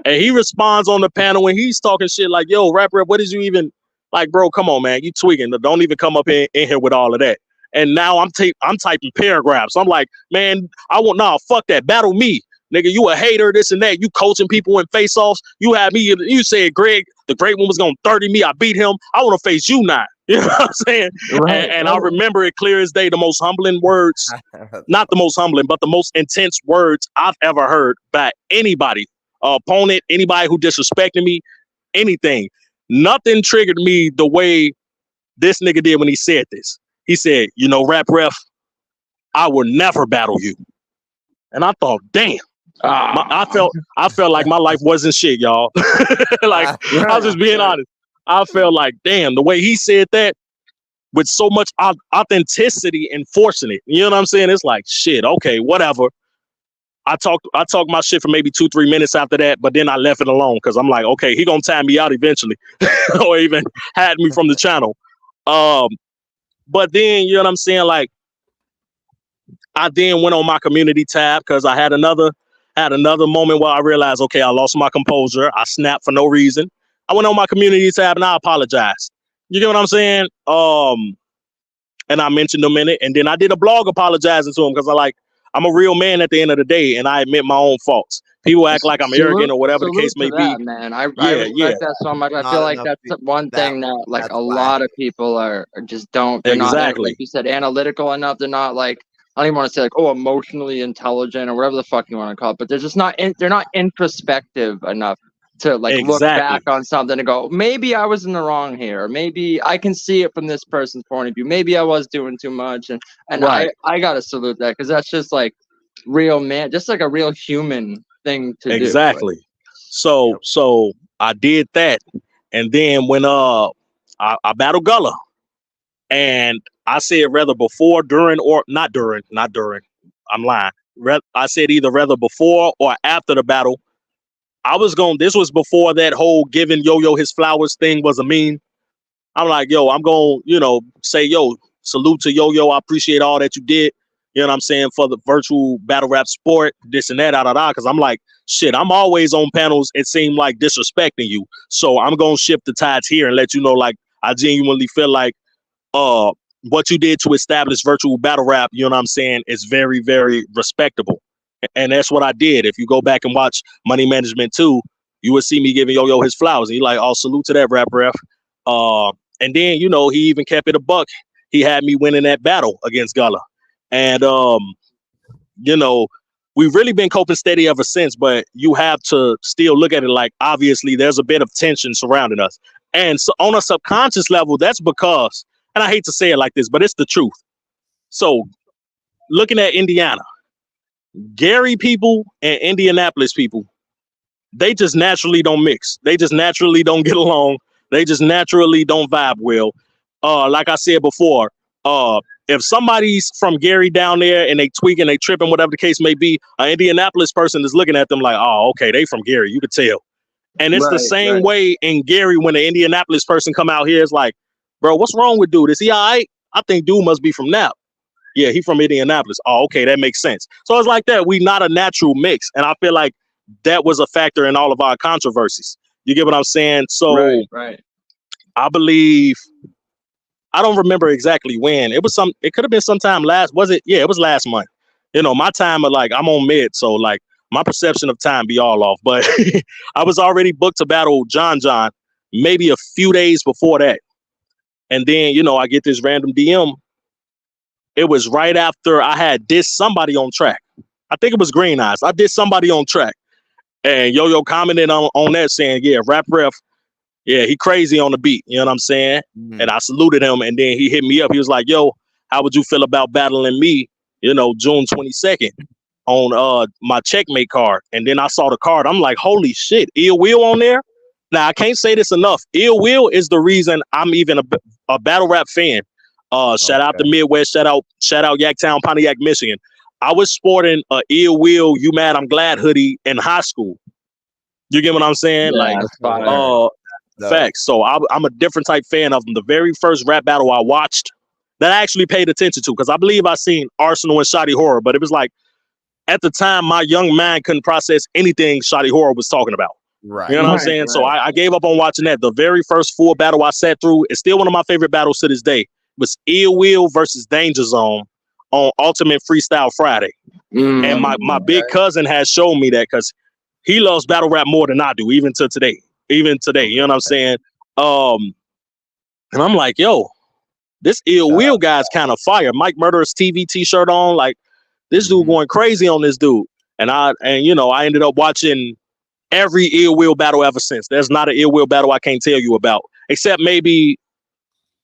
he responds on the panel and he's talking shit like, yo, Rap Rep, what is you even like, bro? Come on, man. You tweaking. Don't even come up in here with all of that. And now I'm typing paragraphs. I'm like, man, fuck that. Battle me. Nigga, you a hater, this and that. You coaching people in face-offs. You had me, you said Greg, the Great One, was going to 30 me. I beat him. I want to face you now. You know what I'm saying? And I remember it clear as day, the most humbling words, not the most humbling, but the most intense words I've ever heard by anybody, opponent, anybody who disrespected me, anything. Nothing triggered me the way this nigga did when he said this. He said, you know, Rap Ref, I will never battle you. And I thought, damn. I felt like my life wasn't shit, y'all. Like, I was just being honest. I felt like, damn, the way he said that with so much authenticity and forcing it. You know what I'm saying? It's like, shit, okay, whatever. I talked my shit for maybe 2-3 minutes after that, but then I left it alone because I'm like, okay, he gonna time me out eventually, or even had me from the channel. But then, you know what I'm saying? Like, I then went on my community tab because I had another moment where I realized, okay, I lost my composure. I snapped for no reason. I went on my community tab and I apologized. You get what I'm saying? And I mentioned him in it. And then I did a blog apologizing to him because I'm a real man at the end of the day, and I admit my own faults. People act like I'm arrogant or whatever the case may be. Man, I respect that so much. I feel like that's one thing that like a lot of people are just don't. They're not, like you said, analytical enough. They're not like, I don't even want to say like, oh, emotionally intelligent or whatever the fuck you want to call it, but they're just not. They're not introspective enough to like look Exactly. back on something and go, maybe I was in the wrong here. Maybe I can see it from this person's point of view. Maybe I was doing too much. And Right. I gotta salute that, because that's just like real man, just like a real human thing to do. Exactly. So I did that, and then when I battled Gullah, and I said rather before, during, or not during. I'm lying. I said either rather before or after the battle. This was before that whole giving Yo-Yo his flowers thing was a meme. I'm like, yo, I'm going to, say, yo, salute to Yo-Yo. I appreciate all that you did. You know what I'm saying? For the virtual battle rap sport, this and that, because I'm like, shit, I'm always on panels. It seemed like disrespecting you. So I'm going to shift the tides here and let you know, like, I genuinely feel like what you did to establish virtual battle rap, you know what I'm saying, is very, very respectable. And that's what I did. If you go back and watch Money Management 2, you would see me giving Yo-Yo his flowers. And you're like, oh, salute to that rap ref. And then, he even kept it a buck. He had me winning that battle against Gullah. And, we've really been coping steady ever since, but you have to still look at it like, obviously, there's a bit of tension surrounding us. And so on a subconscious level, that's because, and I hate to say it like this, but it's the truth. So looking at Indiana, Gary people and Indianapolis people, they just naturally don't mix. They just naturally don't get along. They just naturally don't vibe well. Like I said before, if somebody's from Gary down there and they tweaking, they tripping, whatever the case may be, an Indianapolis person is looking at them like, oh, okay, they from Gary. You could tell. And it's the same way in Gary when the Indianapolis person come out here. It's like, bro, what's wrong with dude? Is he all right? I think dude must be from Nap. Yeah, he from Indianapolis. Oh, okay, that makes sense. So it's like that. We not a natural mix. And I feel like that was a factor in all of our controversies. You get what I'm saying? So right. I believe, I don't remember exactly when. It could have been sometime last, was it? Yeah, it was last month. My time of like, I'm on mid, so like my perception of time be all off. But I was already booked to battle John maybe a few days before that. And then, I get this random DM. It was right after I had dissed somebody on track. I think it was Green Eyes. I did somebody on track. And Yo-Yo commented on that saying, yeah, rap ref, yeah, he crazy on the beat. You know what I'm saying? Mhm. And I saluted him. And then he hit me up. He was like, yo, how would you feel about battling me, June 22nd on my checkmate card? And then I saw the card. I'm like, holy shit, Ill Will on there? Now, I can't say this enough. Ill Will is the reason I'm even a battle rap fan. Shout out to Midwest. Shout out Yacktown, Pontiac, Michigan. I was sporting a Ill Will, You Mad, I'm Glad hoodie in high school. You get what I'm saying? Yeah, Facts. So I'm a different type fan of them. The very first rap battle I watched that I actually paid attention to, because I believe I seen Arsenal and Shoddy Horror, but it was like, at the time, my young mind couldn't process anything Shoddy Horror was talking about. Right. You know what I'm saying? Right. So I gave up on watching that. The very first full battle I sat through is still one of my favorite battles to this day. It was Ill Will versus Danger Zone on Ultimate Freestyle Friday. And my big cousin has shown me that, because he loves battle rap more than I do, even today. You know what I'm saying? And I'm like, yo, this Ill Will guy's kind of fire. Mike Murderer's TV t-shirt on, like this dude going crazy on this dude. And I ended up watching every Ill Will battle ever since. There's not an Ill Will battle I can't tell you about, except maybe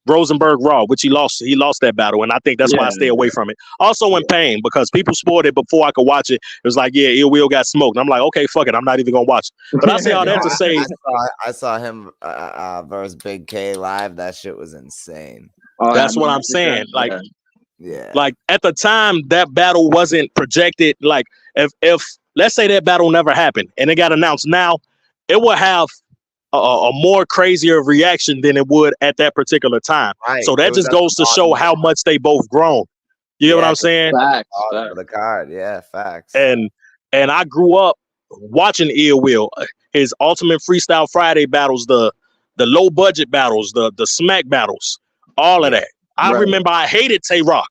Rosenberg Raw, which he lost. He lost that battle, and I think that's why I stay away from it. Also in Pain, because people spoiled it before I could watch it. It was like, yeah, Ill Will got smoked. And I'm like, okay, fuck it. I'm not even gonna watch it. But I say all that to say, I saw him versus Big K live. That shit was insane. That's what I'm saying. Like, yeah, like at the time that battle wasn't projected. Like if let's say that battle never happened and it got announced now, it would have a more crazier reaction than it would at that particular time. Right. So that just goes to show how much they both grown. You get what I'm saying? Facts. For the card, yeah, facts. And I grew up watching Ill Will, his Ultimate Freestyle Friday battles, the low budget battles, the smack battles, all of that. I remember I hated Tay Rock.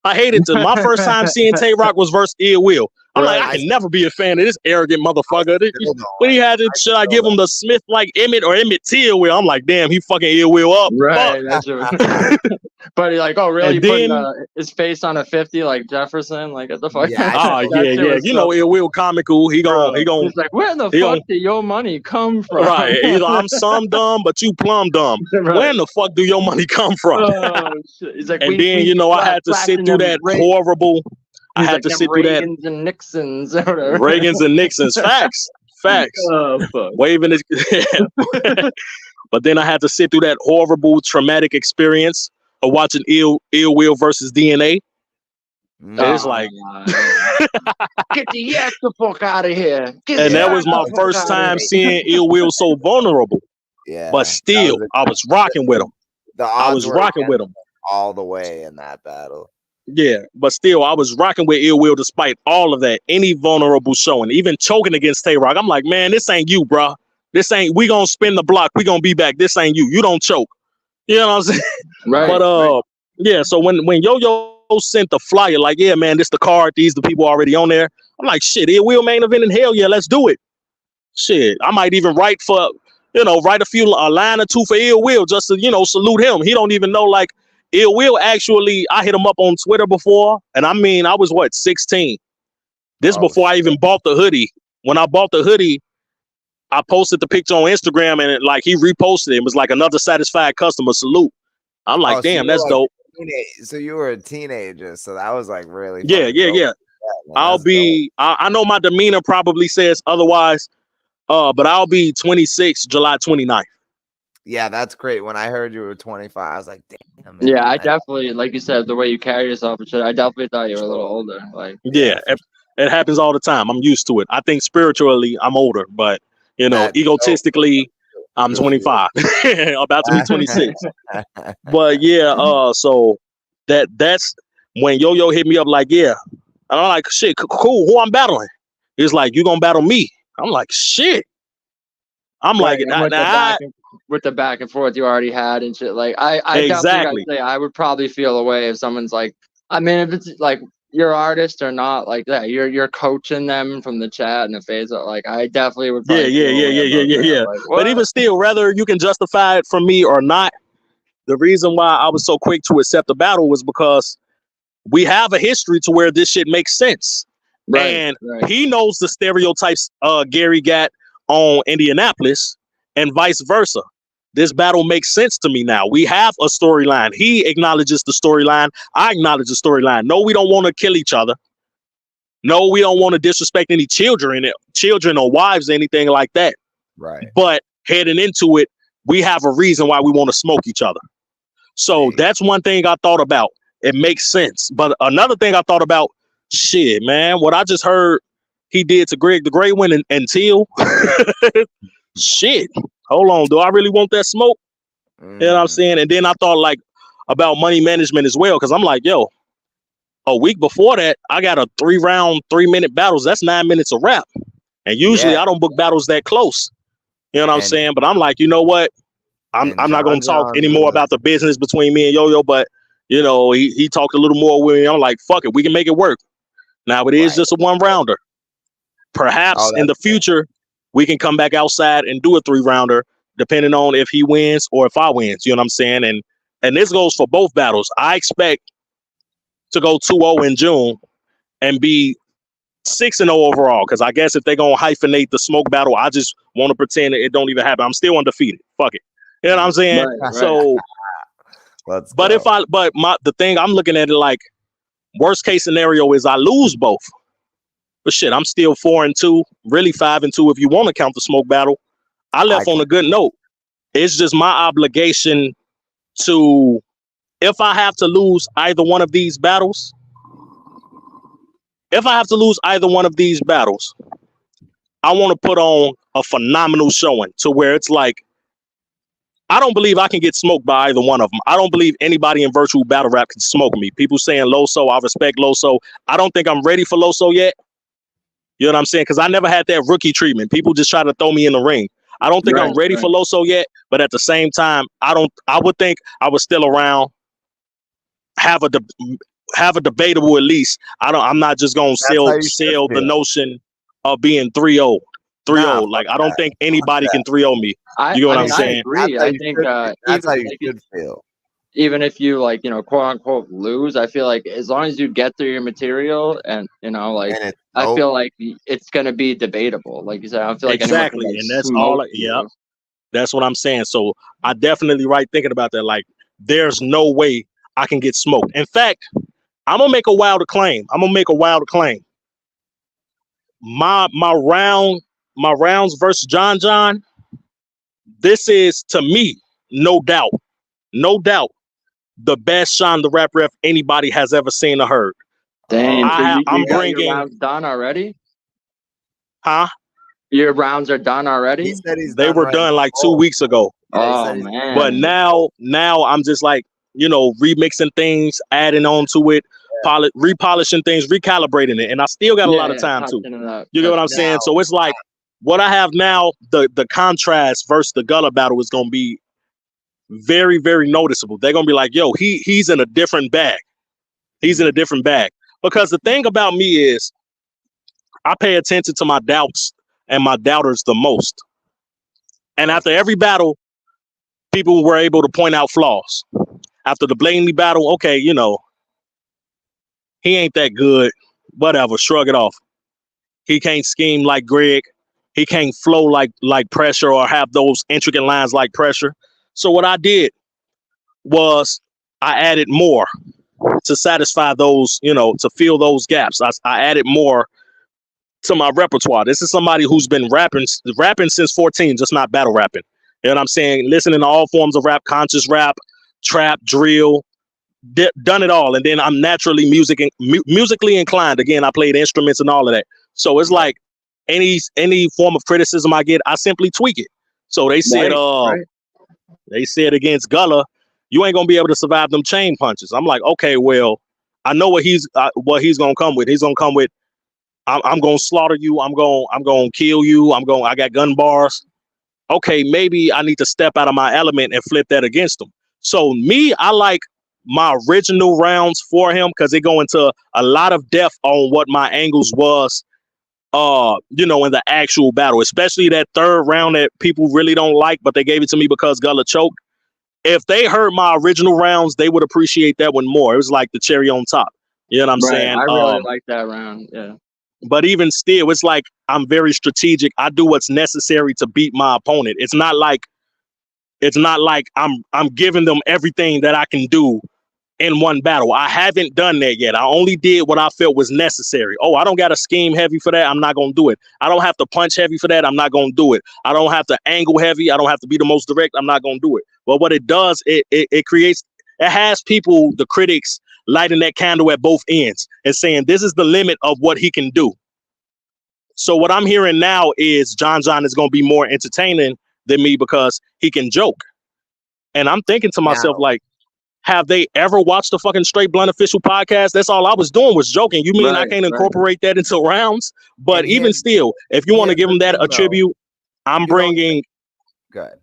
I hated him. My first time seeing Tay Rock was versus Ill Will. I'm like, Right. I can never be a fan of this arrogant motherfucker. still don't When he like had it, should I still give him the Smith like Emmett or Emmett Till? Where I'm like, damn, he fucking ill will up. Right, Fuck. that's true. But he's like, oh, really? And You putting then, his face on a 50 like Jefferson? Like, what the fuck? Yeah, I oh still- That yeah, shit yeah, was you know, ill will comical. He gon' He's like, where the he fuck gon' did your money come from? right. He's like, I'm some dumb, but you plum dumb. Right. Where in the fuck do your money come from? Oh, shit. He's like, And then, you know, I had to sit through that horrible. I had to sit through that Reagans and Nixons or whatever. Reagans and Nixons. Facts. Oh, fuck. Waving his. But then I had to sit through that horrible, traumatic experience of watching Ill Will versus DNA. And it's like, get the ass the fuck out of here. and that was my first time seeing Ill Will so vulnerable. Yeah, But still, I was rocking with him. the I odds was were rocking with against him. all the way in that battle. Yeah, but still, I was rocking with Ill Will despite all of that. Any vulnerable showing, even choking against Tay-Rock. I'm like, man, this ain't you, bro. This ain't, we gonna spin the block. We gonna be back. This ain't you. You don't choke. You know what I'm saying? Right. But yeah, so when Yo-Yo sent the flyer, like, yeah, man, this the card. These the people already on there. I'm like, shit, Ill Will main event in hell yeah, let's do it. Shit, I might even write a line or two for Ill Will just to, salute him. He don't even know, like, Ill Will actually, I hit him up on Twitter before, and I mean, I was 16? This before I even bought the hoodie. When I bought the hoodie, I posted the picture on Instagram, and he reposted it. It was like another satisfied customer salute. I'm like, So damn, you were that's like dope. So you were a teenager, so that was like really Yeah. fucking dope. Man, I'll that's be. I know my demeanor probably says otherwise, but I'll be 26 July 29th. Yeah, that's great. When I heard you were 25, I was like, damn, man. Yeah, I definitely, like you said, the way you carry yourself and shit, I definitely thought you were a little older. Like, Yeah, it happens all the time. I'm used to it. I think spiritually I'm older, but egotistically I'm 25, about to be 26. But yeah, so that's when Yo-Yo hit me up like, yeah, and I'm like, shit, cool. Who I'm battling? He's like, you gonna battle me? I'm like, shit. I'm right, like, with the back and forth you already had and shit. Like, I definitely gotta say, I would probably feel away if someone's like, I mean, if it's like your artist or not, like that, you're coaching them from the chat and the Facebook. Like, I definitely would. Yeah. Like, but even still, whether you can justify it from me or not, the reason why I was so quick to accept the battle was because we have a history to where this shit makes sense. Right. He knows the stereotypes Gary got on Indianapolis and vice versa. This battle makes sense to me now. We have a storyline. He acknowledges the storyline. I acknowledge the storyline. No, we don't want to kill each other. No, we don't want to disrespect any children or wives or anything like that. Right. But heading into it, we have a reason why we want to smoke each other. So that's one thing I thought about. It makes sense. But another thing I thought about, shit, man, what I just heard he did to Greg the Great One and Teal. Shit. Hold on. Do I really want that smoke? You know what I'm saying? And then I thought like about money management as well. Cause I'm like, yo, a week before that, I got a 3-round, 3-minute battles. That's 9 minutes of rap. And usually I don't book battles that close. You know what I'm saying? But I'm like, you know what? I'm not going to talk anymore about the business between me and Yo-Yo, but he talked a little more with me. I'm like, fuck it. We can make it work. Now it is just a 1-rounder. Perhaps in the future, we can come back outside and do a 3-rounder, depending on if he wins or if I wins. You know what I'm saying? And this goes for both battles. I expect to go 2-0 in June and be 6-0 overall. Because I guess if they're going to hyphenate the smoke battle, I just want to pretend it don't even happen. I'm still undefeated. Fuck it. You know what I'm saying? Right. So, the thing I'm looking at it like, worst case scenario is I lose both. But shit, I'm still 4-2, really 5-2 if you want to count the smoke battle. I left on a good note. It's just my obligation to, if I have to lose either one of these battles, I want to put on a phenomenal showing to where it's like, I don't believe I can get smoked by either one of them. I don't believe anybody in virtual battle rap can smoke me. People saying Loso, I respect Loso. I don't think I'm ready for Loso yet. You know what I'm saying? Because I never had that rookie treatment. People just try to throw me in the ring. I don't think I'm ready for Loso yet, but at the same time, I would think I was still around, have a debatable at least. I'm not just gonna That's how you should sell the feel. notion of being 3-0. 3-0. Nah, Like fuck I don't that. think Fuck anybody that. can 3-0 me. I You get what I I'm mean I saying? agree. That's how I you think should feel. That's even how you like should feel. even if you like quote unquote lose, I feel like as long as you get through your material and like And it's I dope. feel like it's gonna be debatable. Like you said, I don't feel like anyone can Exactly. like And that's all smoke yeah, you. that's what I'm saying. So I definitely thinking about that. Like, there's no way I can get smoked. In fact, I'm gonna make a wilder claim. My rounds versus John, this is to me, no doubt, the best Sean the Rap Ref anybody has ever seen or heard. Damn, so I'm you got your bringing, rounds done already? huh? Your rounds are done He already? said he's They done were writing done the like 2 poem. weeks ago. Yeah, he Oh said he's But man. now I'm just like, remixing things, adding on to it, repolishing things, recalibrating it. And I still got a lot of Yeah, time too. touching it up. You get what I'm now. saying? So it's like what I have now, the contrast versus the Gullah battle is gonna be very, very noticeable. They're gonna be like, yo, he's in a different bag. He's in a different bag. Because the thing about me is I pay attention to my doubts and my doubters the most. And after every battle, people were able to point out flaws. After the Blaney battle, okay, he ain't that good. Whatever, shrug it off. He can't scheme like Greg. He can't flow like Pressure or have those intricate lines like Pressure. So what I did was I added more to satisfy those, to fill those gaps. I added more to my repertoire. This is somebody who's been rapping since 14, just not battle rapping. You know what I'm saying? Listening to all forms of rap, conscious rap, trap, drill, done it all. And then I'm naturally musically inclined. Again, I played instruments and all of that. So it's like any form of criticism I get, I simply tweak it. So they said, Right. they said against Gullah, you ain't gonna be able to survive them chain punches. I'm like, okay, well, I know what he's gonna come with. He's gonna come with, I'm gonna slaughter you. I'm gonna kill you. I got gun bars. Okay, maybe I need to step out of my element and flip that against him. So me, I like my original rounds for him because they go into a lot of depth on what my angles was, in the actual battle, especially that third round that people really don't like, but they gave it to me because Gullah choked. If they heard my original rounds, they would appreciate that one more. It was like the cherry on top. You know what I'm Right. saying? I really like that round. Yeah. But even still, it's like I'm very strategic. I do what's necessary to beat my opponent. It's not like I'm giving them everything that I can do in one battle. I haven't done that yet. I only did what I felt was necessary. Oh, I don't got to scheme heavy for that. I'm not going to do it. I don't have to punch heavy for that. I'm not going to do it. I don't have to angle heavy. I don't have to be the most direct. I'm not going to do it. But what it does, it creates, it has people, the critics, lighting that candle at both ends and saying, this is the limit of what he can do. So what I'm hearing now is John is going to be more entertaining than me because he can joke. And I'm thinking to myself, like, have they ever watched the fucking Straight Blunt official podcast? That's all I was doing was joking. You mean I can't incorporate that into rounds? But even still, if you want to give them that attribute, I'm bringing. Good.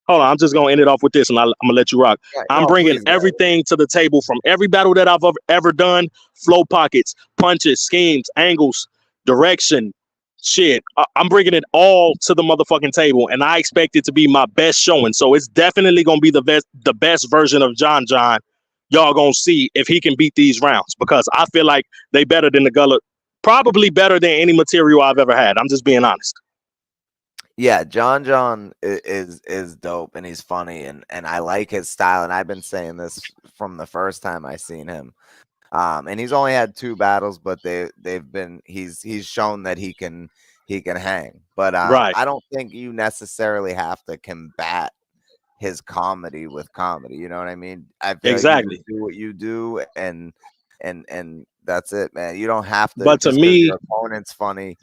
Hold on, I'm just gonna end it off with this, and I'm gonna let you rock. I'm bringing everything to the table from every battle that I've ever done: flow pockets, punches, schemes, angles, direction, shit. I'm bringing it all to the motherfucking table, and I expect it to be my best showing. So it's definitely gonna be the best version of John. Y'all gonna see if he can beat these rounds because I feel like they better than the Gullah, probably better than any material I've ever had. I'm just being honest. Yeah, John is dope and he's funny and I like his style, and I've been saying this from the first time I seen him. And he's only had 2 battles, but he's shown that he can hang. But Right. I don't think you necessarily have to combat his comedy with comedy. You know what I mean? I feel exactly. like you do what you do and that's it, man. You don't have to. But to just me, your opponent's funny,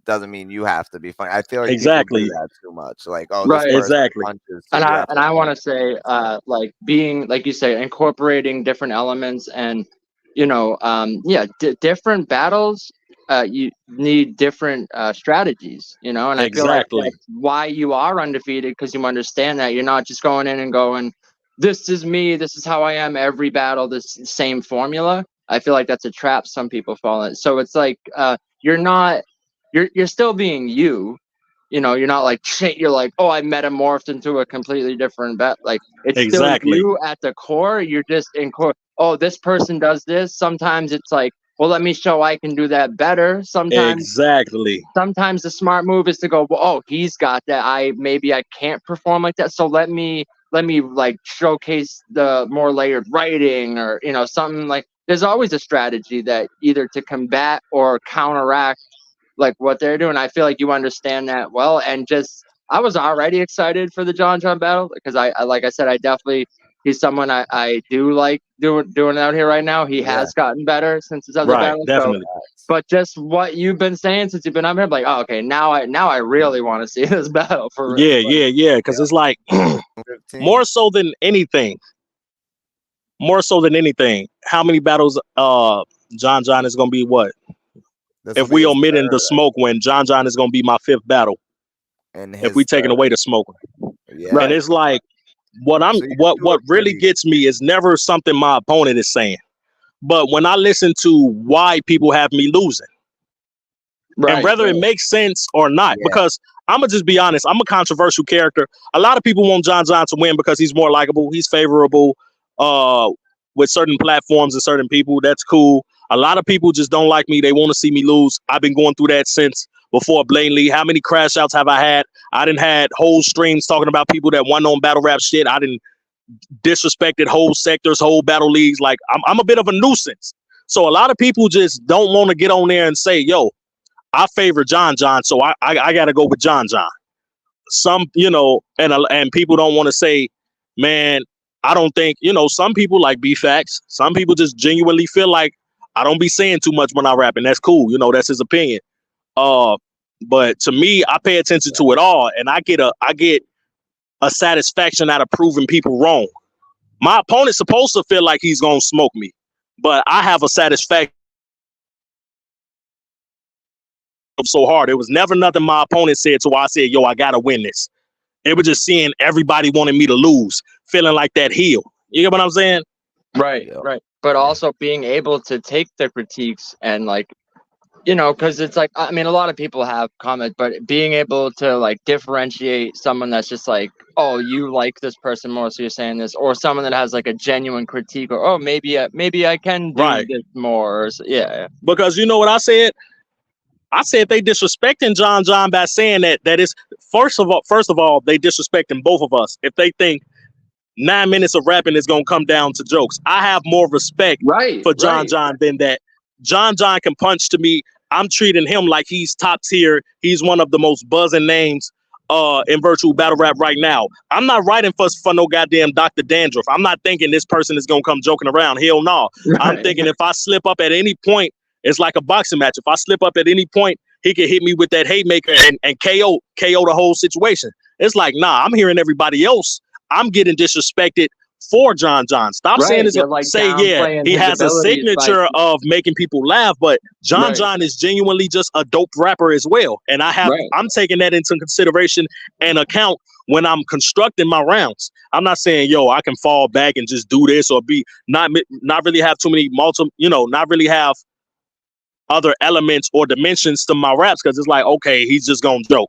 doesn't mean you have to be funny. I feel like exactly people do that too much. Like, oh, right, this person exactly. punches, so and you have I want to say, like being like you say, incorporating different elements and different battles. You need different strategies, and I feel like Exactly. that's why you are undefeated because you understand that you're not just going in and going, this is me, this is how I am every battle, this same formula. I feel like that's a trap some people fall in. So it's like you're still being you. You know, you're not like shit. You're like, oh, I metamorphed into a completely different bet. Like it's still Exactly. you at the core. You're just in core. Oh, this person does this. Sometimes it's like, well, let me show I can do that better. Sometimes the smart move is to go, well, oh, he's got that. Maybe I can't perform like that. So let me like showcase the more layered writing, or something. Like there's always a strategy that either to combat or counteract like what they're doing. I feel like you understand that well, and just I was already excited for the John battle because I like I said, he's someone I do like doing out here right now. He has gotten better since his other battle. Definitely. So, but just what you've been saying since you've been up here, I'm like, oh, okay, now I really want to see this battle for real. Yeah. Because it's like more so than anything. How many battles John is gonna be what? If we omitting the smoke win, John is gonna be my 5th battle. And if we taking away the smoke. Yeah. And it's like what really gets me is never something my opponent is saying. But when I listen to why people have me losing, and whether it makes sense or not, because I'm gonna just be honest, I'm a controversial character. A lot of people want John to win because he's more likable, he's favorable with certain platforms and certain people. That's cool. A lot of people just don't like me. They want to see me lose. I've been going through that since before blatantly. How many crash outs have I had? I done had whole streams talking about people that won on battle rap shit. I done disrespected whole sectors, whole battle leagues. Like I'm a bit of a nuisance. So a lot of people just don't want to get on there and say, yo, I favor John, so I gotta go with John. Some, and people don't want to say, man, I don't think, some people like B-Facts. Some people just genuinely feel like I don't be saying too much when I rap, and that's cool. That's his opinion. But to me, I pay attention to it all, and I get a satisfaction out of proving people wrong. My opponent's supposed to feel like he's gonna smoke me, but I have a satisfaction so hard. It was never nothing my opponent said to where I said, yo, I gotta win this. It was just seeing everybody wanting me to lose, feeling like that heel. You get what I'm saying? Right. But also being able to take the critiques and like, because it's like, I mean, a lot of people have comments, but being able to like differentiate someone that's just like, oh, you like this person more, so you're saying this, or someone that has like a genuine critique, or oh, maybe I can do this more. Yeah. Because you know what I said? I said they disrespecting John by saying that is first of all, they disrespecting both of us. If they think 9 minutes of rapping is gonna come down to jokes, I have more respect for John than that. John can punch to me. I'm treating him like he's top tier. He's one of the most buzzing names in virtual battle rap right now. I'm not writing for no goddamn Dr. Dandruff. I'm not thinking this person is gonna come joking around. Hell no. I'm thinking if I slip up at any point, it's like a boxing match. If I slip up at any point, he can hit me with that haymaker and KO the whole situation. It's like, nah, I'm hearing everybody else. I'm getting disrespected for John. Stop saying this. Like he has a signature of making people laugh, but John is genuinely just a dope rapper as well. And I'm taking that into consideration and account when I'm constructing my rounds. I'm not saying, yo, I can fall back and just do this or be not really have too many not really have other elements or dimensions to my raps, because it's like, okay, he's just gonna joke.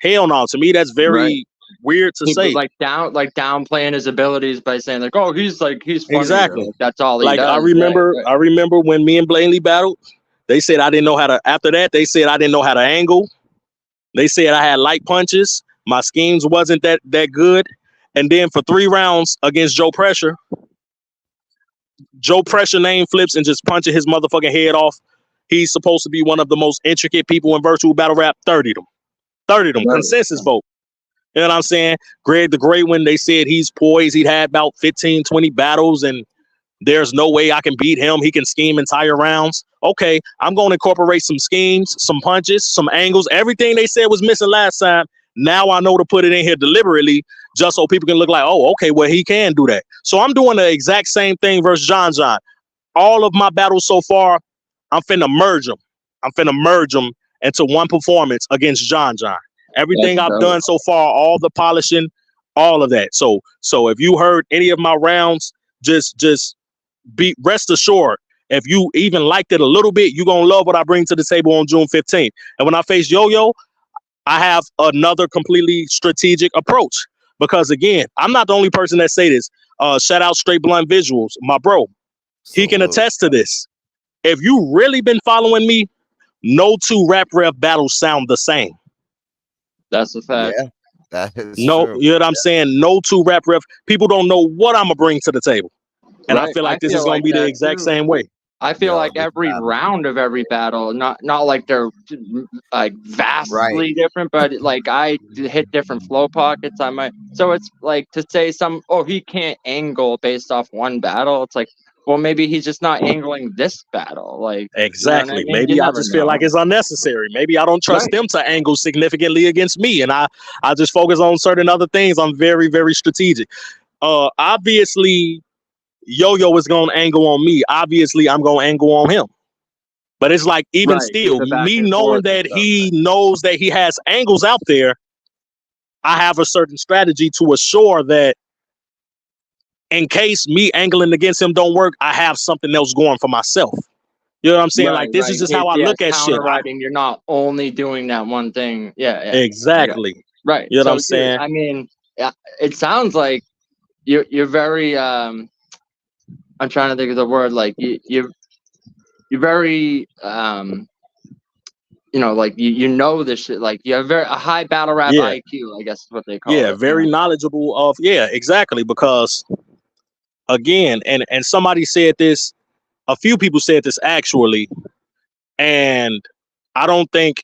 Hell no. To me, that's very weird to say. Downplaying his abilities by saying like, oh, he's funny. Exactly. Like, that's all he like does. I remember when me and Blaney battled, they said I didn't know how to. After that, they said I didn't know how to angle. They said I had light punches. My schemes wasn't that good. And then for 3 rounds against Joe Pressure name flips and just punching his motherfucking head off. He's supposed to be one of the most intricate people in virtual battle rap. 30 them. Consensus vote. You know what I'm saying? Greg the Great One, they said he's poised. He'd had about 15, 20 battles, and there's no way I can beat him. He can scheme entire rounds. Okay, I'm going to incorporate some schemes, some punches, some angles. Everything they said was missing last time. Now I know to put it in here deliberately just so people can look like, oh, okay, well, he can do that. So I'm doing the exact same thing versus John. All of my battles so far, I'm finna merge them into one performance against John. Everything I've done so far, all the polishing, all of that. So if you heard any of my rounds, just be rest assured. If you even liked it a little bit, you're gonna love what I bring to the table on June 15th. And when I face Yo-Yo, I have another completely strategic approach. Because again, I'm not the only person that say this. Shout out Straight Blunt Visuals, my bro. He can attest to this. If you really been following me, no two rap ref battles sound the same. That's a fact. Yeah, that is No, true. you know what I'm saying? No two rap ref. People don't know what I'm gonna bring to the table. And I Right. feel like this feel is gonna like be the that exact too. same way. I feel Yo, like this every battle. round of every battle, not like they're like vastly different, but like I hit different flow pockets. I might, so it's like to say he can't angle based off one battle. It's like, well, maybe he's just not angling this battle. Like, Exactly. You know what I mean? Maybe You I never just feel know. like it's unnecessary. Maybe I don't trust Right. them to angle significantly against me, and I just focus on certain other things. I'm very, very strategic. Obviously, Yo-Yo is gonna angle on me. Obviously, I'm gonna angle on him. But it's like, even Right, still, the back me and knowing forth and that stuff. he knows that he has angles out there, I have a certain strategy to assure that in case me angling against him don't work, I have something else going for myself. You know what I'm saying? Like, this is just how I look at shit. Counter-writing, you're not only doing that one thing. Yeah. Exactly. Right. You know what So, I'm saying? dude, I mean, it sounds like you're very I'm trying to think of the word, like you're very like you know this shit, like you have a high battle rap Yeah. IQ, I guess is what they call Yeah, it. very knowledgeable of, yeah, exactly. Because again, and somebody said this, a few people said this actually, and I don't think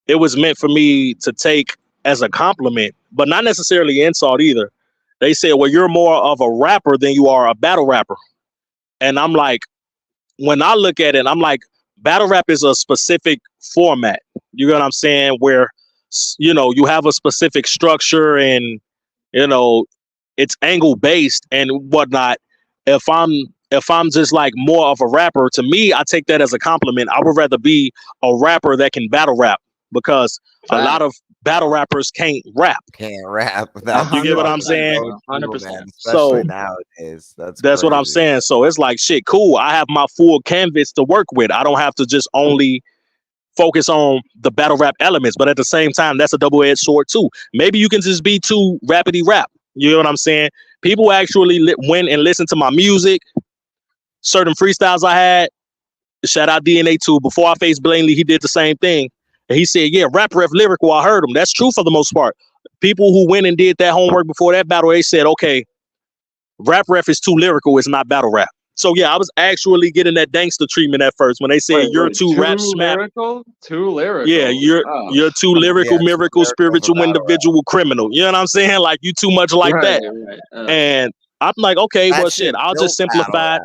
it was meant for me to take as a compliment, but not necessarily insult either. They said, well, you're more of a rapper than you are a battle rapper. And I'm like, when I look at it, I'm like, battle rap is a specific format. You know what I'm saying? Where, you have a specific structure and, it's angle based and whatnot. If I'm just like more of a rapper, to me, I take that as a compliment. I would rather be a rapper that can battle rap, because a lot of battle rappers can't rap. Can't rap. You get what I'm 100%, saying? bro, 100%. Man, So especially nowadays. That's what I'm crazy. saying. So it's like, shit, cool. I have my full canvas to work with. I don't have to just only focus on the battle rap elements, but at the same time, that's a double-edged sword too. Maybe you can just be too rapidy rap. You know what I'm saying? People actually went and listened to my music, certain freestyles I had. Shout out DNA 2. Before I faced Blaney, he did the same thing. And he said, yeah, rap ref lyrical, I heard him. That's true for the most part. People who went and did that homework before that battle, they said, okay, rap ref is too lyrical, it's not battle rap. So yeah, I was actually getting that gangster treatment at first when they said you're too rap smack. Too lyrical. Yeah, you're too lyrical, miracle, spiritual, individual, criminal. You know what I'm saying? Like, you too much like that. Right. And I'm like, okay, well, shit, I'll just simplify it.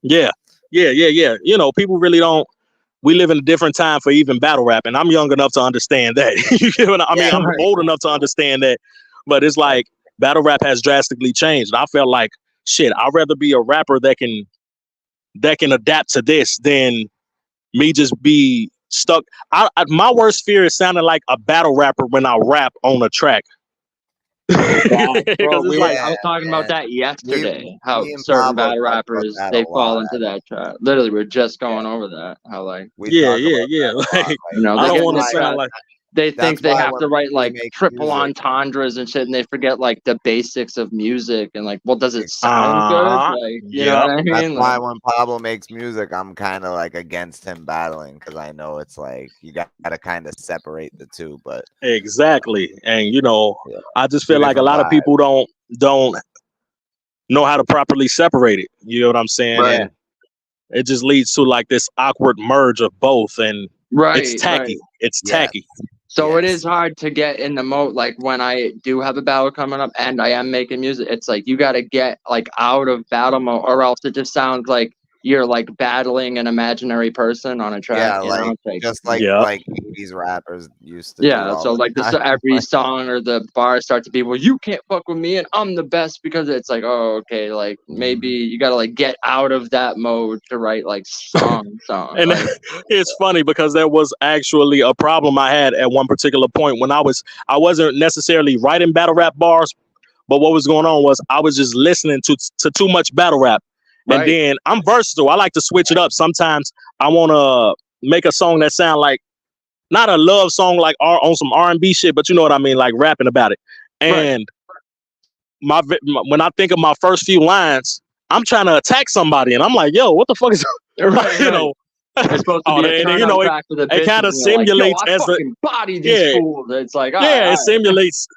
Yeah. People really don't. We live in a different time for even battle rap, and I'm young enough to understand that. You get what I mean? I'm old enough to understand that, but it's like battle rap has drastically changed. I felt like, shit, I'd rather be a rapper that can adapt to this than me just be stuck. My worst fear is sounding like a battle rapper when I rap on a track. Bro, It's like, I was talking about that yesterday. How me and certain Pablo battle talk about rappers, that they a fall lot, into that trap. Literally, we're just going over that. How like we talk about that a lot. Like, they I don't get want in to the sound trap. like. They think they have to write when like we make triple music. entendres and shit, and they forget like the basics of music and like, well, does it sound good? Like, you know what I mean? That's why Like, when Pablo makes music, I'm kind of like against him battling, because I know it's like you got to kind of separate the two. But Exactly, and I just two feel like a different lot of vibes. people don't know how to properly separate it. You know what I'm saying? Right. And it just leads to like this awkward merge of both, and it's tacky. It's tacky. So it is hard to get in the mode. Like when I do have a battle coming up and I am making music, it's like you got to get like out of battle mode, or else it just sounds like you're like battling an imaginary person on a track. Yeah, You know, like it's like just Yeah. like 80s rappers used to do yeah. all So the like time. every Like, song or the bars start to be, well, you can't fuck with me and I'm the best, because it's like, oh, okay, like maybe you gotta like get out of that mode to write like song. And Like it's funny because there was actually a problem I had at one particular point when I wasn't necessarily writing battle rap bars, but what was going on was I was just listening to too much battle rap. And right, then I'm versatile. I like to switch it up. Sometimes I want to make a song that sound like not a love song like on some R&B shit, but you know what I mean, like rapping about it. right, And when I think of my first few lines, I'm trying to attack somebody, and I'm like, "Yo, what the fuck is?" right, you right. know, It's supposed to oh, be a and turn you on know, track for the it bitches, kind of and you're like, yo, simulates I as the fucking bodied these yeah, fools. It's like, all yeah, right.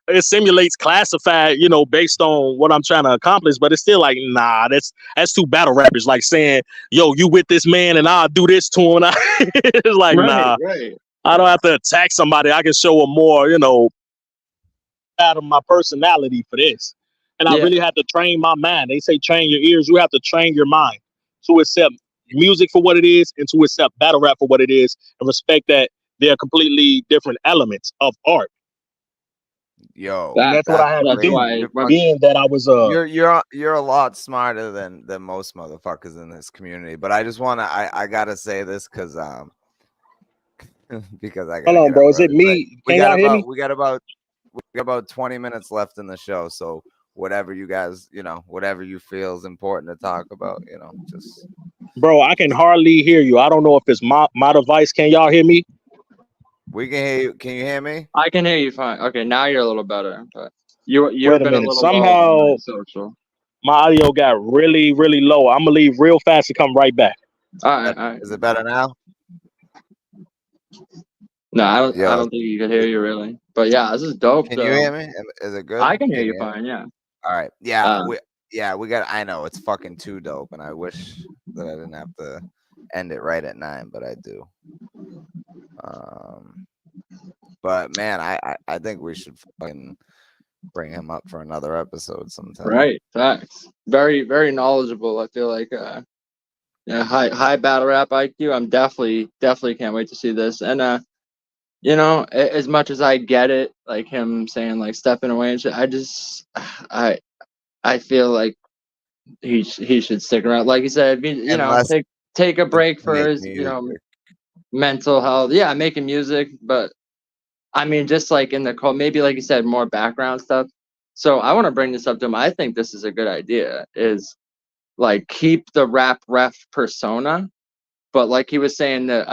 it simulates classified, based on what I'm trying to accomplish, but it's still like, nah, that's too battle rappers, like saying, yo, you with this man and I'll do this to him. It's like, Right, nah, right. I don't have to attack somebody. I can show them more, out of my personality for this. And I Yeah, really have to train my mind. They say train your ears. You have to train your mind to accept music for what it is and to accept battle rap for what it is and respect that they're completely different elements of art. yo, And that's what that's I had to that's crazy. do. why Being that I was You're a lot smarter than most motherfuckers in this community. But I just wanna I gotta say this because I hold gotta on, get bro. up Is it early. But me? Can y'all hear me? we got about 20 minutes left in the show. So whatever you guys, whatever you feel is important to talk about, just Bro, I can hardly hear you. I don't know if it's my device. Can y'all hear me? we can hear you. Can you hear me? I can hear you fine. Okay, now you're a little better, but you've Wait a been a minute. little low on my Somehow social. my audio got really, really low. I'm gonna leave real fast to come right back. All right, all right. Is it better now? No, I Yo, don't think you could hear you really. But yeah, this is dope can you though. hear me? Is it good? I can hear Can you you hear me? fine. Yeah. All right. Um, We got. I know it's fucking too dope, and I wish that I didn't have to end it right at 9, but I do. But man, I think we should fucking bring him up for another episode sometime. right. Facts. Very very knowledgeable. I feel like yeah, high battle rap IQ. I'm definitely can't wait to see this. And as much as I get it, like him saying like stepping away and shit, I feel like he should stick around. Like you said, Unless take a break for make his music. mental health. Yeah, making music, but I mean, just like in the call, maybe like you said, more background stuff. So I want to bring this up to him. I think this is a good idea. Is like keep the rap ref persona, but like he was saying that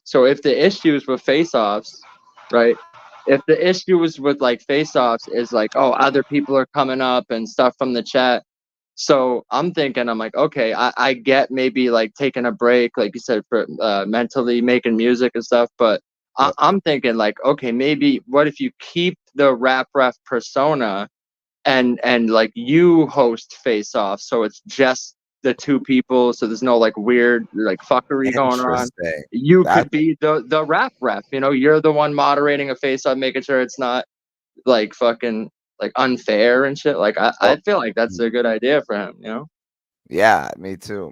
so if the issues with face-offs, right, if the issues with like face-offs is like, oh, other people are coming up and stuff from the chat, so I'm thinking, I'm like, okay, I get maybe like taking a break, like you said, for mentally making music and stuff, but Yep. I'm thinking like, okay, maybe what if you keep the rap ref persona and like you host face off, so it's just the two people, so there's no like weird like fuckery going on. Interesting. You That's could be the rap ref, you're the one moderating a face off, making sure it's not like fucking like unfair and shit. Like I feel like that's a good idea for him. Yeah, me too,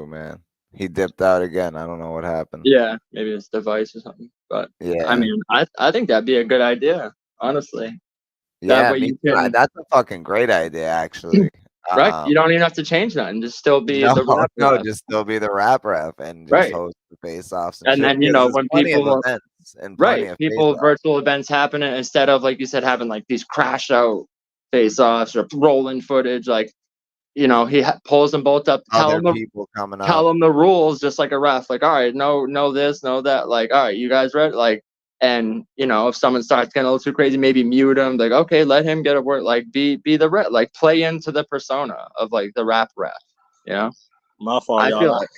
man. He dipped out again. I don't know what happened. Yeah, maybe it's device or something, but Yeah, I mean, I think that'd be a good idea, honestly. That yeah, way me you too. can, That's a fucking great idea, actually. right, you don't even have to change nothing, just still be No, the rap no, ref. just still be the rap ref and just Right. host the face-offs and And shit. then Because there's when plenty of people, events and plenty right, of people face-offs. virtual events happening, instead of like you said having like these crash out face offs or rolling footage, like he pulls them both up, Other people coming tell up. them the rules, just like a ref, like, all right, no this, no that, like, all right, you guys ready, like, and if someone starts getting a little too crazy, maybe mute them, like, okay, let him get a word, like be the ref, like play into the persona of like the rap ref. My fault, I y'all. feel like,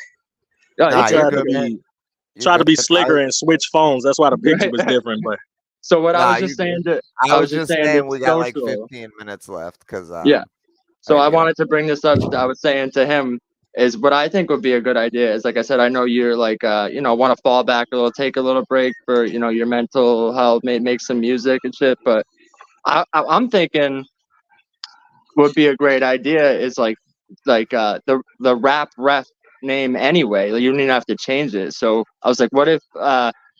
yeah, Nah, it's you're Try good, to man. be You're try to good. be slicker and switch phones. That's why the picture was different. But So what I Nah, was you just good. saying to, I I was was just just saying saying to we got like social. 15 minutes left because Yeah. So I gotta get up. wanted to bring this up. I was saying to him is what I think would be a good idea is, like I said, I know you're like want to fall back a little, take a little break for your mental health, make some music and shit. But I'm thinking would be a great idea is like the rap ref name anyway. Like, you don't even have to change it. So I was like, what if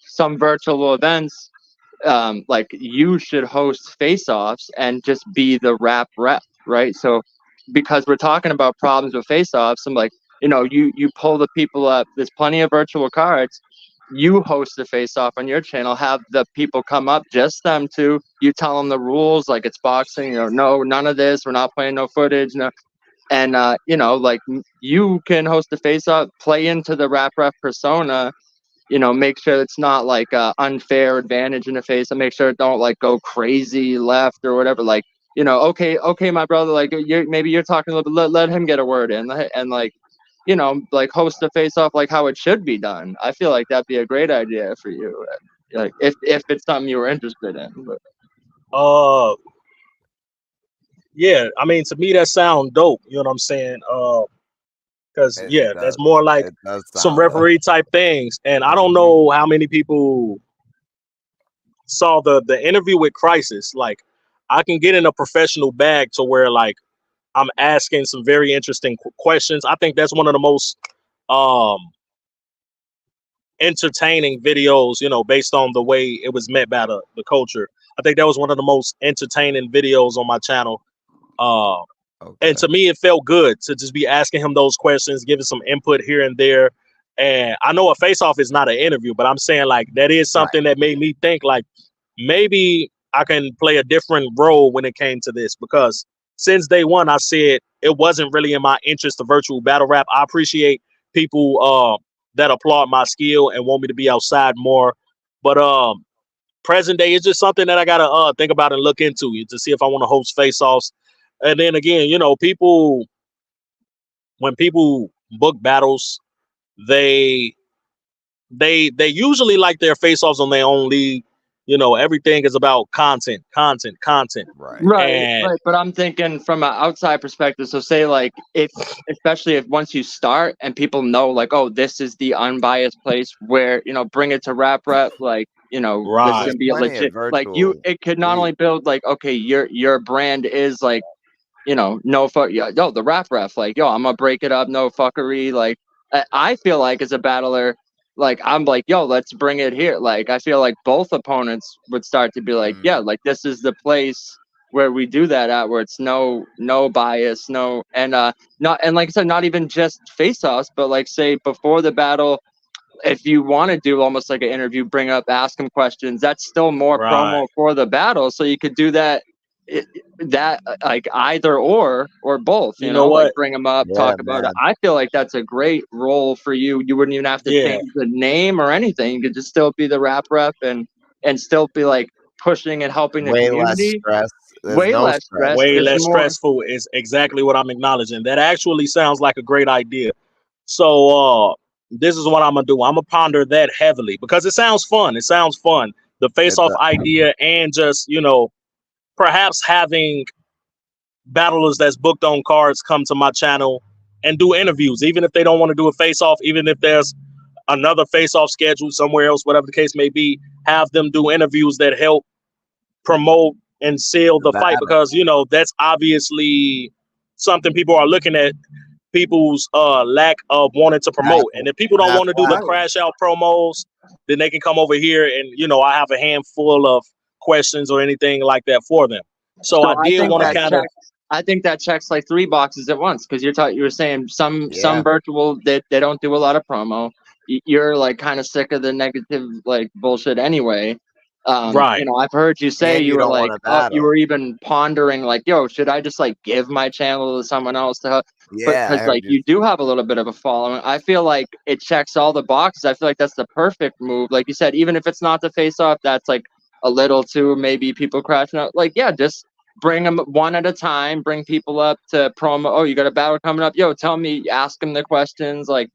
some virtual events, like you should host face-offs and just be the rap rep, right? So because we're talking about problems with face-offs, I'm like, you pull the people up. There's plenty of virtual cards. You host the face-off on your channel. Have the people come up, just them two. You tell them the rules, like it's boxing. No, none of this. We're not playing no footage. No. And like you can host a face-off, play into the rap ref persona. Make sure it's not like a unfair advantage in the face, and make sure it don't like go crazy left or whatever. Like, okay, my brother, like maybe you're talking a little bit, let him get a word in, and like, like host a face off like how it should be done. I feel like that'd be a great idea for you, like if it's something you were interested in. But yeah, I mean, to me that sound dope. You know what I'm saying? Because that's more like some referee type things. And I don't know how many people saw the interview with Crisis. Like, I can get in a professional bag to where like I'm asking some very interesting questions. I think that's one of the most entertaining videos, based on the way it was met by the culture. I think that was one of the most entertaining videos on my channel. And to me, it felt good to just be asking him those questions, giving some input here and there. And I know a face-off is not an interview, but I'm saying like that is something that made me think like maybe I can play a different role when it came to this, because since day one, I said it wasn't really in my interest to virtual battle rap. I appreciate people that applaud my skill and want me to be outside more. But present day is just something that I gotta think about and look into to see if I want to host face-offs. And then again, when people book battles, they usually like their face-offs on their own league. Everything is about content. Right. But I'm thinking from an outside perspective. So say like especially if once you start and people know like, oh, this is the unbiased place where, bring it to rap, like, this is gonna be a legit, like it could not only build like, okay, your brand is like, no fuck, the rap ref, like, I'm gonna break it up, no fuckery. Like, I feel like as a battler, like I'm like, let's bring it here. Like, I feel like both opponents would start to be like, like this is the place where we do that at, where it's no bias, and not, and like I said, not even just face-offs, but like say before the battle, if you want to do almost like an interview, bring up, ask them questions. That's still more promo for the battle, so you could do that. That like either or both, you know what? Like bring them up, talk about it. I feel like that's a great role for you. You wouldn't even have to change the name or anything. You could just still be the rap rep and still be like pushing and helping the community. Way less stress. Way less stressful is exactly what I'm acknowledging. That actually sounds like a great idea. So this is what I'm gonna do. I'm gonna ponder that heavily because it sounds fun. The face-off idea, and just perhaps having battlers that's booked on cards come to my channel and do interviews, even if they don't want to do a face-off, even if there's another face-off scheduled somewhere else, whatever the case may be, have them do interviews that help promote and seal the fight, because that's obviously something people are looking at, people's lack of wanting to promote. And if people don't want to do the crash out promos, then they can come over here and I have a handful of questions or anything like that for them. So I did want to kind of, I think that checks like 3 boxes at once, because you were saying some virtual they don't do a lot of promo. You're like kind of sick of the negative like bullshit anyway. I've heard you say you were like, you were even pondering like, should I just like give my channel to someone else to help? Because like you do have a little bit of a following. I feel like it checks all the boxes. I feel like that's the perfect move. Like you said, even if it's not the face off, that's like a little too maybe people crashing out. Like, just bring them one at a time, bring people up to promo. Oh, you got a battle coming up. Tell me, ask them the questions, like,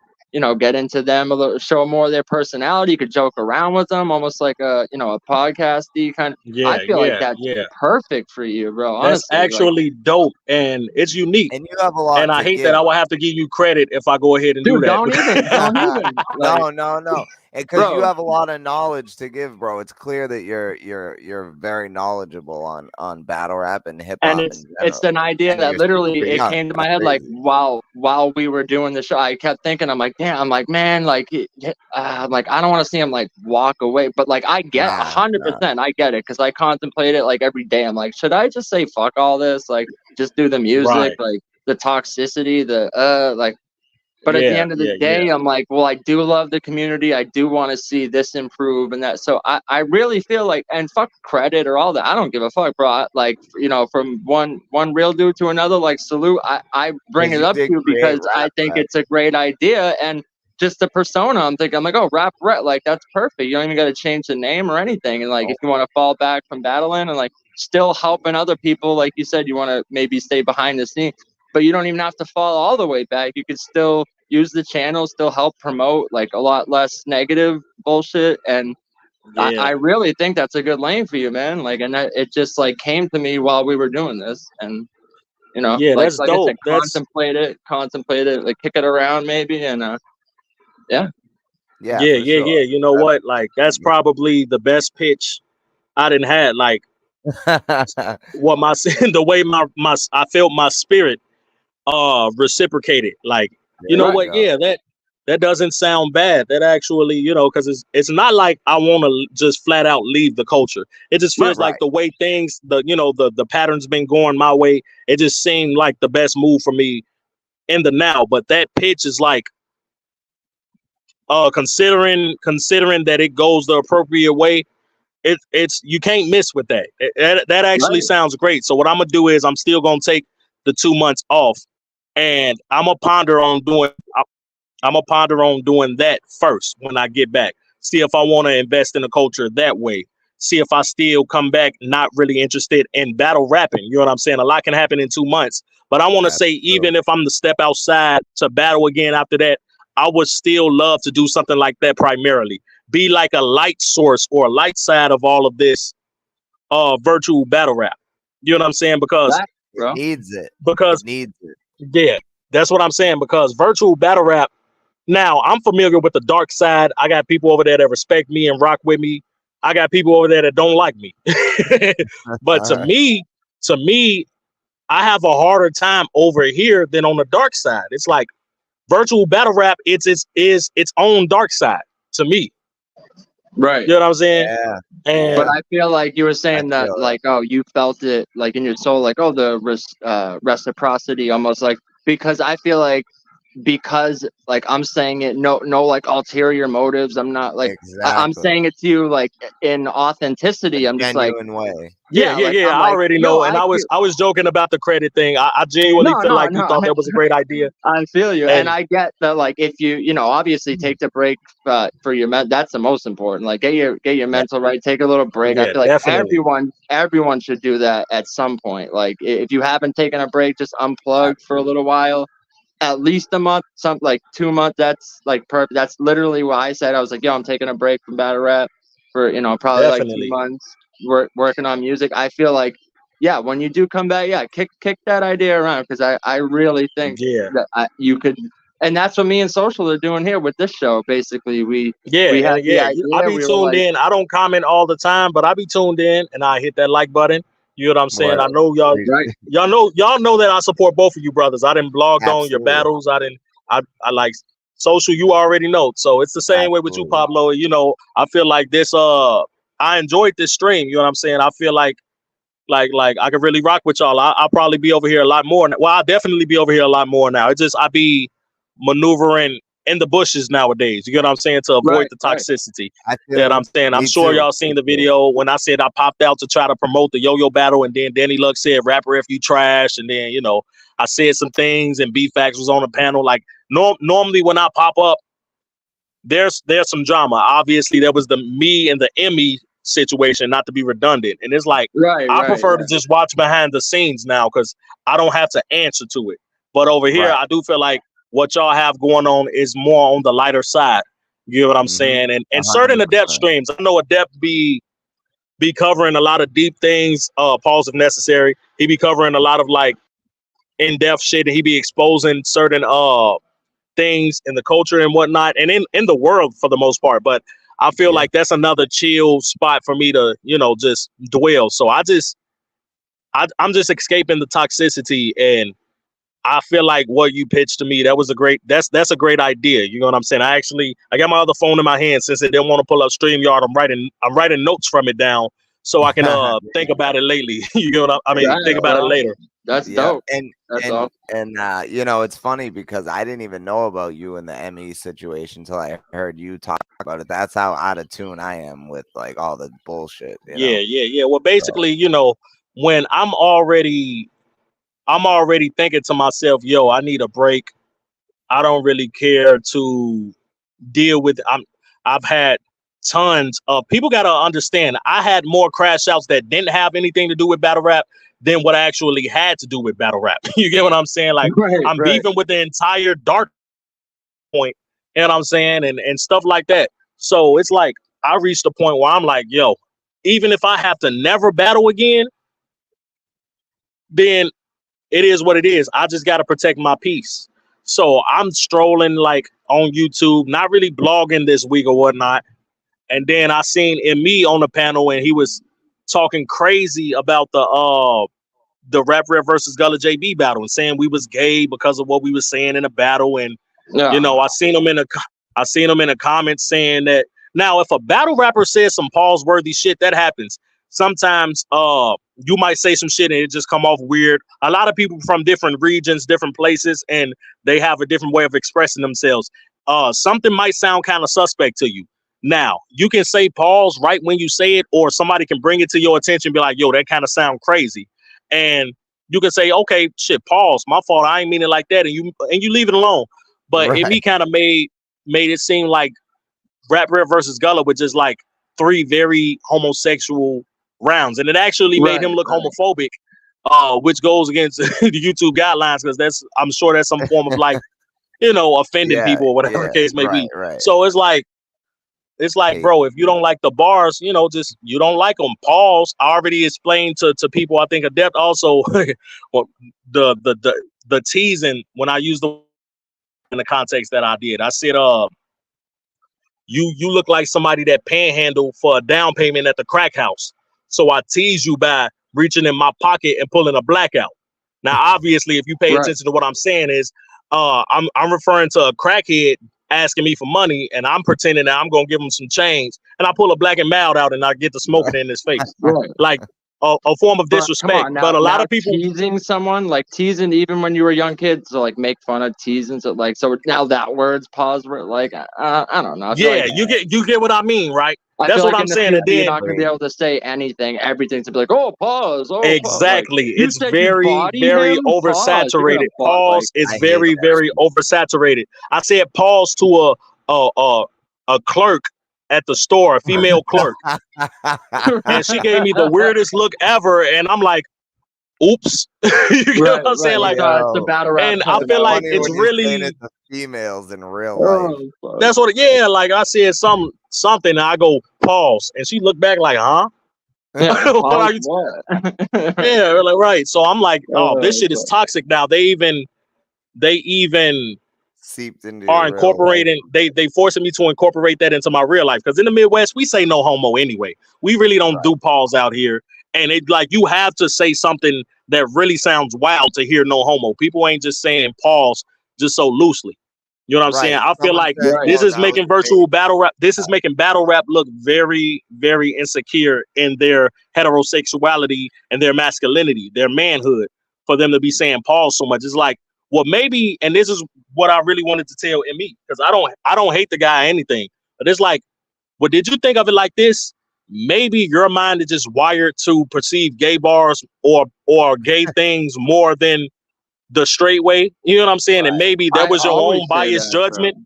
get into them a little, show more of their personality. You could joke around with them, almost like a podcasty kind of. I feel like that's perfect for you, bro. Honestly, that's actually dope, and it's unique. And you have a lot. And I hate that I will have to give you credit if I go ahead and do that. Don't even. No. because you Bro, have a lot of knowledge to give, bro. It's clear that you're very knowledgeable on battle rap and hip and hop it's in it's general, an idea and that you're super literally it young. came to my That's head like crazy. while we were doing the show. I kept thinking, I'm like, damn, I'm like, man, like, I'm like, I don't want to see him like walk away, but like, I get Nah, nah. 100%, I get it, because I contemplate it like every day. I'm like, should I just say fuck all this, like, just do the music, Right. like the toxicity, the like. But at the Yeah, end of the yeah, yeah. day, I'm like, well, I do love the community. I do want to see this improve and that. So I really feel like, and fuck credit or all that. I don't give a fuck, bro. Like, you know, from one real dude to another, like, salute. I bring Because it you up to did you create because I rap, think right? it's a great idea. And just the persona, I'm thinking, I'm like, oh, rap, like, that's perfect. You don't even got to change the name or anything. And like, if you want to fall back from battling and like still helping other people, like you said, you want to maybe stay behind the scene, but you don't even have to fall all the way back. You could still use the channel, still help promote like a lot less negative bullshit. And Yeah. I really think that's a good lane for you, man. Like, and it just like came to me while we were doing this. And you know, Yeah, like that's I said, dope. That's contemplate it, like kick it around maybe. And yeah. Yeah, yeah, for yeah, sure. yeah. You know what? Like that's probably the best pitch I didn't had. Like what my the way my I felt my spirit reciprocated. Like, you There know you Right. what? go. Yeah, that doesn't sound bad. That actually, you know, because it's not like I want to just flat out leave the culture. It just Right. feels like the way things, the pattern's been going my way. It just seemed like the best move for me in the now. But that pitch is like considering that it goes the appropriate way. It's you can't miss with that. That actually Right. sounds great. So what I'm gonna do is I'm still gonna take the 2 months off, and I'm gonna ponder on doing that first when I get back. See if I want to invest in the culture that way. See if I still come back not really interested in battle rapping. You know what I'm saying? A lot can happen in 2 months, but I want to That's say true. even if I'm to step outside to battle again after that, I would still love to do something like that primarily. Be like a light source or a light side of all of this virtual battle rap. You know what I'm saying? Because That, It bro. needs it. because It needs it. yeah, that's what I'm saying. Because virtual battle rap. Now I'm familiar with the dark side. I got people over there that respect me and rock with me. I got people over there that don't like me. But to me, I have a harder time over here than on the dark side. It's like virtual battle rap. Is its own dark side to me. Right. You know what I'm saying? Yeah, But And yeah. I feel like you were I saying that, feel that. like, oh, you felt it, like, in your soul, like, oh, the reciprocity, almost like, because I feel like, because, like, I'm saying it, no, like, ulterior motives. I'm not, like, I'm Exactly. saying it to you, like, in A authenticity. I'm just like, genuine way. yeah, yeah, yeah, like, yeah. I'm I like, already yo, know. And I feel, I was joking about the credit thing. I genuinely no, feel no, like you no. thought that was a great idea. I feel you, and And I get that. Like, if you know, obviously take the break for your that's the most important. Like, get your Yeah, mental right. Take a little break. I yeah, feel like definitely. everyone should do that at some point. Like, if you haven't taken a break, just unplug for a absolutely. little while, at least a month, some like 2 months. That's like perfect. That's literally why I said I was like, yo, I'm taking a break from battle rap for, you know, probably like two Definitely. months. Working on music. I feel like, yeah, when you do come back, yeah, kick that idea around, because I really think Yeah. that you could, and that's what me and Social are doing here with this show. Basically, Yeah, we had and the yeah, I idea. be We were tuned like, in. I don't comment all the time, but I be tuned in and I hit that like button. You know what I'm saying? Word. I know y'all right, y'all know that I support both of you brothers. I didn't blogged on your Absolutely. battles. I like social, you already know. So it's the same way with you, Absolutely. Pablo. You know, I feel like this I enjoyed this stream, you know what I'm saying? I feel like I could really rock with y'all. I'll probably be over here a lot more. Well, I'll definitely be over here a lot more now. It's just I be maneuvering in the bushes nowadays. You get what I'm saying? To avoid right, the right, toxicity. I That feel I'm you. saying. I'm Me sure too. y'all seen Me the too. video when I said I popped out to try to promote the yo-yo battle, and then Danny Luck said, "Rapper, if you trash," and then I said some things, and B-Fax was on the panel. Like normally when I pop up, there's some drama. Obviously, there was the me and the Emmy situation, not to be redundant. And it's like right, I right, prefer to right, just watch behind the scenes now because I don't have to answer to it. But over here, Right. I do feel like what y'all have going on is more on the lighter side. You know what I'm Mm-hmm. saying? And certain Adept 100%. streams, I know Adept be covering a lot of deep things. Pause if necessary. He be covering a lot of like in-depth shit, and he be exposing certain things in the culture and whatnot, and in the world for the most part. But I feel like that's another chill spot for me to, just dwell. So I'm just escaping the toxicity, and I feel like what you pitched to me, that's a great idea. You know what I'm saying? I got my other phone in my hand since it didn't want to pull up StreamYard. I'm writing notes from it down so I can think about it lately. You know what I mean? Think about it later. That's dope. And it's funny because I didn't even know about you in the ME situation until I heard you talk about it. That's how out of tune I am with like all the bullshit. Yeah. Well, basically, when I'm already thinking to myself, yo, I need a break. I don't really care to deal with. I've had tons of people got to understand. I had more crash outs that didn't have anything to do with battle rap than what I actually had to do with battle rap. You get what I'm saying? Like I'm beefing with the entire dark point, you know what I'm saying? And stuff like that. So it's like I reached a point where I'm like, yo, even if I have to never battle again, then it is what it is. I just got to protect my peace. So I'm strolling like on YouTube, not really blogging this week or whatnot. And then I seen me on the panel, and he was talking crazy about the Rap Rap versus Gullah JB battle and saying we was gay because of what we was saying in the battle. And I seen him in the comments saying that now if a battle rapper says some pause worthy shit, that happens. Sometimes you might say some shit and it just come off weird. A lot of people from different regions, different places, and they have a different way of expressing themselves. Something might sound kind of suspect to you. Now, you can say pause right when you say it, or somebody can bring it to your attention and be like, yo, that kind of sound crazy. And you can say, okay, shit, pause. My fault. I ain't mean it like that. And you leave it alone. But it kind of made it seem like Rap Rap versus Gullah with just like 3 very homosexual rounds. And it actually made him look homophobic, which goes against the YouTube guidelines, because I'm sure that's some form of like, offending people or whatever the case may be. Right. So it's like, bro, if you don't like the bars, just you don't like them. Pause. I already explained to people, I think Adept also, well, the teasing when I used the in the context that I did. I said, you look like somebody that panhandled for a down payment at the crack house. So I tease you by reaching in my pocket and pulling a blackout. Now, obviously, if you pay attention to what I'm saying is, I'm referring to a crackhead asking me for money, and I'm pretending that I'm gonna give him some change, and I pull a black and mild out and I get to smoking it in his face, like a form of disrespect. But a lot of people teasing someone, like teasing even when you were a young kid, so like make fun of teasing, so like so now that word's pause word, like I don't know. Yeah, like, you get what I mean, right? That's what I'm saying. And then you're not gonna be able to say anything. Everything's to be like, oh, pause. Oh, exactly. Like, it's very, very oversaturated. Pause is very, very oversaturated. I said pause to a clerk at the store, a female clerk, and she gave me the weirdest look ever. And I'm like, oops. You know what I'm saying? Like, it's the battle rap. And I feel like it's really females in real life. That's what. Like I said something. And I go pause, and she looked back like, huh? Yeah, what are you yeah, like right. So I'm like, oh, this shit is toxic now. They even seeped into are incorporating. They forcing me to incorporate that into my real life, because in the Midwest we say no homo anyway. We really don't do pause out here, and it like you have to say something that really sounds wild to hear no homo. People ain't just saying pause just so loosely. You know what I'm saying? I feel like this is making virtual battle rap. This is making battle rap look very, very insecure in their heterosexuality and their masculinity, their manhood, for them to be saying pause so much. It's like, well, maybe, and this is what I really wanted to tell me, because I don't hate the guy or anything, but it's like, well, did you think of it like this? Maybe your mind is just wired to perceive gay bars or gay things more than the straight way, you know what I'm saying? And maybe that was your own biased judgment.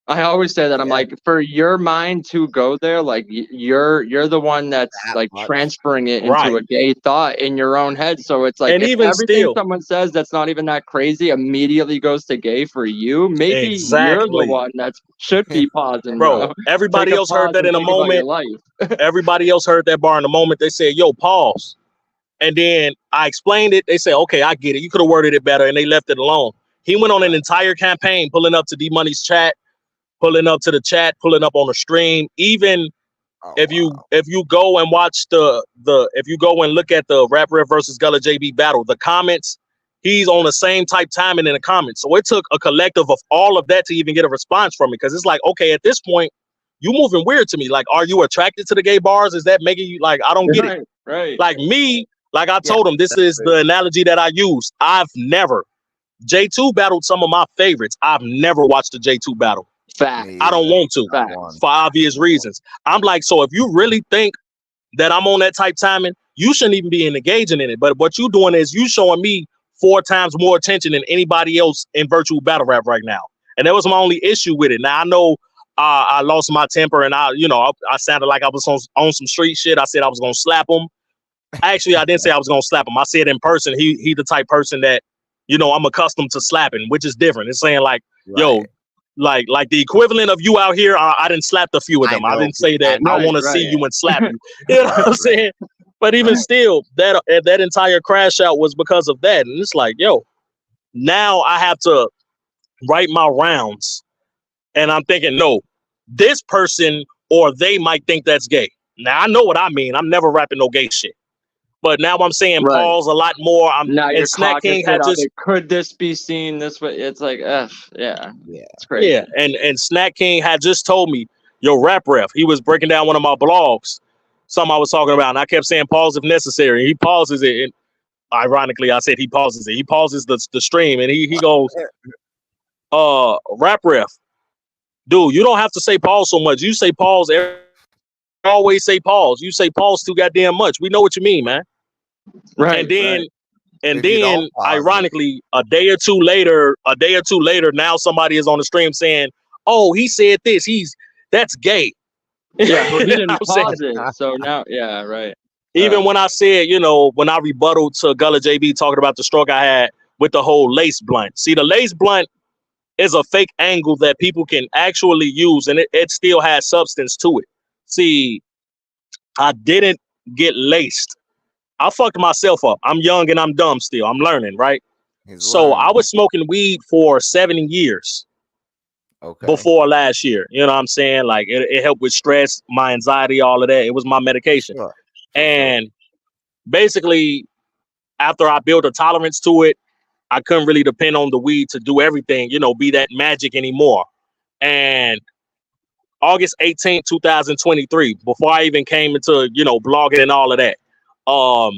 I always say that. I'm like, for your mind to go there, like you're the one that's like transferring it into a gay thought in your own head. So it's like, and if even everything someone says that's not even that crazy immediately goes to gay for you, maybe you're the one that should be pausing, bro. Everybody else heard that in a moment. Everybody else heard that bar in a moment. They said, yo, pause. And then I explained it. They said, okay, I get it. You could have worded it better. And they left it alone. He went on an entire campaign, pulling up to D Money's chat, pulling up to the chat, pulling up on the stream. Even if you go and watch if you go and look at the Rap Rev versus Gullah JB battle, the comments, he's on the same type timing in the comments. So it took a collective of all of that to even get a response from me, because it's like, okay, at this point, you moving weird to me. Like, are you attracted to the gay bars? Is that making you like? I don't get it. Right. Like me, like I told him, this is the analogy that I use. I've never J2 battled some of my favorites. I've never watched a J2 battle. Fact. I don't want to for obvious reasons. I'm like, so if you really think that I'm on that type timing, you shouldn't even be engaging in it. But what you doing is you showing me 4 times more attention than anybody else in virtual battle rap right now. And that was my only issue with it. Now I know I lost my temper and I sounded like I was on some street shit. I said I was gonna slap him. Actually, I didn't say I was gonna slap him. I said in person, he the type person that, I'm accustomed to slapping, which is different. It's saying like, yo, like the equivalent of you out here, I didn't slap a few of them. I didn't say that I want to see you and slap you. You know what I'm saying? But even still, that entire crash out was because of that. And it's like, yo, now I have to write my rounds. And I'm thinking, no, this person or they might think that's gay. Now I know what I mean. I'm never rapping no gay shit. But now I'm saying pause a lot more. Now you're Snack King had just could this be seen this way? It's like, it's crazy. Yeah, and Snack King had just told me, yo, Rap Ref. He was breaking down one of my blogs, something I was talking about, and I kept saying pause if necessary. He pauses it, and ironically, I said he pauses it. He pauses the stream, and he goes, Rap Ref, dude, you don't have to say pause so much. You say pause always say pause. You say pause too goddamn much. We know what you mean, man. Right. And then ironically, a day or two later, now somebody is on the stream saying, oh, he said this. That's gay. Yeah, but he didn't pause it. So now, right. Even when I said, when I rebutted to Gullah JB talking about the stroke I had with the whole lace blunt. See, the lace blunt is a fake angle that people can actually use, and it still has substance to it. See, I didn't get laced. I fucked myself up. I'm young and I'm dumb still. I'm learning, right? I was smoking weed for 7 years before last year. You know what I'm saying? Like, it helped with stress, my anxiety, all of that. It was my medication. And basically, after I built a tolerance to it, I couldn't really depend on the weed to do everything, be that magic anymore. And August 18th, 2023, before I even came into, blogging and all of that, I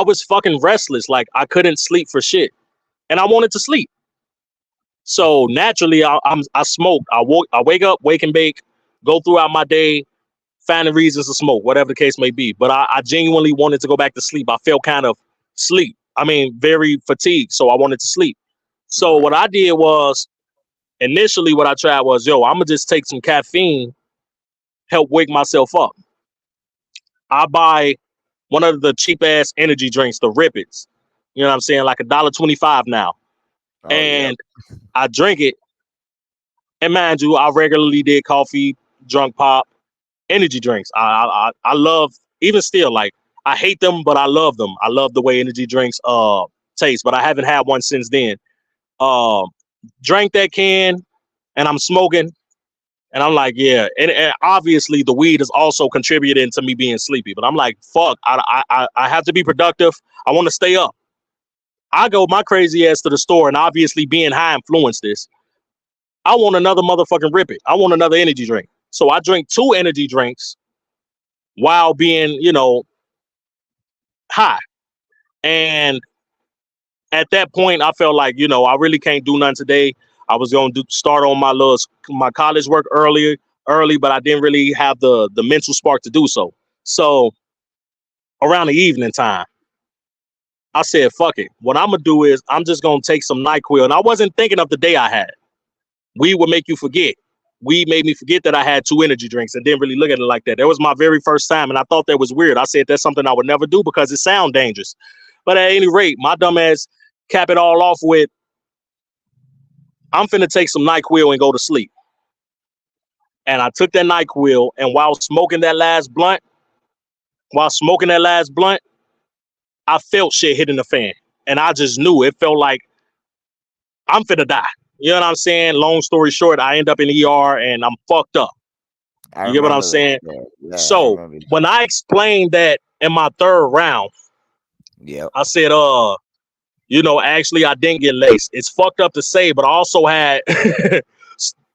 was fucking restless. Like, I couldn't sleep for shit. And I wanted to sleep. So naturally, I smoke. I wake up, wake and bake, go throughout my day, finding reasons to smoke, whatever the case may be. But I genuinely wanted to go back to sleep. I felt kind of very fatigued. So I wanted to sleep. So what I did was, initially what I tried was, I'm going to just take some caffeine, help wake myself up. I buy one of the cheap ass energy drinks, the Rippets. You know what I'm saying? Like $1.25 now. I drink it. And mind you, I regularly did coffee, drunk pop, energy drinks. I love, even still, like, I hate them, but I love them. I love the way energy drinks taste, but I haven't had one since then. Drank that can, and I'm smoking, and I'm like, yeah. And obviously, the weed is also contributing to me being sleepy. But I'm like, fuck, I have to be productive. I want to stay up. I go my crazy ass to the store, and obviously being high influenced this. I want another motherfucking Rip It. I want another energy drink. So I drink 2 energy drinks while being, high. And at that point, I felt like, I really can't do nothing today. I was going to start on my college work early, but I didn't really have the mental spark to do so. So around the evening time, I said, fuck it. What I'm going to do is I'm just going to take some NyQuil. And I wasn't thinking of the day I had. Weed would make you forget. Weed made me forget that I had 2 energy drinks and didn't really look at it like that. That was my very first time. And I thought that was weird. I said, that's something I would never do because it sounds dangerous. But at any rate, my dumb ass cap it all off with, I'm finna take some NyQuil and go to sleep. And I took that NyQuil, and while smoking that last blunt, I felt shit hitting the fan. And I just knew. It felt like I'm finna die. You know what I'm saying? Long story short, I end up in ER and I'm fucked up. I You get what I'm remember saying? that. Yeah, I So remember that. when I explained that in my third round, Yep. I said, actually I didn't get laced. It's fucked up to say, but I also had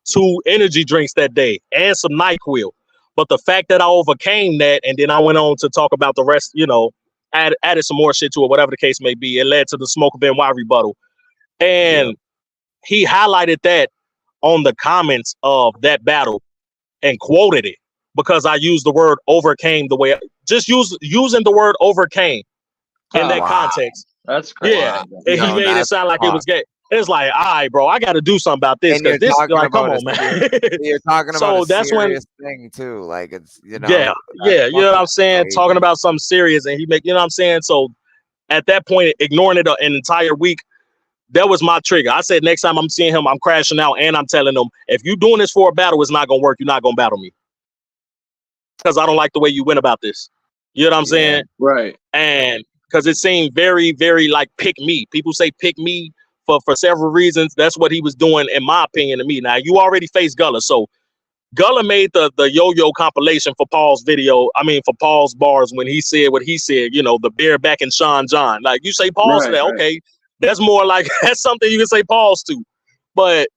2 energy drinks that day and some NyQuil. But the fact that I overcame that, and then I went on to talk about the rest, added some more shit to it, whatever the case may be, it led to the Smoke of NY rebuttal. And he highlighted that on the comments of that battle and quoted it because I used the word overcame the way using the word overcame in that context. That's crazy. Yeah, and he Yo, made it that's sound like it was gay. It's like, all right, bro, I got to do something about this and because you're this, talking like, come about on, man. you're talking about So a that's when, serious thing too. Like it's yeah, that's you know what I'm saying? crazy. Talking about something serious, and he make, you know what I'm saying? So at that point, ignoring it an entire week, that was my trigger. I said, next time I'm seeing him, I'm crashing out, and I'm telling him, if you doing this for a battle, it's not gonna work. You're not gonna battle me because I don't like the way you went about this. You know what I'm saying? Right. And because it seemed very, very like pick me. People say pick me for several reasons. That's what he was doing, in my opinion, to me. Now, you already faced Gullah. So Gullah made the yo-yo compilation for Paul's video. I mean, for Paul's bars when he said what he said, the bear back in Sean John. Like, you say pause to that. Right. Okay. That's more like, that's something you can say pause to. But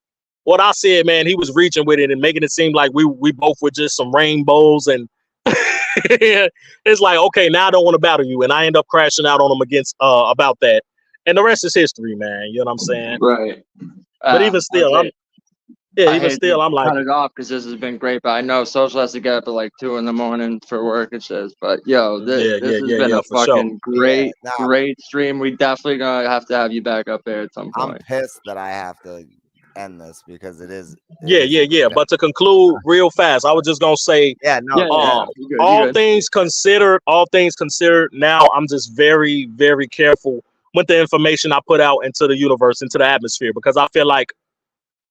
what I said, man, he was reaching with it and making it seem like we both were just some rainbows. And it's like, okay, now I don't want to battle you. And I end up crashing out on him against about that. And the rest is history, man. You know what I'm saying? Right. But even still, I'm like, cut it off because this has been great. But I know Social has to get up at like 2 a.m. for work and shit. But yo, this has been a for sure. fucking great stream. We definitely gonna have to have you back up there at some I'm point. pissed that I have to end this because it is. Yeah. But to conclude real fast, I was just gonna say, all things considered, now I'm just very, very careful with the information I put out into the universe, into the atmosphere, because I feel like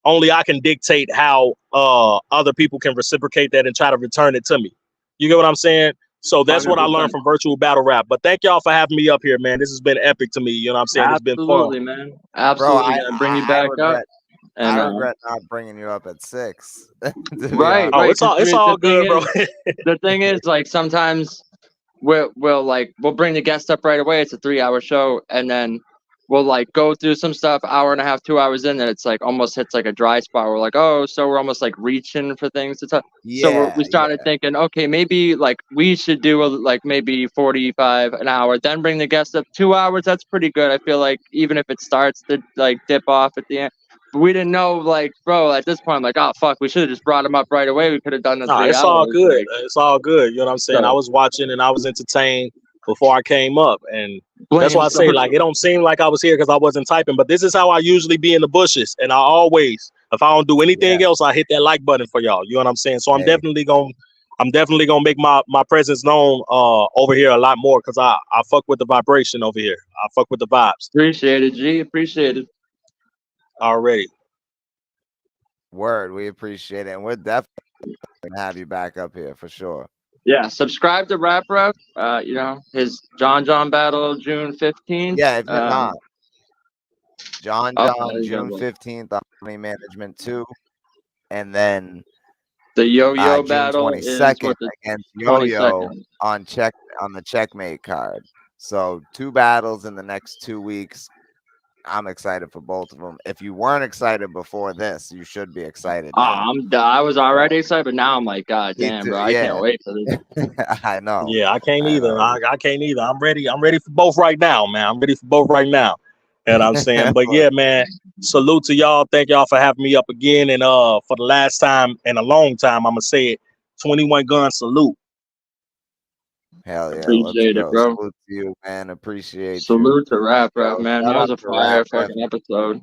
only I can dictate how other people can reciprocate that and try to return it to me. You get what I'm saying? So that's 100%. What I learned from virtual battle rap. But thank y'all for having me up here, man. This has been epic to me. You know what I'm saying? It's been fun. Absolutely, man. Absolutely. Bro, Bring you back up. And, I regret not bringing you up at 6. Right. Oh, it's all good, bro. The thing is, like, sometimes we'll bring the guest up right away. It's a 3-hour show, and then we'll like go through some stuff, hour and a half, 2 hours in, and it's like almost hits like a dry spot. We're like, oh, so we're almost like reaching for things to talk. So we started thinking, okay, maybe like we should do like maybe 45 an hour, then bring the guest up 2 hours. That's pretty good. I feel like even if it starts to like dip off at the end. But we didn't know, like, bro, at this point, I'm like, oh, fuck, we should have just brought him up right away. We could have done the 3 hours. It's all good. Like, it's all good. You know what I'm saying? I was watching and I was entertained before I came up. And that's why I say, like, it don't seem like I was here because I wasn't typing. But this is how I usually be in the bushes. And I always, if I don't do anything else, I hit that like button for y'all. You know what I'm saying? So I'm definitely going to make my presence known over here a lot more because I fuck with the vibration over here. I fuck with the vibes. Appreciate it, G. Appreciate it. Already. Word, we appreciate it. And we're definitely going to have you back up here for sure. Yeah, subscribe to Rap Rep. His John battle June 15th. Yeah, if you're not. John, June 15th on Money Management 2. And then the Yo-Yo June battle 22nd against Yo-Yo on the Checkmate card. So 2 battles in the next 2 weeks. I'm excited for both of them. If you weren't excited before this, you should be excited now. I was already excited, but now I'm like, God damn, bro, I can't wait for this. I know. Yeah, I can't either. I can't either. I'm ready for both right now, man. I'm ready for both right now. And I'm saying, but yeah, man, salute to y'all. Thank y'all for having me up again. And for the last time in a long time, I'm gonna say it. 21 gun salute. Hell yeah. Appreciate it, bro. Salute to you, man. Appreciate Salute to Rap Rap, man. That was a fire fucking episode.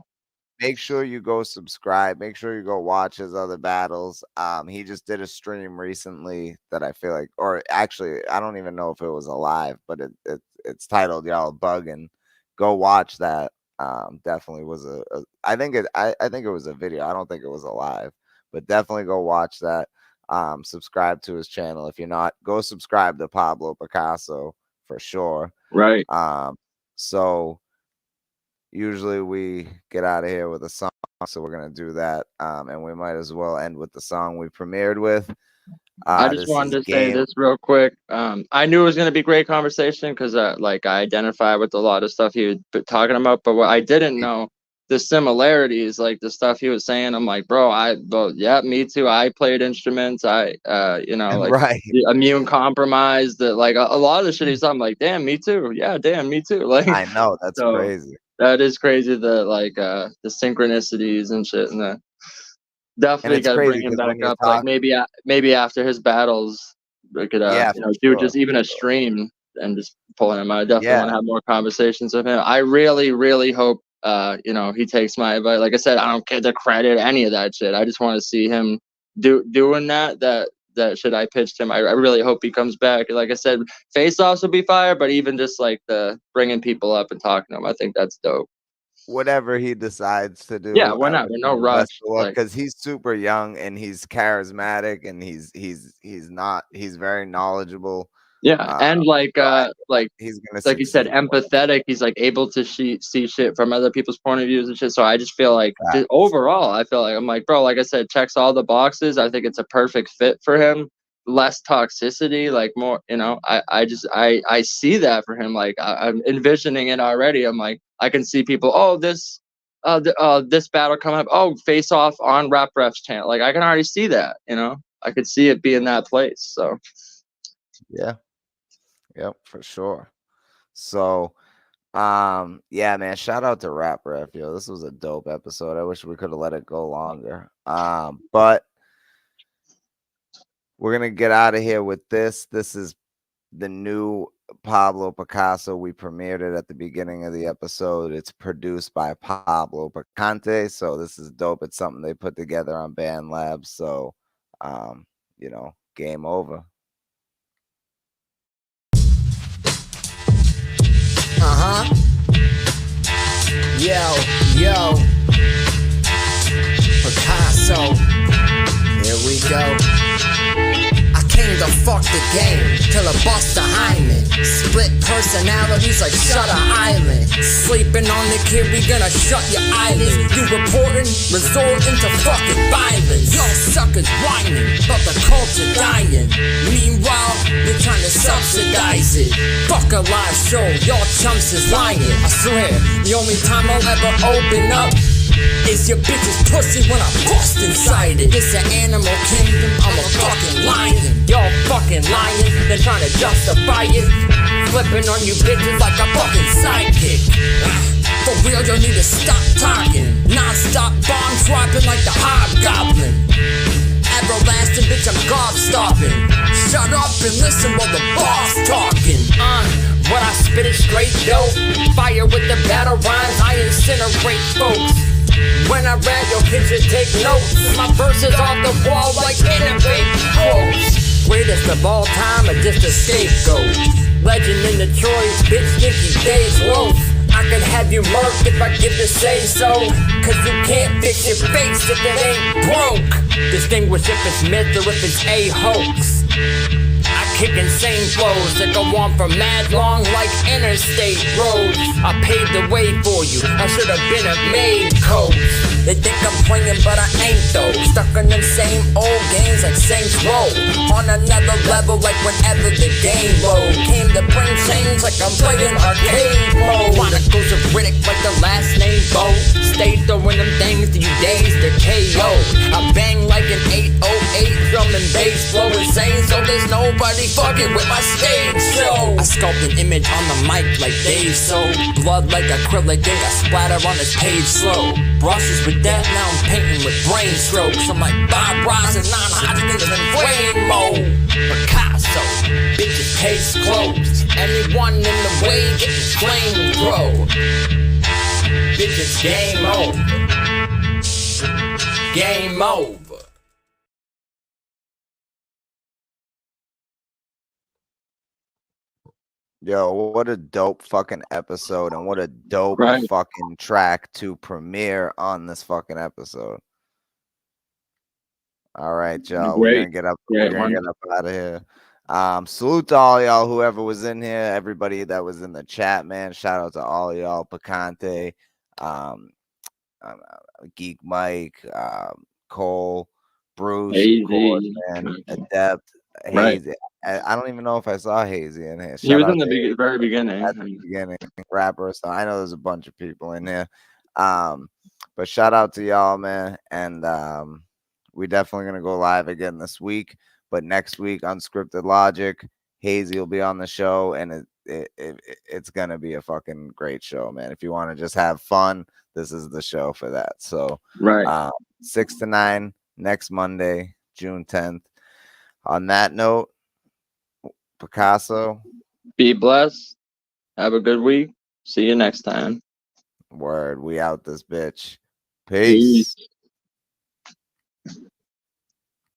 Make sure you go subscribe. Make sure you go watch his other battles. He just did a stream recently that I feel like, or actually, I don't even know if it was alive, but it's titled Y'all Bugging. Go watch that. Definitely was I think it was a video. I don't think it was alive, but definitely go watch that. Subscribe to his channel. If you're not, go subscribe to Pablo Pickasso for sure. Right. So usually we get out of here with a song, so we're gonna do that. And we might as well end with the song we premiered with. I just This wanted is to say Game. this real quick. I knew it was going to be great conversation because like I identify with a lot of stuff he was talking about, but what I didn't know the similarities, like the stuff he was saying. I'm like, bro, yeah, me too. I played instruments. I like Right. the immune compromised. That like a lot of the shit he's talking. I'm like, damn, me too. Yeah, damn, me too. Like I know, that's so crazy. that is crazy. The like the synchronicities and shit and the. And Definitely it's got to crazy bring him because when back you up. Like talk, maybe after his battles, we could yeah, for do sure. just even a stream and just pulling him out. I definitely want Yeah. to have more conversations with him. I really hope he takes my advice. Like I said, I don't get the credit, any of that shit. I just want to see him doing that shit I pitched him. I really hope he comes back. Like I said, face offs will be fire, but even just like the bringing people up and talking to him, I think that's dope. Whatever he decides to Yeah, do, why I not? wish No him the best rush. of luck Like because he's super young and he's charismatic and he's very knowledgeable. yeah, and So I feel like he's gonna like you said, succeed. empathetic. He's like able to see shit from other people's point of views and shit. So I just feel like, just Facts. overall, I feel like I'm like, bro, like I said, checks all the boxes. I think it's a perfect fit for him. Less toxicity, like more, I see that for him. Like I'm envisioning it already. I'm like, I can see people. Oh, this battle coming up. Oh, face off on Rap Ref's channel. Like I can already see that. I could see it being that place. So Yeah. Yep, for sure. So yeah, man, shout out to Rap Ref, yo. This was a dope episode. I wish we could have let it go longer. But we're gonna get out of here with this. This is the new Pablo Picasso. We premiered it at the beginning of the episode. It's produced by Pablo Picante. So this is dope. It's something they put together on Band Labs. So game over. Yo, Picasso. Here we go. I came to fuck the game till I bust a hymen. Split personalities like Shutter Island. Sleeping on the kid, we gonna shut your eyelids. You reporting, resorting to fucking violence. Y'all suckers whining, but the culture dying. Meanwhile, you're trying to subsidize it. Fuck a live show, y'all chumps is lying. I swear, the only time I'll ever open up is your bitch's pussy when I bust inside it. It's an animal kingdom, I'm a fucking lion. Y'all fucking lying, then trying to justify it. Flipping on you bitches like a fucking sidekick. For real, you need to stop talking. Non-stop bomb dropping like the hobgoblin. Everlasting bitch, I'm gobstopping. Shut up and listen while the boss talking. What I spit is straight dope. Fire with the battle rhymes, I incinerate folks. When I rap, your kids should take notes. My verses off the wall like innovate quotes. Greatest of all time or just a scapegoat. Legend in Detroit, bitch think he Dave Loaf. I could have you murked if I get to say so. Cause you can't fix your face if it ain't broke. Distinguish if it's myth or if it's a hoax. I kick insane flows that go on for mad long like interstate roads. I paved the way for you, I should have been a maid coach. They think I'm playing but I ain't though. Stuck in them same old games like Saints Row. On another level like whenever the game low. Came to bring change like I'm playing arcade mode. Chronicles of Riddick like the last name Bo. Stay throwing them things to you days to KO. I bang like an 808 drum and bass flow insane, so there's nobody fucking with my stage show. I sculpt an image on the mic like Dave So. Blood like acrylic ink, I splatter on this page slow. Brushes with death, now I'm painting with brain strokes. I'm like Bob Ross and non-Hodgkin's in flame mode. Picasso, bitches case closed. Anyone in the way getting flame throw. Bitches game over. Game over. Yo, what a dope fucking episode and what a dope Right. fucking track to premiere on this fucking episode. All right, y'all. We're gonna get up. We're gonna get up out of here. Salute to all y'all, whoever was in here, everybody that was in the chat, man. Shout out to all y'all, Picante. um, Geek Mike, Cole, Bruce, of course, Hazy. man, Adept, Right. Hazy. I don't even know if I saw Hazy in here. He Shout was in out the to Hazy very beginning. at the beginning, rapper. So I know there's a bunch of people in here. But shout out to y'all, man. And we're definitely gonna go live again this week. But next week, Unscripted Logic, Hazy will be on the show, and it's gonna be a fucking great show, man. If you want to just have fun, this is the show for that. So Right. 6 to 9 next Monday, June 10th. On that note, Pickasso, Be blessed. Have a good week. See you next time. word, we out this bitch. Peace. Peace.